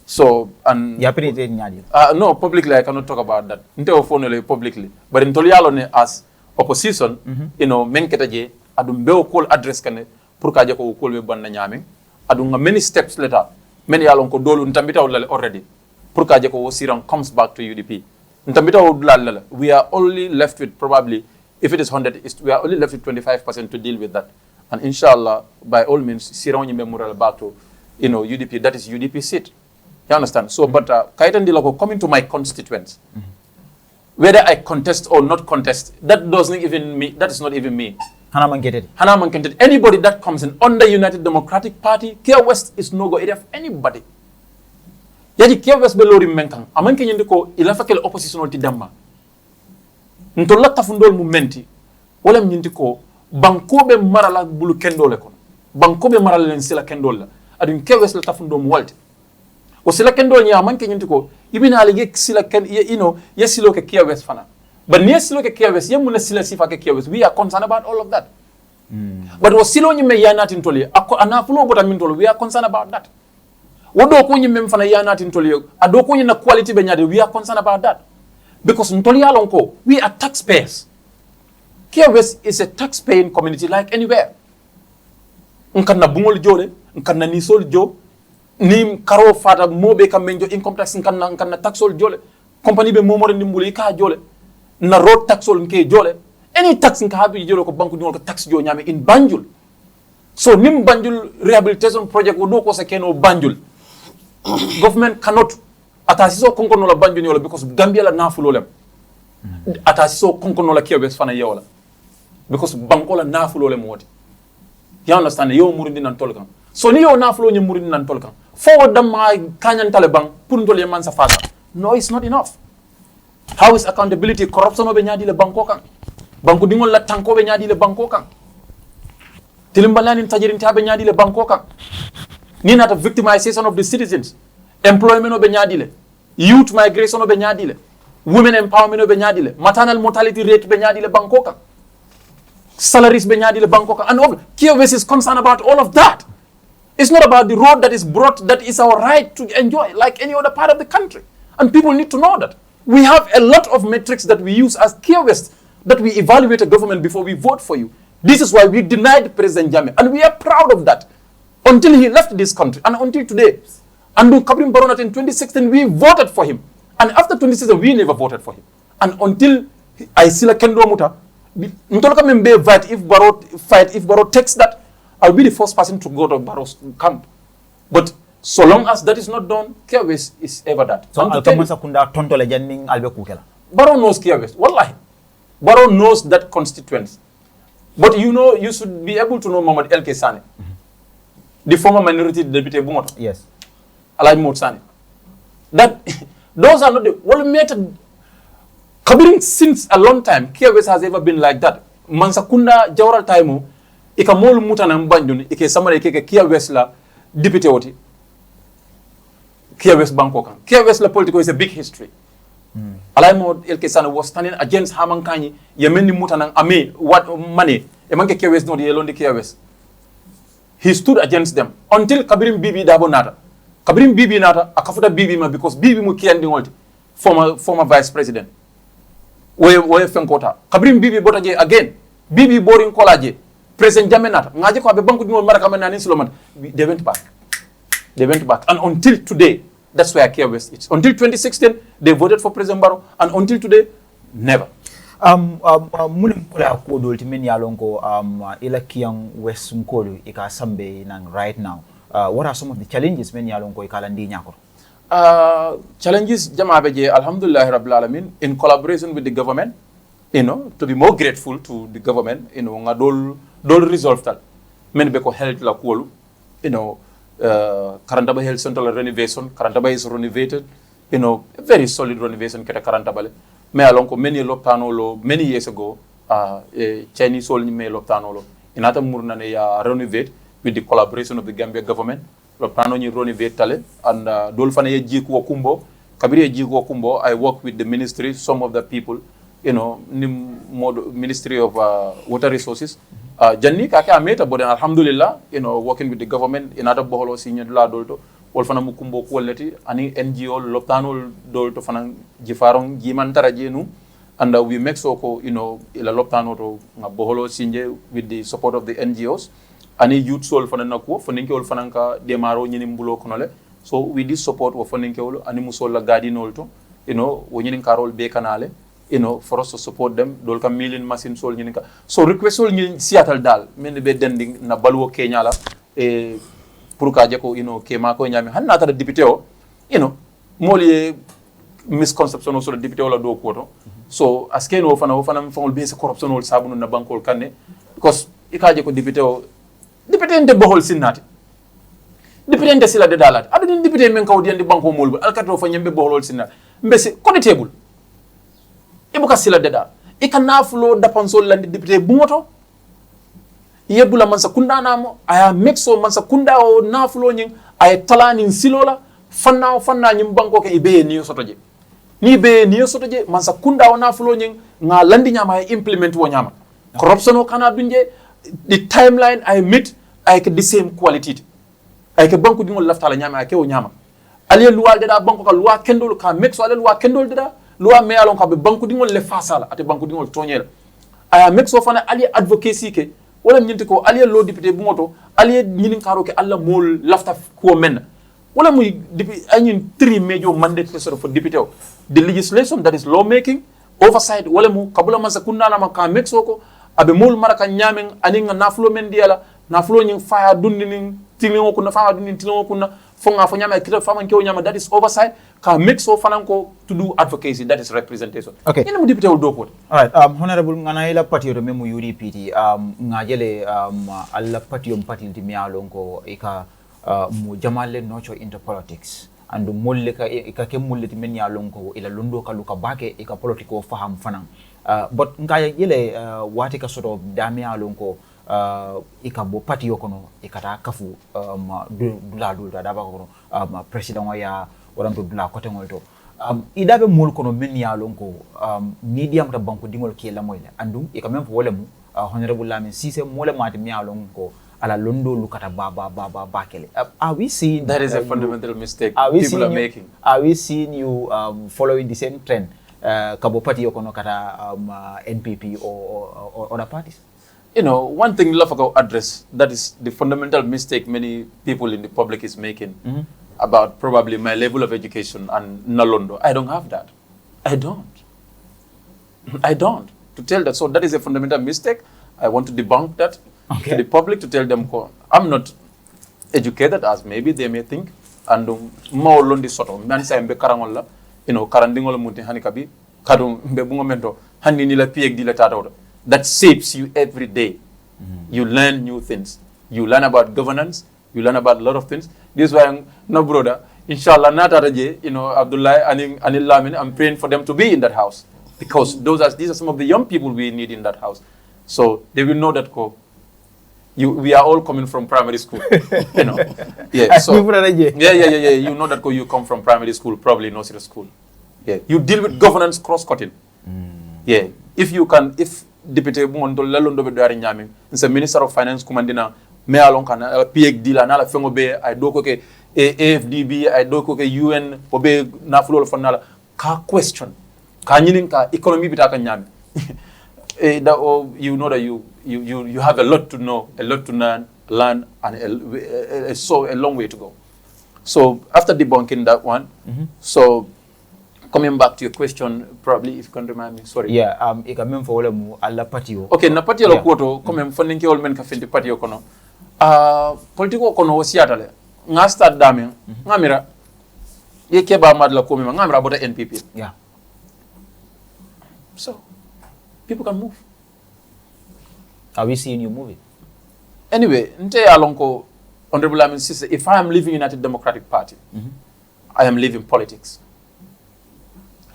So and ya penetrate nyadi. No, publicly I cannot talk about that. Until phone publicly. But in Tolialone as opposition, you know, men ketaje adum beo call address kane pour ka jako call we ban na nyame. Adum many steps later. Many along ko dolu ntambita already. Pour ka jako Sirang comes back to UDP. Ntambita we are only left with probably if it is 100 we are only left with 25% to deal with that. And inshallah, by all means, Sirang Memorial back to, you know, UDP. That is UDP seat. You understand? So, but Kaitan Dilako coming to my constituents, whether I contest or not contest, that doesn't even me. That is not even me. Hanaman get it. Hanaman get it. Anybody that comes in under United Democratic Party, Kia West is no go area of anybody. Yaji Kia West belori menkang. Aman Kenyan ko ilafakel opposition oti damma. Ntola tafundol mumenti. Wala mnyinti ko. Bankobe marala bulu kendole kono bankobe marala len sila kendole adun kewes la tafundo mu walti o sila kendole nya manke nyinti ko ibina ali sila ken you know yesilo ke kewes fana but ne silo ke kewes yemuna sila sifa ke kewes we are concerned about all of that but o silo nyime yanati ntoli ako anafulo bota min tolo we are concerned about that wodo ko nyime fana yanati ntoli ado ko nyina quality be nyade we are concerned about that because ntoli alon ko we are taxpayers. KWS is a tax-paying community like anywhere. Nkanna bungol jole, nkanna nisol jo, ni karo fata mobe kamenjo income tax nkanna taxol jole, company be momore nimbuli ka jole, na road taxol nke jole, any tax nka habi jole ko banku ko tax jo nyame in Banjul. So nim Banjul rehabilitation project wodo ko sa keno Banjul. Government cannot atasiso konkono la Banjul yola because Gambia la nafulo lem. Atasiso konkono la KWS fana yola. Because bankola nafulo le moti. You understand? Yo murindi nan tolkan. So ni yo nafulo nye murindi nan tolkan. Forward them my kanyan talebang puntole man sa fasa. No, it's not enough. How is accountability? Corruption obe nyadi le banko kan. Banku dingol la tanko be nyadi le banko kan. Tilimbalani tajirin tabe nyadi le banko kan. Ni nata victimization of the citizens. Employment obe nyadi le. Youth migration obe nyadi le. Women empowerment obe nyadi le. Maternal mortality rate be nyadi le banko kan. Salaries benyadi le Bangkok and all. KWS is concerned about all of that. It's not about the road that is brought, that is our right to enjoy like any other part of the country. And people need to know that. We have a lot of metrics that we use as KWS that we evaluate a government before we vote for you. This is why we denied President Jammeh. And we are proud of that. Until he left this country and until today. And Kabrim Baronat in 2016, we voted for him. And after 2016, we never voted for him. And until I see Kendo Muta, if Barrow takes that, I'll be the first person to go to Barrow's camp. But so long as that is not done, KWS is ever that. So Barrow knows KWS. Wallahi. Barrow knows that constituents. But you know, you should be able to know Mohamed El Sane, the former minority deputy Bungoto. Yes. Alai Mohamed Sane. That those are not the well-made. Kabiring since a long time, KWS has ever been like that. Mansakunda Jawral Taimu, ika molu mutana mbanjuni, ike samara ike KWS la deputy oti. KWS Bangkok. KWS la political is a big history. Alaimo El Kesana was standing against Hamankani, Yemeni Mutana Ame, what money, Emanke KWS no the Elondi KWS. He stood against them until Kabirim Bibi Dabo Nata. Kabirim Bibi Nata, Akafuta Bibi ma because Bibi Mukiandi former vice president. Where Fenkota. Kabrim Bibi Botaje again. Bibi Boring Kolaje. President Jamenat. Ngaje ko abe banku di mo maraka menani Solomon. They went back. And until today, That's where Care West is. Until 2016, they voted for President Barrow, and until today, never. Mulim pula ko dol timen yalongo ila Kiang West mkolu ika sambe nang right now. What are some of the challenges men yalongo ikalandi nyako? Challenges jama beje alhamdulillah rabbil alamin in collaboration with the government, to be more grateful to the government, nga dol resolve tal. Men be ko health la kolu, Karantaba Health Center renovation, Karantaba is renovated, a very solid renovation keta Karantaba. Me along many loptanolo many years ago, Chinese all me loptanolo. Inata murna ya renovate with the collaboration of the Gambia government. Loptano ni renovate tale and dolfana ye jiku kumbo. Kabiri jiku kumbo. I work with the ministry, some of the people, Ministry of Water Resources. Janni kake ameta but alhamdulillah, working with the government in other boholo senior la dolto. Wolfana mukumbo quality ani NGO loptano dolto fana jifarong jimantara jenu and we make soko ila loptano to nga boholo sinje with the support of the NGOs ani youth soul fana nako faninke ol fananka demaro nyini mbulo konole so we this support wo faninke ol ani musol la gadi nolto wo nyini karol be kanale for us to support them dol kam million machine sol nyini ka so request sol nyini siatal dal men be dending na balwo Kenya la pour ka je ko kema ko nyami hanna tara député o moli misconception o so député o la do ko so asken o fana fangol be se corruption o sabunu na bankol kanne because ikaje ko député nde bohol sinnati député nde sila de dalat adu ni député men kaw di banko molbu alkato fa nyembe bohol sinnati mbesi connectable ibuka sila de dal ikana fulo dapansol landi député bungoto yebula mansa kunda namo aya mexo mansa kunda o nafulo nyin ay talani silola fanna nyim banko ke ibe ni sotoje ni be ni sotoje mansa kunda o nafulo nyin nga landi nyama ay implement wo nyama corruption o kana dunje the timeline I meet ay ke the same quality ay ke banko dingol laftala nyama ay ke o nyama aliye luwal de da banko ka luwa kendol ka mexo ale luwa kendol de da luwa me alon ka be banko dingol le fasala ate banko dingol tonyel aya mexo fana aliye advocacy ke wala ñinti ko aliye lo député bu moto aliye ñinin karo ke alla mol lafta ko men wala muy depuis añin 3 major mandate for député the legislation that is law making oversight wala mu kabula man sa kunna na ka mexo ko abe mol maraka ñamen ani nga nafulo men diala nafulo ñin faya dundinin tilin ko na faya dundinin tilin ko na fonga fo ñama kito fama ko ñama that is oversight ka mexo fanan ko to do advocacy that is representation okay ina mu député o do ko all right honorable ngana ila patio to memu UDP ngajele alla patio ti mialon ko ika mu jamale nocho into politics and molle ka ke molle ti men yalon ko ila londo ka luka bake ika politiko faham fanan but ngaya yele wati ka soto dami yalon ko ika bo patio kono ikata kafu dula daba kono president wa ya waranto dula kote ngolto idabe mol kono men yalon ko medium ta banko dingol ke la moyle andum e quand même wala mu honorable Lamin Ceesay mole mati mi yalon ko ala londo lukata ba kele are we seeing that is a fundamental mistake people are making are we seeing you following the same trend kabo party kono kata NPP or other parties? One thing Lafako address, that is the fundamental mistake many people in the public is making about probably my level of education and Nalondo. I don't have that. I don't. To tell that. So that is a fundamental mistake. I want to debunk that to the public to tell them, I'm not educated as maybe they may think. And more londi soto. Man say mbe karangola, karandingola muti hanikabi, kadum mbe bungo mento, hani nila PhD la tata. That shapes you every day. You learn new things. You learn about governance. You learn about a lot of things. This is why, no brother, inshallah, Abdullah and Lamin, I'm praying for them to be in that house. Because these are some of the young people we need in that house. So they will know that we are all coming from primary school. Yeah, so, yeah. You know that you come from primary school, probably nursery school. Yeah. You deal with governance cross-cutting. Yeah. If Deputy Mondo Lalondo Bedari Nyami, it's a Minister of Finance Commandina, me alon kana PhD la na la fengo be ay do ko ke AFDB ay do ko ke UN obe na fulo fanala ka question ka nyinin ka economy bita ka nyami you know that you have a lot to know, a lot to learn and a long way to go. So after debunking that one, so coming back to your question, probably if you can remind me, sorry. Yeah, ika mem fo wala mu alla patio. Okay, na patio lo kuoto, comme funding ke ol men ka fendi patio kono. Politiko kono wasiata le. Nga start dame, ngamira. Ye keba madla komi ngamira bota NPP. Yeah. So people can move. Are we seeing you moving? Anyway, nte alonko Honorable Lamin Ceesay, if I am leaving United Democratic Party, I am leaving politics.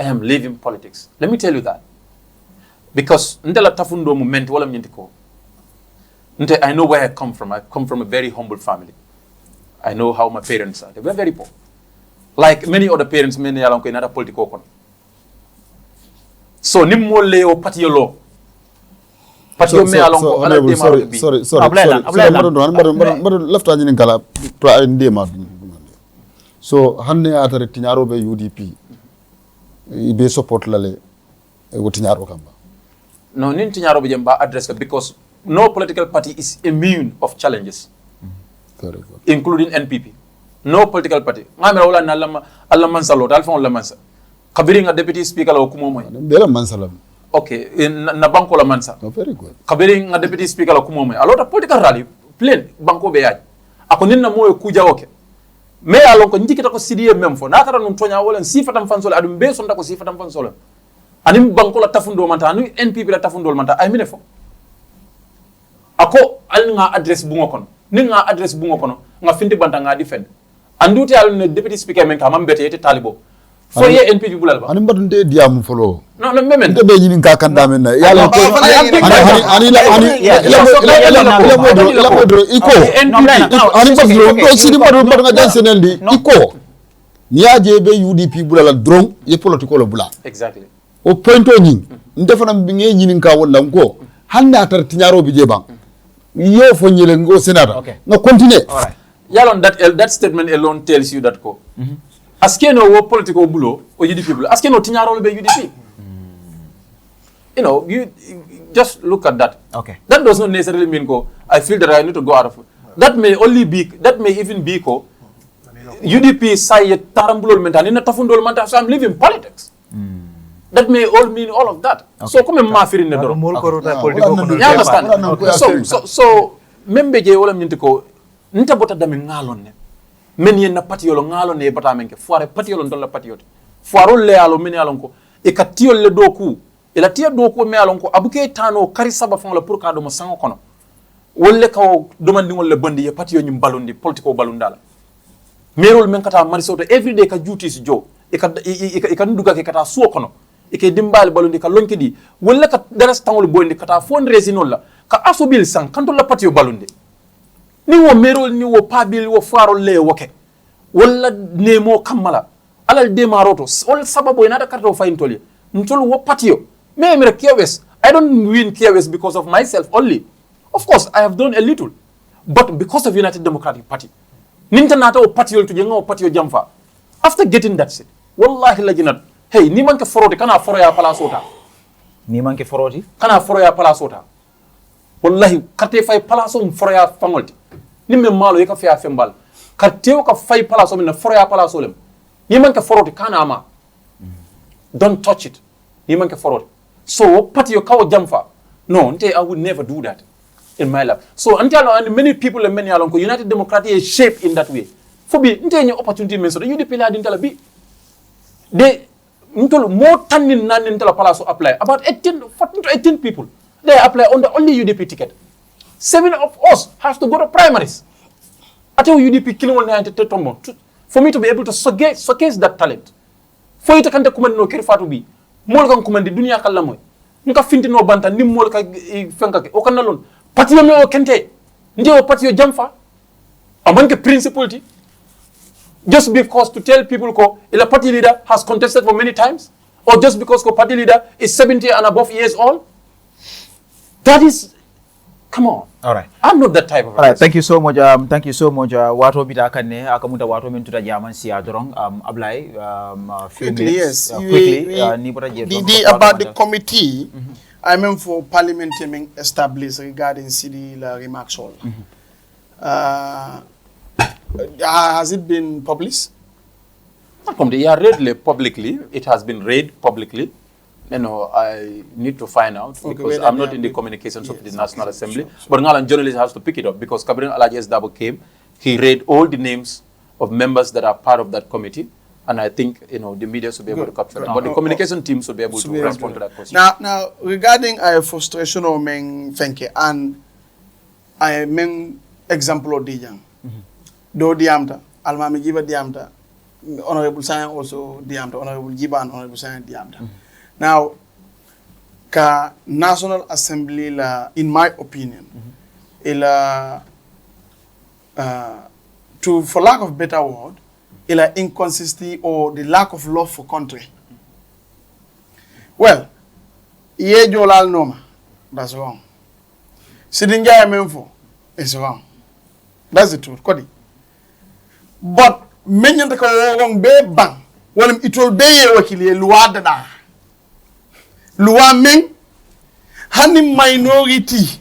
I am leaving politics. Let me tell you that. Because ndela tafundo moment wala mnyentiko. Nte, I know where I come from. I come from a very humble family. I know how my parents are. They were very poor. Like many other parents, many alonko in other political kono. So nimmo leo pati yolo. Sorry. Left hand kala ndema. So hanne atare tinyaro be UDP. Ibe support lale wo tinyaro kamba. No, nin tinyaro be jamba address because no political party is immune of challenges. Very good. Including NPP. No political party. Ngamira wala na alla mansalo dal fa wala mansa. Kabiri nga deputy speaker la okumo moy. Bela mansalam. Okay, na banko la mansa. Oh, very good. Kabiri nga deputy speaker la okumo moy. Alota political rally plain banko be yaji. Ako ninna moyo kuja oke. Me alon ko njikita ko CDA même fo natara non tonya wala sifatam fansole adum be sonda ko sifatam fansole anim banko la tafundo manta anu NPP la tafundo manta ay mine fo ako al nga address bu ngokon ni nga address bu ngokono nga finti banta nga defend anduti al ne deputy speaker men ka mambete yete talibo fo ye NPP bulal ba anim badunde diam folo non non memen de be nyini ka kanda men na yalla ko la modro iko ani badro do sidi modro nga jansenel di iko niaje be UDP bulala drone ye political lo bula exactly o pointo nyi ndefanam bi nge nyini ka wala ko handa tar tinyaro bi jeba yo fo nyele ngo senata nga continue all right yalon that statement alone tells you that ko askeno wo political bulo o UDP bulo askeno tinyaro be UDP you know you just look at that that does not necessarily mean go I feel that I need to go out of it. That may even be ko UDP say tarambulol mentani na tafundol menta so I'm leaving politics. That may all mean all of that. So come ma firin ne doro. You understand? So membe je wala nyinti ko nta bota dami ngalon ne. Men yen na patiyolo ngalon ne bota menke foire patiyolo ndon la patiyote. Foiro le alo men alon ko e ka tiyol le doku e la tiya doku me alon ko abuke tano kari saba fon la pour ka do mo sango kono. Wolle kaw domandi wol le bandi e patiyo nyum balundi politiko balundala. Merol men kata marisoto every day ka duties jo e ka nduga ke kata suo kono e ke dimbal balundi ka lonki di wolle ka daras tangol bondi kata fundraising la ka asobil san kanto la patiyo balundi ni wo merol ni wo pabil wo faro le woke walla nemo kamala alal demaroto wol sababu ina da karto fayintoli ntol wo patiyo me mere KWS I don't win KWS because of myself only. Of course I have done a little but because of United Democratic Party ninta nata o patio to jenga o patio jamfa after getting that shit wallahi lajinat hey ni manke foroti kana foro ya pala sota ni manke foroti kana foro ya pala sota wallahi karte fay pala so foro ya fangolti ni me malo yaka fiya fembal karte ka fay pala so na foro ya pala so lem ni manke foroti kana ama don't touch it ni manke foroti so patio kawo jamfa no nte I would never do that in my life. So until and many people and many along United Democratic is shaped in that way. For be any opportunity means so the UDP la didn't be they more than none until Palaso apply. About 14 to 18 people. They apply on the only UDP ticket. 7 of us has to go to primaries. I tell UDP killing on for me to be able to showcase that talent. For you to come no care to be more than command the dunya kalamoy. You can find no banta ni more ka fenka o kanalon. Patiyo me o kente. Ndio patiyo jamfa. Amanke principle ti. Just because to tell people ko the party leader has contested for many times or just because ko party leader is 70 and above years old. That is come on. All right. I'm not that type of All right. Thank you so much. Wato bita kanne akamuta wato men tuta jaman si adorong Ablay quickly yes. Quickly about the committee I mean for parliament being established regarding city la remarks all. Has it been published? Yeah, read publicly. It has been read publicly. You know, I need to find out because I'm not in the communications of the National Assembly. But Ngalan journalist has to pick it up because Kabrin Alaji S. Dabo came. He read all the names of members that are part of that committee. And I think, you know, the media should be able to capture that. But the communication team should be able to respond to that question. Now, regarding frustration of Meng Fenke and I mean example of Dijang. Do Diamta, Almami Jiba Diamta, Honorable Sayan also Diamta, Honorable Jiba and Honorable Sayan Diamta. Now, ka National Assembly la, in my opinion, ila for lack of better word, ila inconsistency or the lack of love for country. Well, ye jolal noma, that's wrong. Sidinja Menfo is wrong. That's the truth, Kodi. But many of the wrong be bang. Well, it will be a wakili loi da. Loi men hani minority.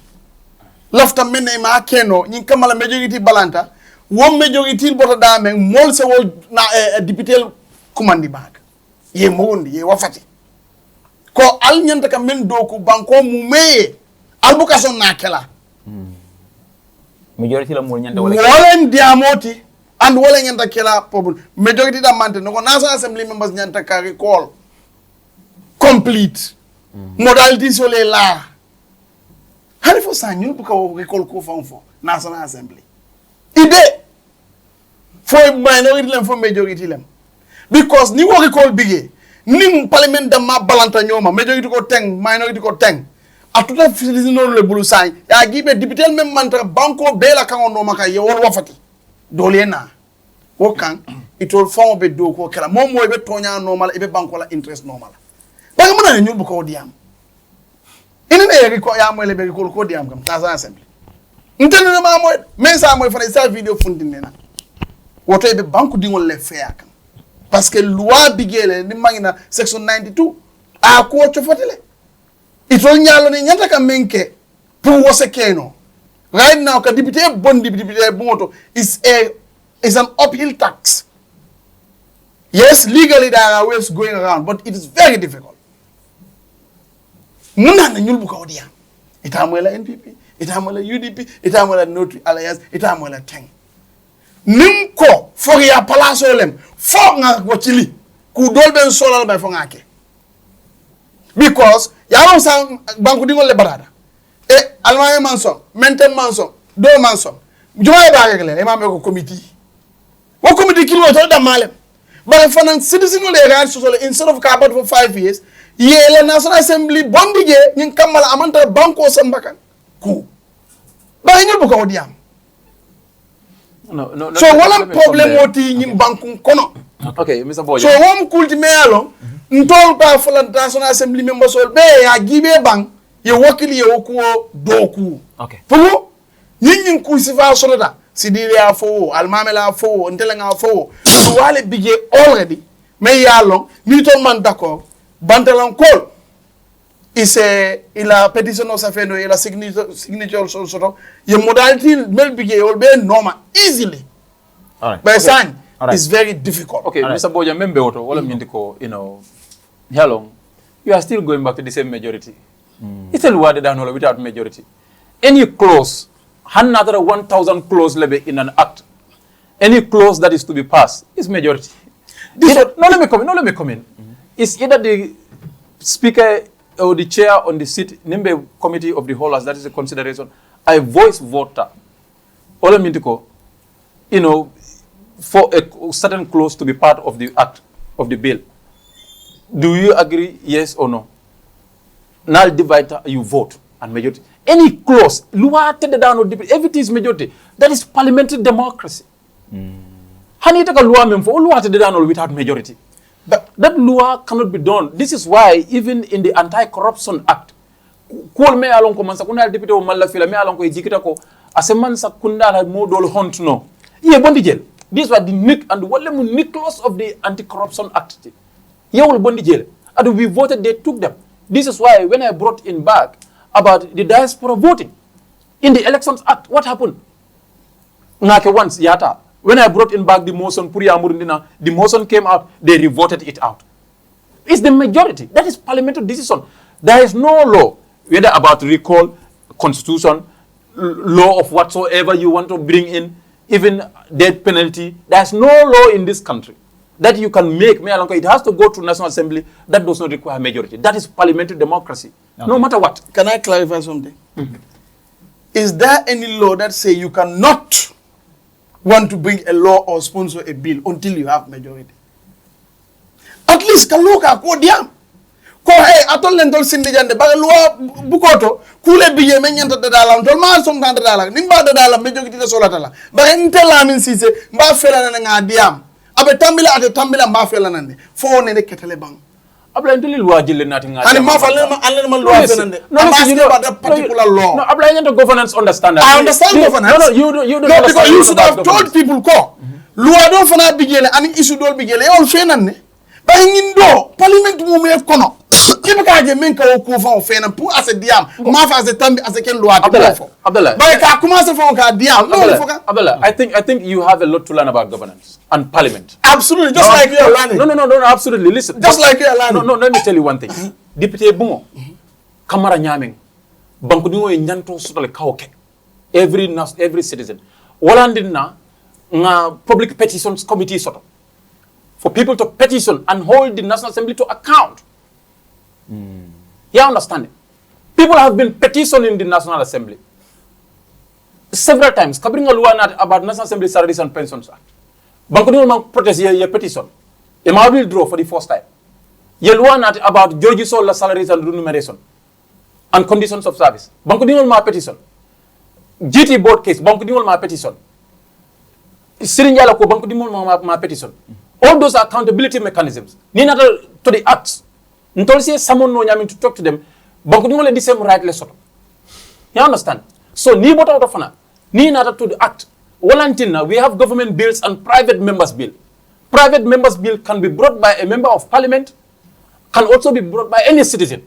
Lafta mene ma keno nyin kamala majority balanta. One majority bota da men mol se wo na député kumandi bag. Ye mondi ye wafati. Ko al nyanta ka men doku banko mumeye albukason na kela. Majority la mol nyanta wala diamoti and wala nyanta kela problem. Majority da mante no National Assembly members nyanta ka recall complete. Modalities ole la. Hani fo sa nyul buka recall ko fo National Assembly. Ide for minority lem for majority lem. Because ni wo recall bigé ni parliament da ma balanta nyoma majority ko teng minority ko teng. Atuta fisino le bulu sai ya gibe député même mantra banko bela kango no maka ye wol wafati dolena wo kan itol fon be do ko kala mom moy be tonya normal e be banko la interest normal ba nga mona nyul bu ko diam inen e ko ya moy le be ko diam kam National Assembly intene ma moy men sa moy fane sa video fundine na woto e be banko dingol le feya kam parce que loi bigele ni mangina section 92 a ko chofotele itol nyalo ni nyanta ka menke pour wose keno right now ka député député bonto is an uphill tax. Yes, legally there are ways going around, but it is very difficult. Muna na nyul buka odia. Itamwela NPP, itamwela UDP, itamwela Notary Alliance, itamwela Teng. Nimko for ya palaso lem for nga wachili ku dolben solal by for ngake. Because yaron sang banku dingol le barada e almaye manson menten manson do manson joye ba regle e mamé ko committee wo committee kilo to da malem ba fanan citizen le ran so instead of ka for 5 years ye le National Assembly bondige nyin kamala amanta banko sambakan ku ba ñu bu ko diam no so wala problem woti nyin banku kono. Okay, Mr. Boy. So wom kulti mealo ntol pa for National Assembly members sol be ya gibe bang ye wakili ye okuo doku. Okay. Fumu nyin ku sifa sonota sidile afo almamela afo ntelenga afo wale bije already me yalo ni ton man d'accord bantalan call is a petition of safeno ila signature so ye modality mel bije will be normal easily. All right. By Okay. sign All right. it's very difficult. Okay, All right. Mr. Boja, membe oto, wala mindiko, you know, how long? You are still going back to the same majority. It's a word down without majority. Any clause, another 1,000 clause level in an act, any clause that is to be passed is majority. Let me come in. It's either the speaker or the chair on the seat, Nimbe committee of the whole, as that is a consideration. I voice voter. All mindiko, you know, for a certain clause to be part of the act, of the bill. Do you agree, yes or no? Now divide, you vote, and majority. Any clause, everything is majority. That is parliamentary democracy. Hani take a law without majority. But that law cannot be done. This is why even in the Anti-Corruption Act, call me along ko mansa kuna deputy o malla fila me along ko ejikita ko aseman sa kunda la modol hunt no. Ye bondi jail. This was the nick and the nick clause of the Anti-Corruption Act. Ye will bondi jail. And we voted, they took them. This is why when I brought in back about the diaspora voting in the Elections Act, what happened? Ngake once yata When I brought in back the motion, the motion came out, they revoted it out. It's the majority. That is parliamentary decision. There is no law, whether about recall, constitution, law of whatsoever you want to bring in, even death penalty. There's no law in this country that you can make. It has to go to National Assembly. That does not require majority. That is parliamentary democracy. Okay. No matter what. Can I clarify something? Is there any law that say you cannot want to bring a law or sponsor a bill until you have majority? At least can look at ko diam. Ko hey atol lentol sindi jande ba loi bukoto kule biye men nyanta dala tol ma som tan dala nimba dala majority de solata la ba intel Lamin Ceesay mba fela na nga diam abe tambila ate tambila mba fela nande fo ne ne ketele bang abla intel loi jille nati nga and ma fala ma alle ma loi fenande no you know about that particular law no abla into governance understand that I understand governance no you don't no because you should have told people ko loi do fana bigele and issue do bigele on fenande ba ngindo parliament mu me kono kibe ka je men ka ko fa o fena pour as diam ma fa as tambi as ken loi Abdullah ba ka commencer fa ka diam no fo ka Abdullah I think you have a lot to learn about governance and parliament. Absolutely, just like you are learning. No, absolutely. Listen. Just like you are learning. No, let me tell you one thing. Deputy Bungo, Kamara Nyaming, Bankudingo in Nyanto Sotale Kauke, every citizen. Walandina, public petitions committee sort of, for people to petition and hold the National Assembly to account. You understand it? People have been petitioning the National Assembly several times. Kabringa Luana about National Assembly Salaries and Pensions Act. Bankudingo man protest your petition. A will draw for the first time. You learn about Georgie Sola salaries and remuneration and conditions of service. Bankudingo ma petition. GT board case. Bankudingo ma petition. Sirinjala ko Bankudingo ma petition. All those are accountability mechanisms. Nina to the acts. Until say someone no yamin to talk to them. Bankudingo le the same right le soto. You understand? So ni bota out of fana. Ni nata to the act. Walantina, we have government bills and private members bill. Private members bill can be brought by a member of parliament, can also be brought by any citizen.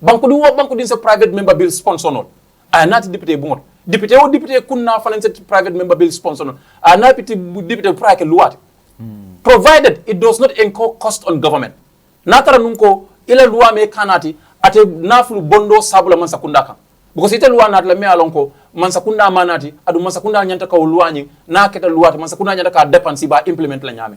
Bankudin is a private member bill sponsor not. I not deputy bungot. Deputy kunna finance private member bill sponsor not. I not deputy prike luat. Provided it does not incur cost on government. Natara nunko ila luwa me kanati ate nafulu bondo sabula mansakundaka. Because ite luwa nat la me alonko mansakunda manati adu mansakunda nyanta ka luwanyi na keta luwati mansakunda nyanta ka depensi ba implement la nyame.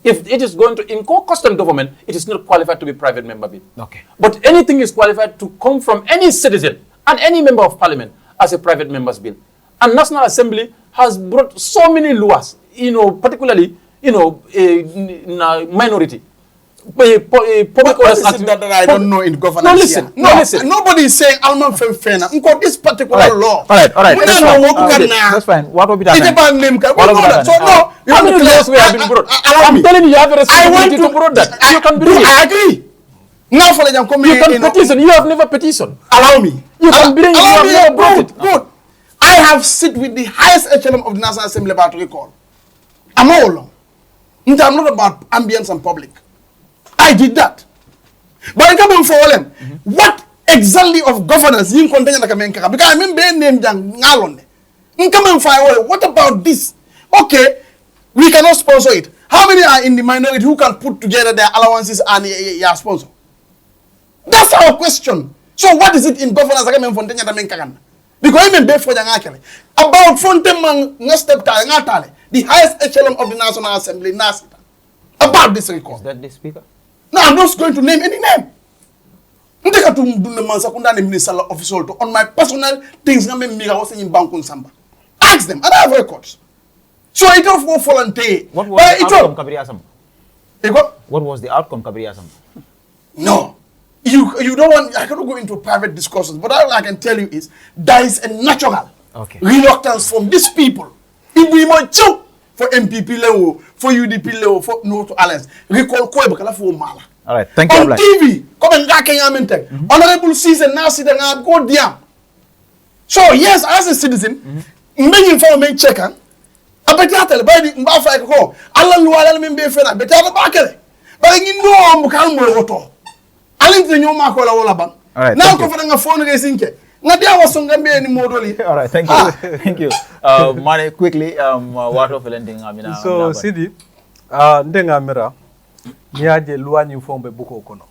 If it is going to incur cost on government, it is not qualified to be private member bill. Okay. But anything is qualified to come from any citizen and any member of parliament as a private member's bill. And National Assembly has brought so many laws, particularly, a minority. Public orders that I don't know in governance. No, listen. Nobody is saying Alman Femfena. This particular law. All right. That's fine. What will be done? So no, how many laws we have been brought? I'm telling you, you have a responsibility to brought that. You can bring it. I agree. Now for them coming, you can petition. You have never petitioned. Allow me. You can bring it. You have never brought it. Good. I have sit with the highest echelon of the National Assembly about recall. I'm all along. I'm not about ambience and public. I did that. But I come in for them. What exactly of governance you continue to come in? Because I mean, name Jang Ngalone. You come in for what about this? Okay, we cannot sponsor it. How many are in the minority who can put together their allowances and your sponsor? That's our question. So what is it in governance? I come in for because I mean, before about Fonteman, the highest echelon of the National Assembly, about this record. Is that the speaker? No, I'm not going to name any name. On my personal things, ask them, and I have records. So it don't go volunteer. What was the outcome, Kabiri Asam? What was the outcome, Kabiri Asam? No. You don't want, I cannot go into private discussions, but all I can tell you is there is a natural reluctance from these people. If we might choke for MPP level, for UDP level, for North Alliance, recall Kwebekala for Mala. All right, thank you. On TV, come and Gakayamente. Honorable Ceesay now sit and go down. So, yes, as a citizen, many for me checker. I bet you tell by the Mafia go. Alan Luala Mimbe Fena, but I have a backer. But you know, I'm calm with auto. I think the new Makola Olaban. Now, go for a phone racing. Ngadia wasongambe ni modoli. All right, thank you. Thank you. Mane, quickly, what of landing? So, Sidi, ndenga mera, niaje luani ufombe buko kono.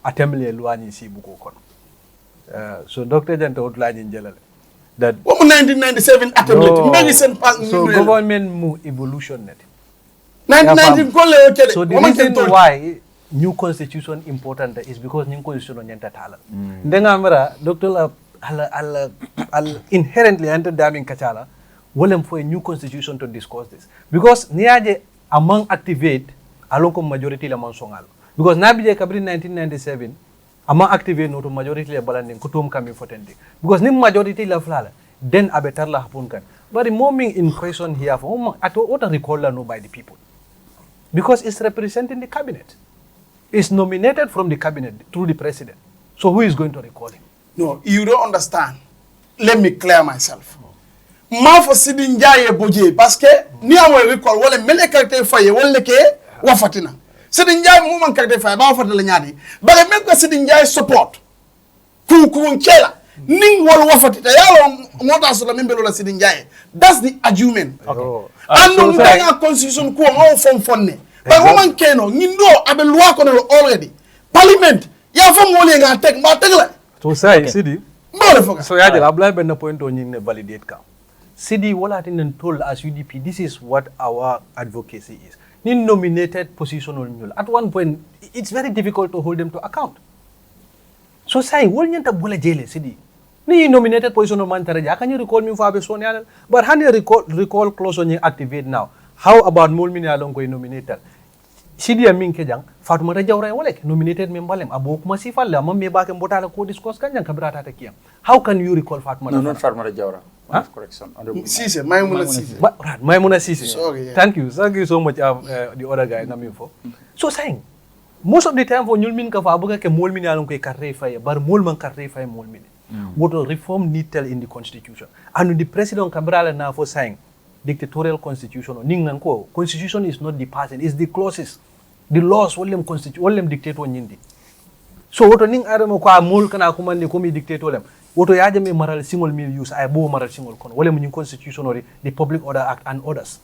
Atemle luani si buko kono. So, Dr. Janta outline njelale. That 1997 attempt. So, government mu evolution net. 1990 so the reason why new constitution important is because new constitution nyanta tala ndenga mara doctor al inherently enter daming kachala wolem for a new constitution to discuss this because niaje among activate alonko majority la mansongal because nabije kabri 1997 among activate no to majority la balanding kutum kami fotendi because nim majority la flala then abetar la hapun kan but the moming in question here for at what recall no by the people. Because it's representing the cabinet. It's nominated from the cabinet through the president. So who is going to recall him? No, you don't understand. Let me clear myself. Ma for sidin jaye boje parce que ni amoy recall wala mele carte faye wala ke wafatina. Sidin jaye mu man carte faye ba wafatala ñaadi. Bare men ko sidin jaye support. Ku nkela ning wala wafatita yalo ngota so la membelo la sidin jaye. That's the argument. Okay. And the constitution ko on from fonne. But woman keno ngindo abe loi ko already. Parliament ya fam wole nga tek ma tegla. So say Sidi. Mbole foka. So ya de apply ben point on ni validate ka. Sidi wala tin told as UDP this is what our advocacy is. Ni nominated positional mule. At one point it's very difficult to hold them to account. So say wol nyanta bula jele Sidi. Ni nominated positional man taraja can you recall me for Abesonia but how recall clause on activate now. How about Mulmini along ko nominated? Sidi amin ke jang Fatuma Jawra wala nominated membalem abo kuma sifal la mam me ba ke mbotala ko discuss kan jang kabrata ta Kiang. How can you recall Fatuma? No, not Fatuma Jawra. Correction. Ceesay, Maimuna Ceesay. Right, Maimuna Ceesay. Sorry. Yeah. Thank you so much the other guy na info. So saying most of the time for Mulmin ka fa buga ke Mulmini along ko karre fa bar Mulman karre fa Mulmini. What a reform need tell in the constitution. And the president Cabral now for saying dictatorial constitution or constitution is not the person, it's the clauses. The laws all them constitute all them dictate on yindi. So what ning adamo kwa mul kana kumande komi dictate them. What yaje me maral single meal use I bo maral single kono. Wale mun constitution or the Public Order Act and others.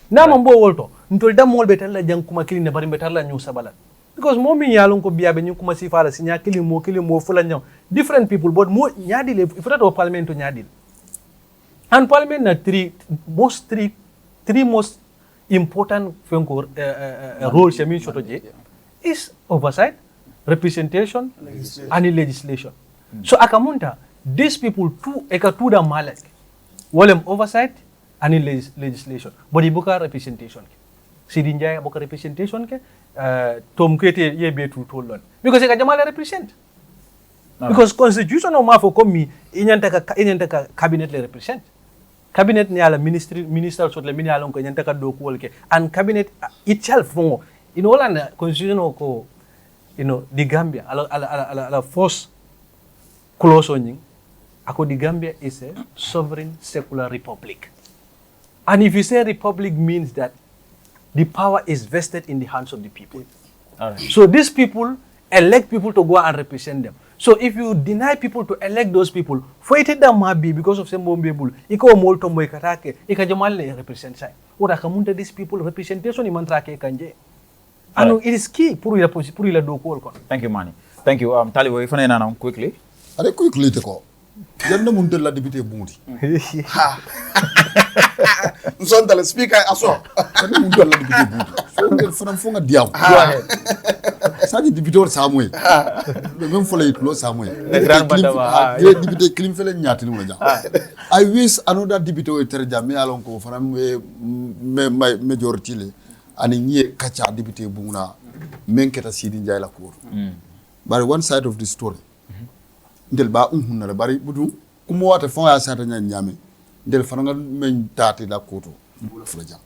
Na mambo wolto ntol dam mol betal la jang kuma kilin ne bari betal la ñu sabalat. Because momi yalon ko biabe ñu kuma sifala sinya kilin mo fula ñaw different people but mo ñaadi le ifata to parliament to ñaadi. And parliament na three most important roles is oversight, representation, and legislation. So akamunta, these people two da malek, walem oversight and legislation. But ibuka representation. Sidinjaya buka representation ke tom kete ye be tu tolon. Because eka jamala represent. Because constitution o mafo komi inyantaka cabinet le represent. Cabinet ni ala minister sort le mini ala ko nyantaka do ko ke and cabinet itself fongo in all and constitution ko the Gambia ala force close on ako the Gambia is a sovereign secular republic. And if you say republic means that the power is vested in the hands of the people. Right. So these people elect people to go and represent them. So if you deny people to elect those people, fighted them might be because of some bombable, iko molto moy katake, ika jamale represent sai. Ora kamunta these people representation imantrake kanje. And it is key purila do ko kon. Thank you, Mani. Thank you. Taliwo ifana na quickly. Are quickly te ko. Janna munte la député bumuti. Ha. Nsonta le speaker aso. Janna munte la député bumuti. So ngel fana fonga diaw. Go ahead. Saji député Samuel. Même fo lay close Samuel. Le grand Bantaba. Le député clim fele ñaati ni jang. I wish another député tere jam alon ko fana me majority le ani ñe kacha député bumuna menketa Sidi Njay la cour. But one side of the story. Ndel ba hunna bari budu kumo wata fon ya sata nyame ndel fananga men tati la koto bula fula jang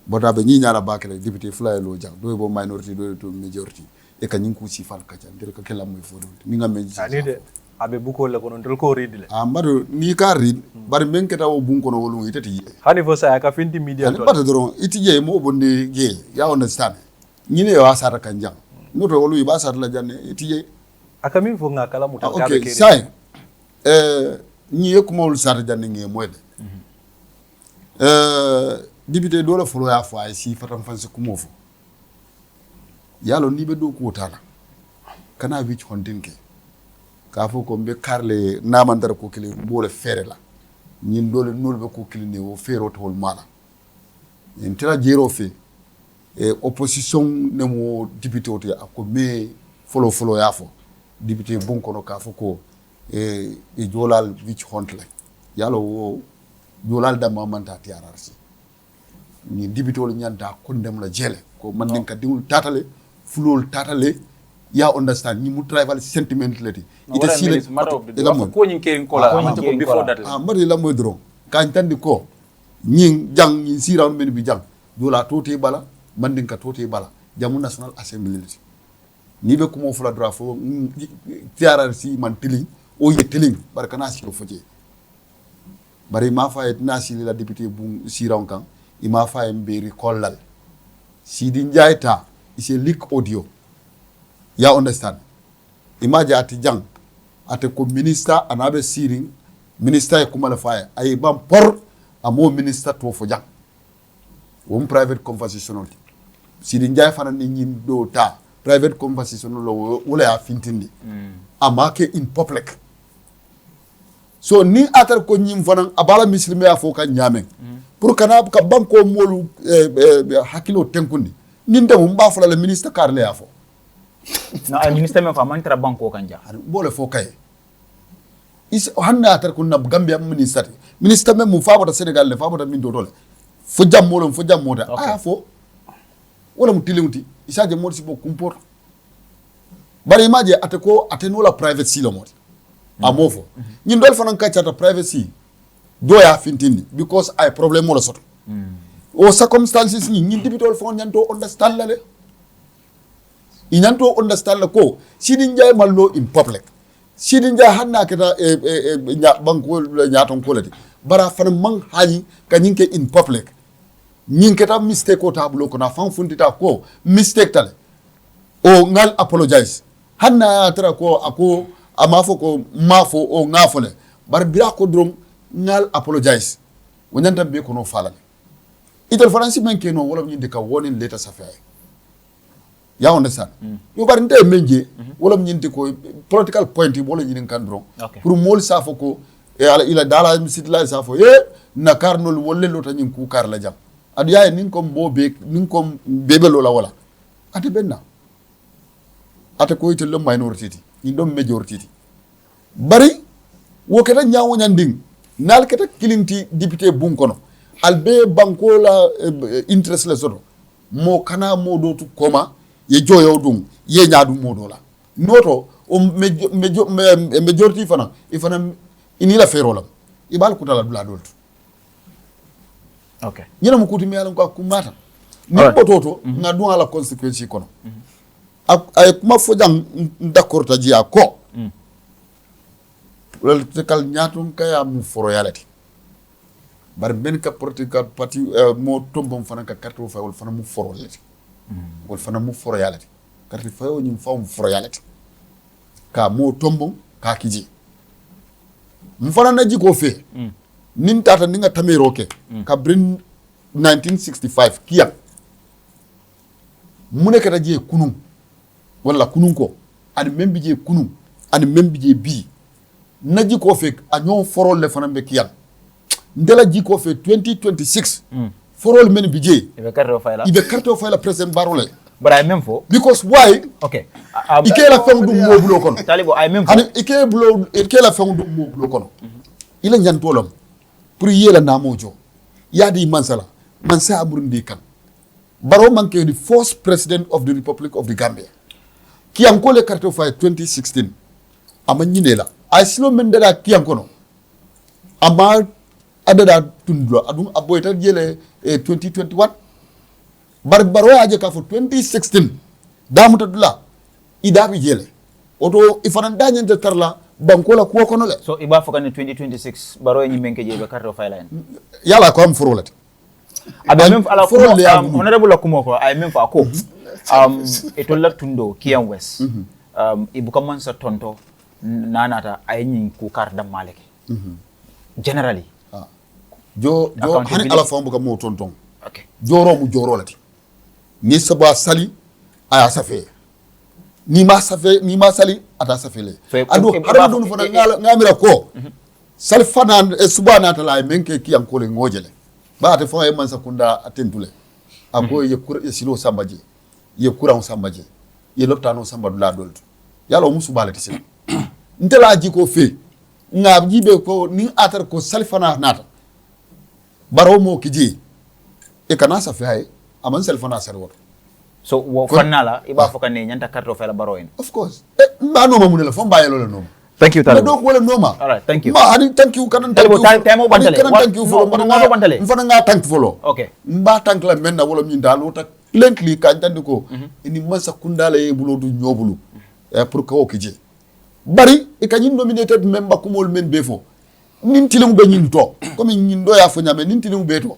bota be ñi ñala bakale député fula lo jang do bo minority do to majority e ka ñing ku ci fal kacha ndel ka kala moy fodo mi nga men ci ani de abe buko la kono ndel ko ridile mbado ni ka rid bari men keta wo bun kono wolu itati hani fo sa ka finti media to bata doron iti je mo bonde je ya understand ñi ne wa sata kan jang noto wolu ba sata la janne iti je akamin fo nga kala muta okay sai ñi ye kuma wol sata jande nge moy de député do la folo ya fa si fatam fansi kumo fo yalo ni be do ko tala kana wi hontinke ka fo ko be karle namandara ko kele bole fere la ñin dole nul be ko kele ne wo fero to hol mala en tira jero fe opposition ne mo député oto ko me folo ya fo député bon kono ka fo ko jolal wich hontle yalo wo jolal da mamanta tiararsi ni député ol nyanta kondem la jele ko man nen ka dingul tatale fulol tatale ya understand ni mu tribal sentiment leti ite sile ko nyin kerin ko la amante ko before that mari la moy dron kan tandi ko nyin jang nyin siraw men bi jang jola tote bala man nen ka tote bala jamu national assembly leti ni be ko mo fula droit fo tiararsi man tiling o ye tiling barkana si ko foje bari ma fa et nasi la député bu siraw kan ima fa mberi kollal Sidi Njaita is a leak audio ya understand imaje ati jang ate ko minister anabe siring minister e kuma la faya ay bam por amo minister to fo jang won private conversation Sidi Njai fana ni nyim do ta private conversation lo wala ya fintindi amake in public so ni atar ko nyim fana abala muslime ya fo ka nyamen pour kana ka banko molu hakilo tenkundi ninde mo mba fala le ministre Carle ya fo na ay ministre men fa mantra banko kanja bole fo kay is hanna atar ko nab Gambia ministre men mu fa bota Senegal le fa bota min do dole fo jam moda aya fo wala mu tilimti isaje modi si bo kumpor bari maje atako atenola private silo modi amofo nyin dol fanan ka chata privacy do ya fintindi because I problem mo la soto o circumstances ni dibitol fon nyanto understand la le inyanto understand la ko Sidi Njai mallo in public Sidi Njai hanna keta nya banko nyaton ko lati bara fan man haji kanyinke in public nyinketa mistake ko tablo ko na fan fundita ko mistake tale o ngal apologize hanna tara ko ako amafo ko mafo o ngafole bar bira ko drum ngal apologize wonyanta be ko no falale itel faransi men ke no wala nyinde ka wonin leta safay ya understand yo bar nte menje wala nyinde ko political point wala nyinin kan drum pour mol safo ko ila dala misidla safo na karnol wolle lota nyin ku kar la jam adu yaay nin kom bobe nin kom bebe lola wala ate benna ate ko itel lo minority ni dom majority bari wo keta nyaawo nyanding nal keta kilinti député bunkono albe banko la interest le soto mo kana mo do tu koma ye joyo dum ye nyaadu mo do la noto o majority fana ifana inila ferolam ibal kutala dula doltu okay nyina mu kuti mi yalan ko kumata ni bototo na dun ala consequence kono ay kuma fo jang d'accord ta jiya ko wala te kal ñaatum kaya mu foro yalati bar ben ka politika parti mo tombom fana ka carte fa wol fana mu foro yalati wol fana mu foro yalati carte fa woni mu fam foro yalati ka mo tombom ka kiji mu fana na jiko fe nin tata ninga tamero ke ka brin 1965 Kiang mu ne kata je kunun wala kunun ko ani membi je kunun ani membi je bi na jiko fe a ñoo forol le fana be Kiang ndela jiko fe 2026 forol men bi je ibe karto fayla president barole but I même fo because why okay ike la fam dum mo bulo kono talibo I même fo hani ike la fam dum mo bulo kono ila ñantolom pour yela namojo yadi mansa amurundi kan baro manke the first president of the Republic of the Gambia Kiang ko le karto fay 2016 ama ñinela ay silo men dada Kiang kono ama adada tundlo adum aboyta jele 2021 baro aje ka fo 2016 damuta dula idabi jele oto ifana dañente tarla banko la ko kono le so iba fo kan 2026 baro ñi menke je be karto fay la en yala ko am forolati abe même ala ko honorable ko ko ay même fa ko etolla tundo Kiang West ibuka mansa tonto nanata ay nyin ku kar dam maleke generally jo hani ala fam buka mo tonton okay joro lati ni saba sali aya safe ni ma sali ata safe le ando harba dun fana ngamira ko sal fana subhana taala menke ki am ko le ngojele ba ate fo e man sakunda atentule ako ye kur ye silo sambaje ye kuran sambaje ye loptano sambadu la dolto yalo musu balati sila ntela ji ko fe nga jibe ko ni atar ko sal fana nata baro mo kiji e kana safe hay aman sal fana sarwa so wo fanala iba foka ne nyanta karto fela baro en of course ba no ma munela fo mbayelo le no thank you Talibo donc wala noma all right thank you ma hani thank you kanan Talibo tamo bantale thank you for mo bantale mfana nga thank follow okay mba thank la menna wala min dalu tak lently kan tandi ko ini masa kundala e bulo du nyobulu pour ko kije bari e kanyin nominated member kumol men befo nin tilim be nyin to comme nyin do ya fo nyame nin tilim be to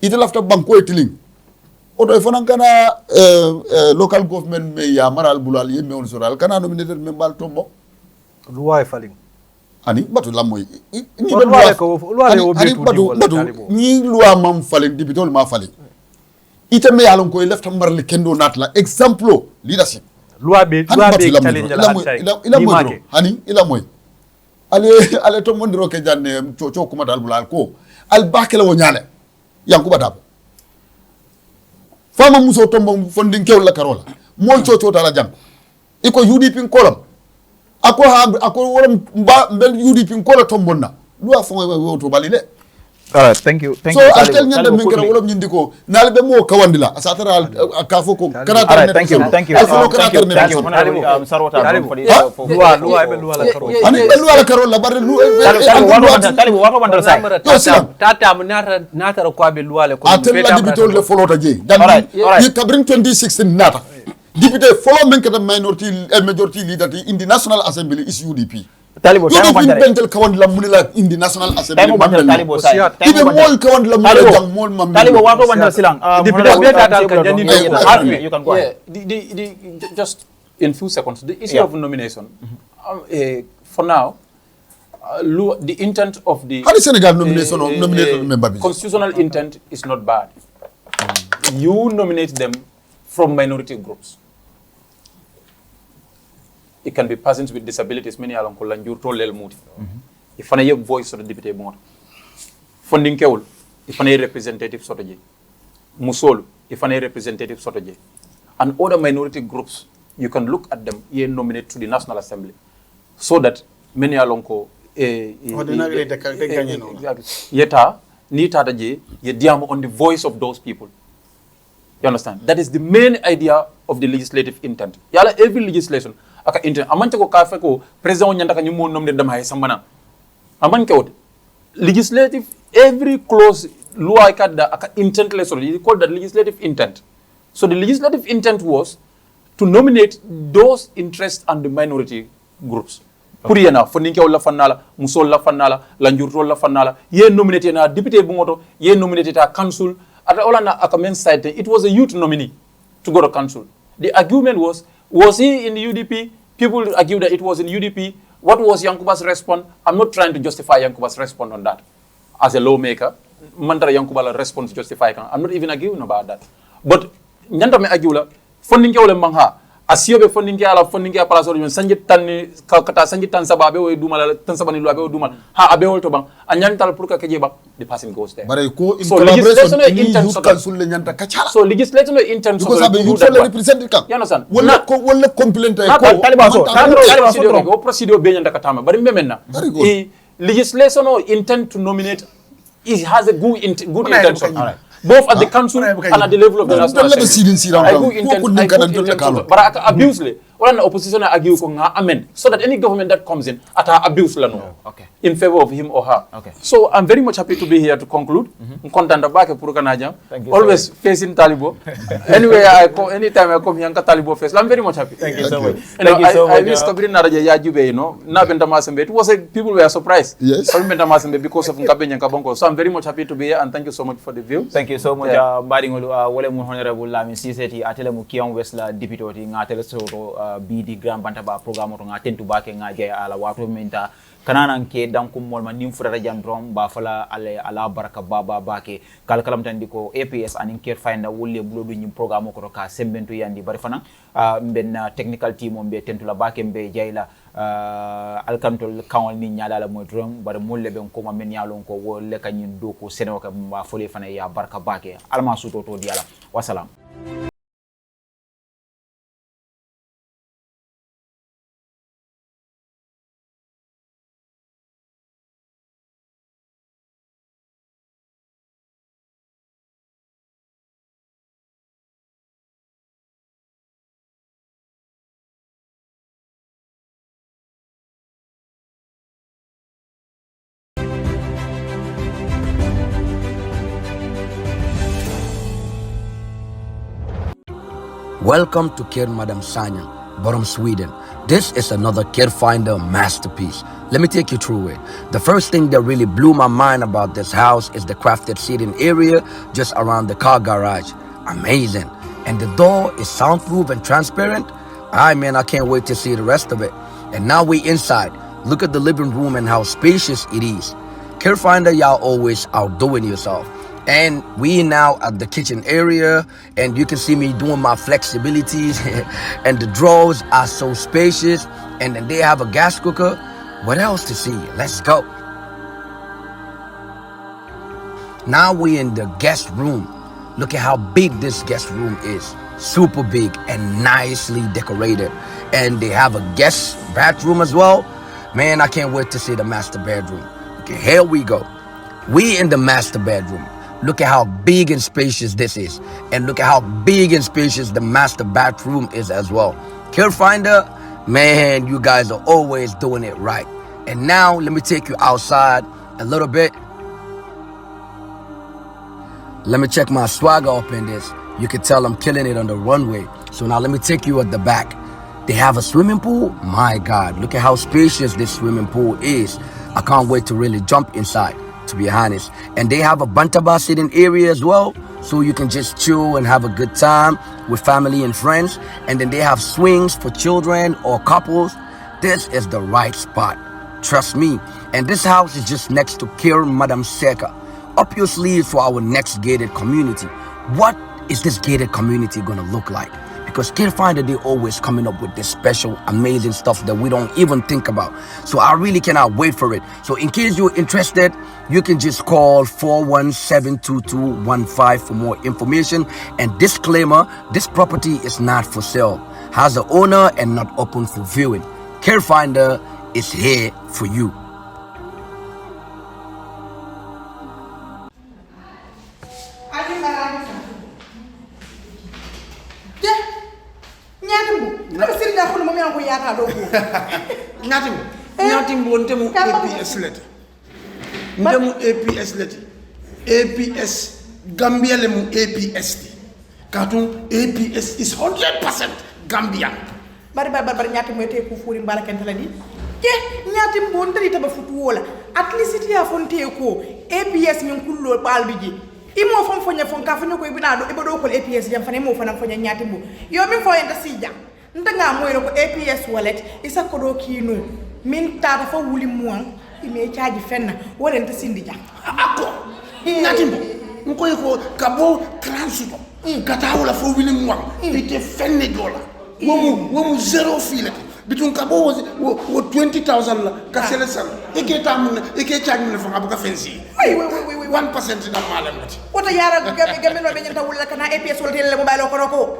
ite lafta banko e tilim oto e fonan kana local government me ya maral bulal yemme on soral kana nominated member tombo luwa e faling ani batu lamoy ni luwa ko luwa le obetu batu ni luwa mam faling dibitol ma faling ite me yalon ko lefta marli kendo natla example leadership luwa be challenge la hansay ila moy hani ila moy ale to mondiro ke janne cho kuma dal bulal ko al bakela wo nyale yankuba dabo fama muso tombo fondin kewla karola mo cho tala jang iko UDP kolam ako wolam mbel UDP kola tombonna luwa fo woto balile all right thank you so atel nyande min gara wolam nyindi ko nalbe mo kawandila asatara akafo ko kana all right thank you thank you sarwata for luwa be luwa la karol ani be luwa la karol la bare Talibo wato bandal say tata mu nata ko be luwa le ko atel la dibitol le folota je dan ni kabrin 2016 nata député follow men kada minority majority leader in the National Assembly is UDP Talibo tamo bandal bentel kawand la munila in the National Assembly tamo bandal Talibo say ibe mol kawand la munila jang mol mam Talibo wato bandal silang député be data ka jani you can go ahead the just in few seconds the issue of nomination for now the intent of the how the Senegal nomination nominated member constitutional intent is not bad you nominate them from minority groups. It can be persons with disabilities, many along Kolanjur to Lel Muti. If I have voice of the deputy more. Funding Keul, if I representative Sotoje. Musol, if I representative Sotoje. And other minority groups, you can look at them, ye nominate to the National Assembly. So that many along Yeta, Nita Daje, ye diam on the voice of those people. You understand? That is the main idea of the legislative intent. Yala every legislation aka intent. Amante ko kafe ko president nyanda ka nyumo nomne dam hay sambana. Amante ko legislative every clause law aka intent lesson. You call that legislative intent. So the legislative intent was to nominate those interests and the minority groups. Puriyana fondinke wala fanala musol la fanala lanjurto la fanala ye nominate na député bungoto ye nominate ta council. At Olana Akamen side, it was a youth nominee to go to council. The argument was he in the UDP? People argue that it was in UDP. What was Yankuba's response? I'm not trying to justify Yankuba's response on that. As a lawmaker, Mandara Yankuba's response justify. I'm not even arguing about that. But Nyanda me argula, funding ke ole mangha. Asiyobe funding ke ala palaso yon sanjit tan kata sanjit tan sababe o dumala tan sabani lo abe o dumal ha abe wol to bang anyantal pour ka kejeba the person goes there bare ko in so collaboration in youth council le nyanta kachala so legislation no intent because abe youth le represent kam you understand wala complaint ay ko Talibo so procedure be nyanta katama bari memena legislation no intent to nominate it has a good intention both at the council and at the level of the national assembly. I go intent, but abuse le. Or an opposition argue for amen, so that any government that comes in at abuse la no. Okay. In favor of him or her. Okay. So I'm very much happy to be here to conclude. Always facing Talibo. Anyway, anytime I come here, Talibo face. I'm very much happy. Thank you so much. I wish Kabrin Naraja Yajube, you know, it was people were surprised. Yes. Because of Nkabenya Kabongo. So I'm very much happy to be here and thank you so much for the view. Thank you so much. Baringolu wale mu honorable Lamin Ceesay atele mu Kiang West la deputy ngatele so bidi grand bantaba programme to nga tentu bake nga jay ala wato minta kanana ke dankum mol ma nim fudata jandrom ba fala ala baraka baba bake kalkalam tan diko APS anin care finder wolle bulodu nyim programme ko to ka sembentu yandi bari fana ben technical team on be tentu la bake be jayla alkantol kawal ni nyala mo drum bar mulle ben ko men yalon ko wolle kanyin do ko seno ka ba fole fana ya barka bake alma suto to diala wassalam. Welcome to Care Madam Sanya, bottom Sweden. This is another Care Finder masterpiece. Let me take you through it. The first thing that really blew my mind about this house is the crafted seating area just around the car garage. Amazing. And the door is soundproof and transparent. I can't wait to see the rest of it. And now we inside. Look at the living room and how spacious it is. Care Finder, y'all always outdoing yourself. And we now at the kitchen area, and you can see me doing my flexibilities and the drawers are so spacious, and then they have a gas cooker. What else to see? Let's go. Now we in the guest room. Look at how big this guest room is. Super big and nicely decorated. And they have a guest bathroom as well. Man, I can't wait to see the master bedroom. Okay, here we go. We in the master bedroom. Look at how big and spacious this is. And look at how big and spacious the master bathroom is as well. Care Finder, man, you guys are always doing it right. And now let me take you outside a little bit. Let me check my swagger up in this. You can tell I'm killing it on the runway. So now let me take you at the back. They have a swimming pool. My God, look at how spacious this swimming pool is. I can't wait to really jump inside, to be honest. And they have a Bantaba sitting area as well, so you can just chill and have a good time with family and friends. And then they have swings for children or couples. This is the right spot, trust me. And this house is just next to Care Madam Ceesay. Up your sleeves for our next gated community. What is this gated community gonna look like? Because Care Finder, they always coming up with this special, amazing stuff that we don't even think about. So I really cannot wait for it. So in case you're interested, you can just call 417-2215 for more information. And disclaimer, this property is not for sale, has an owner and not open for viewing. Care Finder is here for you. Ñatimbo ntemu APS leti. Ndemu APS leti. APS Gambia le mu APS ti. Katun APS is 100% Gambian. Bari ñatimbo te ku furi mbala kentala di. Ke ñatimbo ndari taba futu wola. At least ya fonte ko APS min kullo balbiji. Imo fon fonya fon ka fonyo ko ibina do ibodo ko APS jam fane mo fana fonya ñatimbo. Yo min fo yenda sija. Ndanga moyro ko APS wallet isa ko do kino min tata fa wuli muan ime charge fenna wala nta sindi ja ako ñatimbo ngoy ko kabo transito kata wala fo wuli muan ite fenne jola womu zero filete bitun kabo wo 20,000 la ka sele sal eke tam eke charge mun fa abuka fensi oui 1% da malam lati wota yara gamen no be nyanta wala kana APS wala tele mobile ko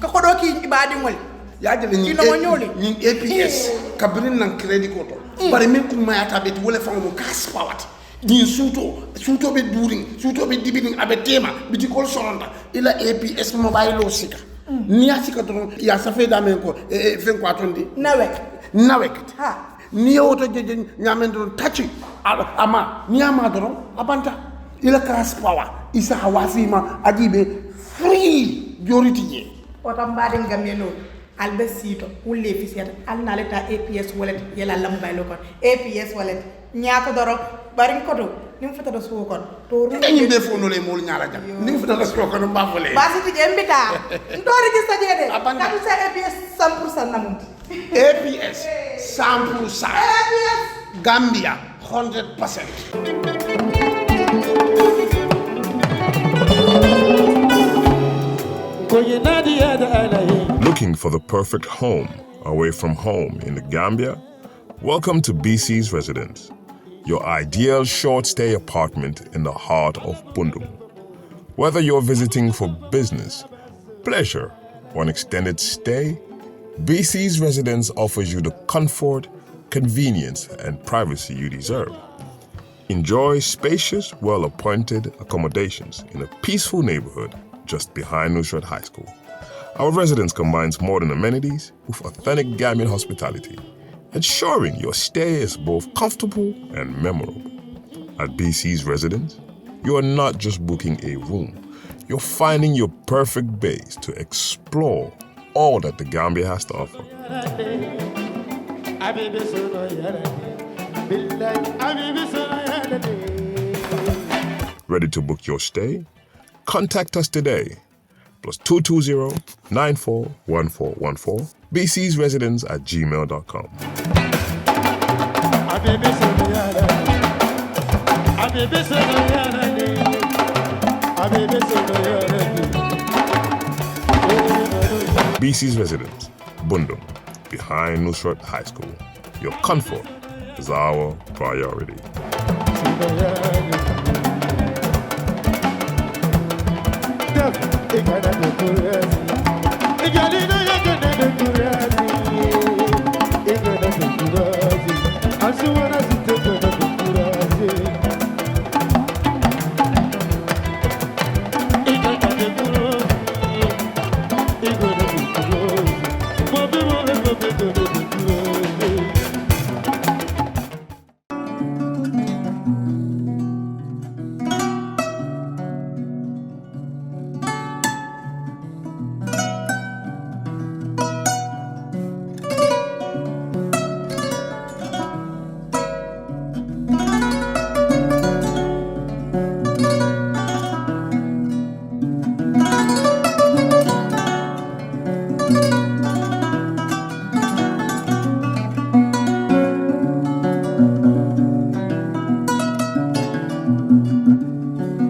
ko do ki ibadi ngol yaje ni APS kabrin nan credit ko to bari min kum mayata be wala fa mo kas pawat ni suto be during suto be dibiding abe tema biti kol sonda ila APS mobile lo sika ni asika to ya safe da men ko fen ko atondi nawek ha ni oto je nyamen do tachi ama ni ama do abanta ila kas power isa hawasima ajibe free joriti je wota mbade ngameno albe sito ulle fisiata al naleta APS wallet yela lam baylo kon APS wallet ñaata doro bari ko do nim fata do so kon to ru dañu be fono le mol ñala jam nim fata do so kon ba fole ba ci jembita ndo register jede kadu sa APS 100% namum APS 100% APS Gambia 100%. Looking for the perfect home away from home in the Gambia? Welcome to BC's Residence, your ideal short-stay apartment in the heart of Bundung. Whether you're visiting for business, pleasure, or an extended stay, BC's Residence offers you the comfort, convenience, and privacy you deserve. Enjoy spacious, well-appointed accommodations in a peaceful neighborhood just behind Nusrat High School. Our residence combines modern amenities with authentic Gambian hospitality, ensuring your stay is both comfortable and memorable. At BC's Residence, you are not just booking a room, you're finding your perfect base to explore all that the Gambia has to offer. Ready to book your stay? Contact us today. +220-941414 bcsresidence@gmail.com. BC's Residence, Bundung, behind Nusrat High School. Your comfort is our priority.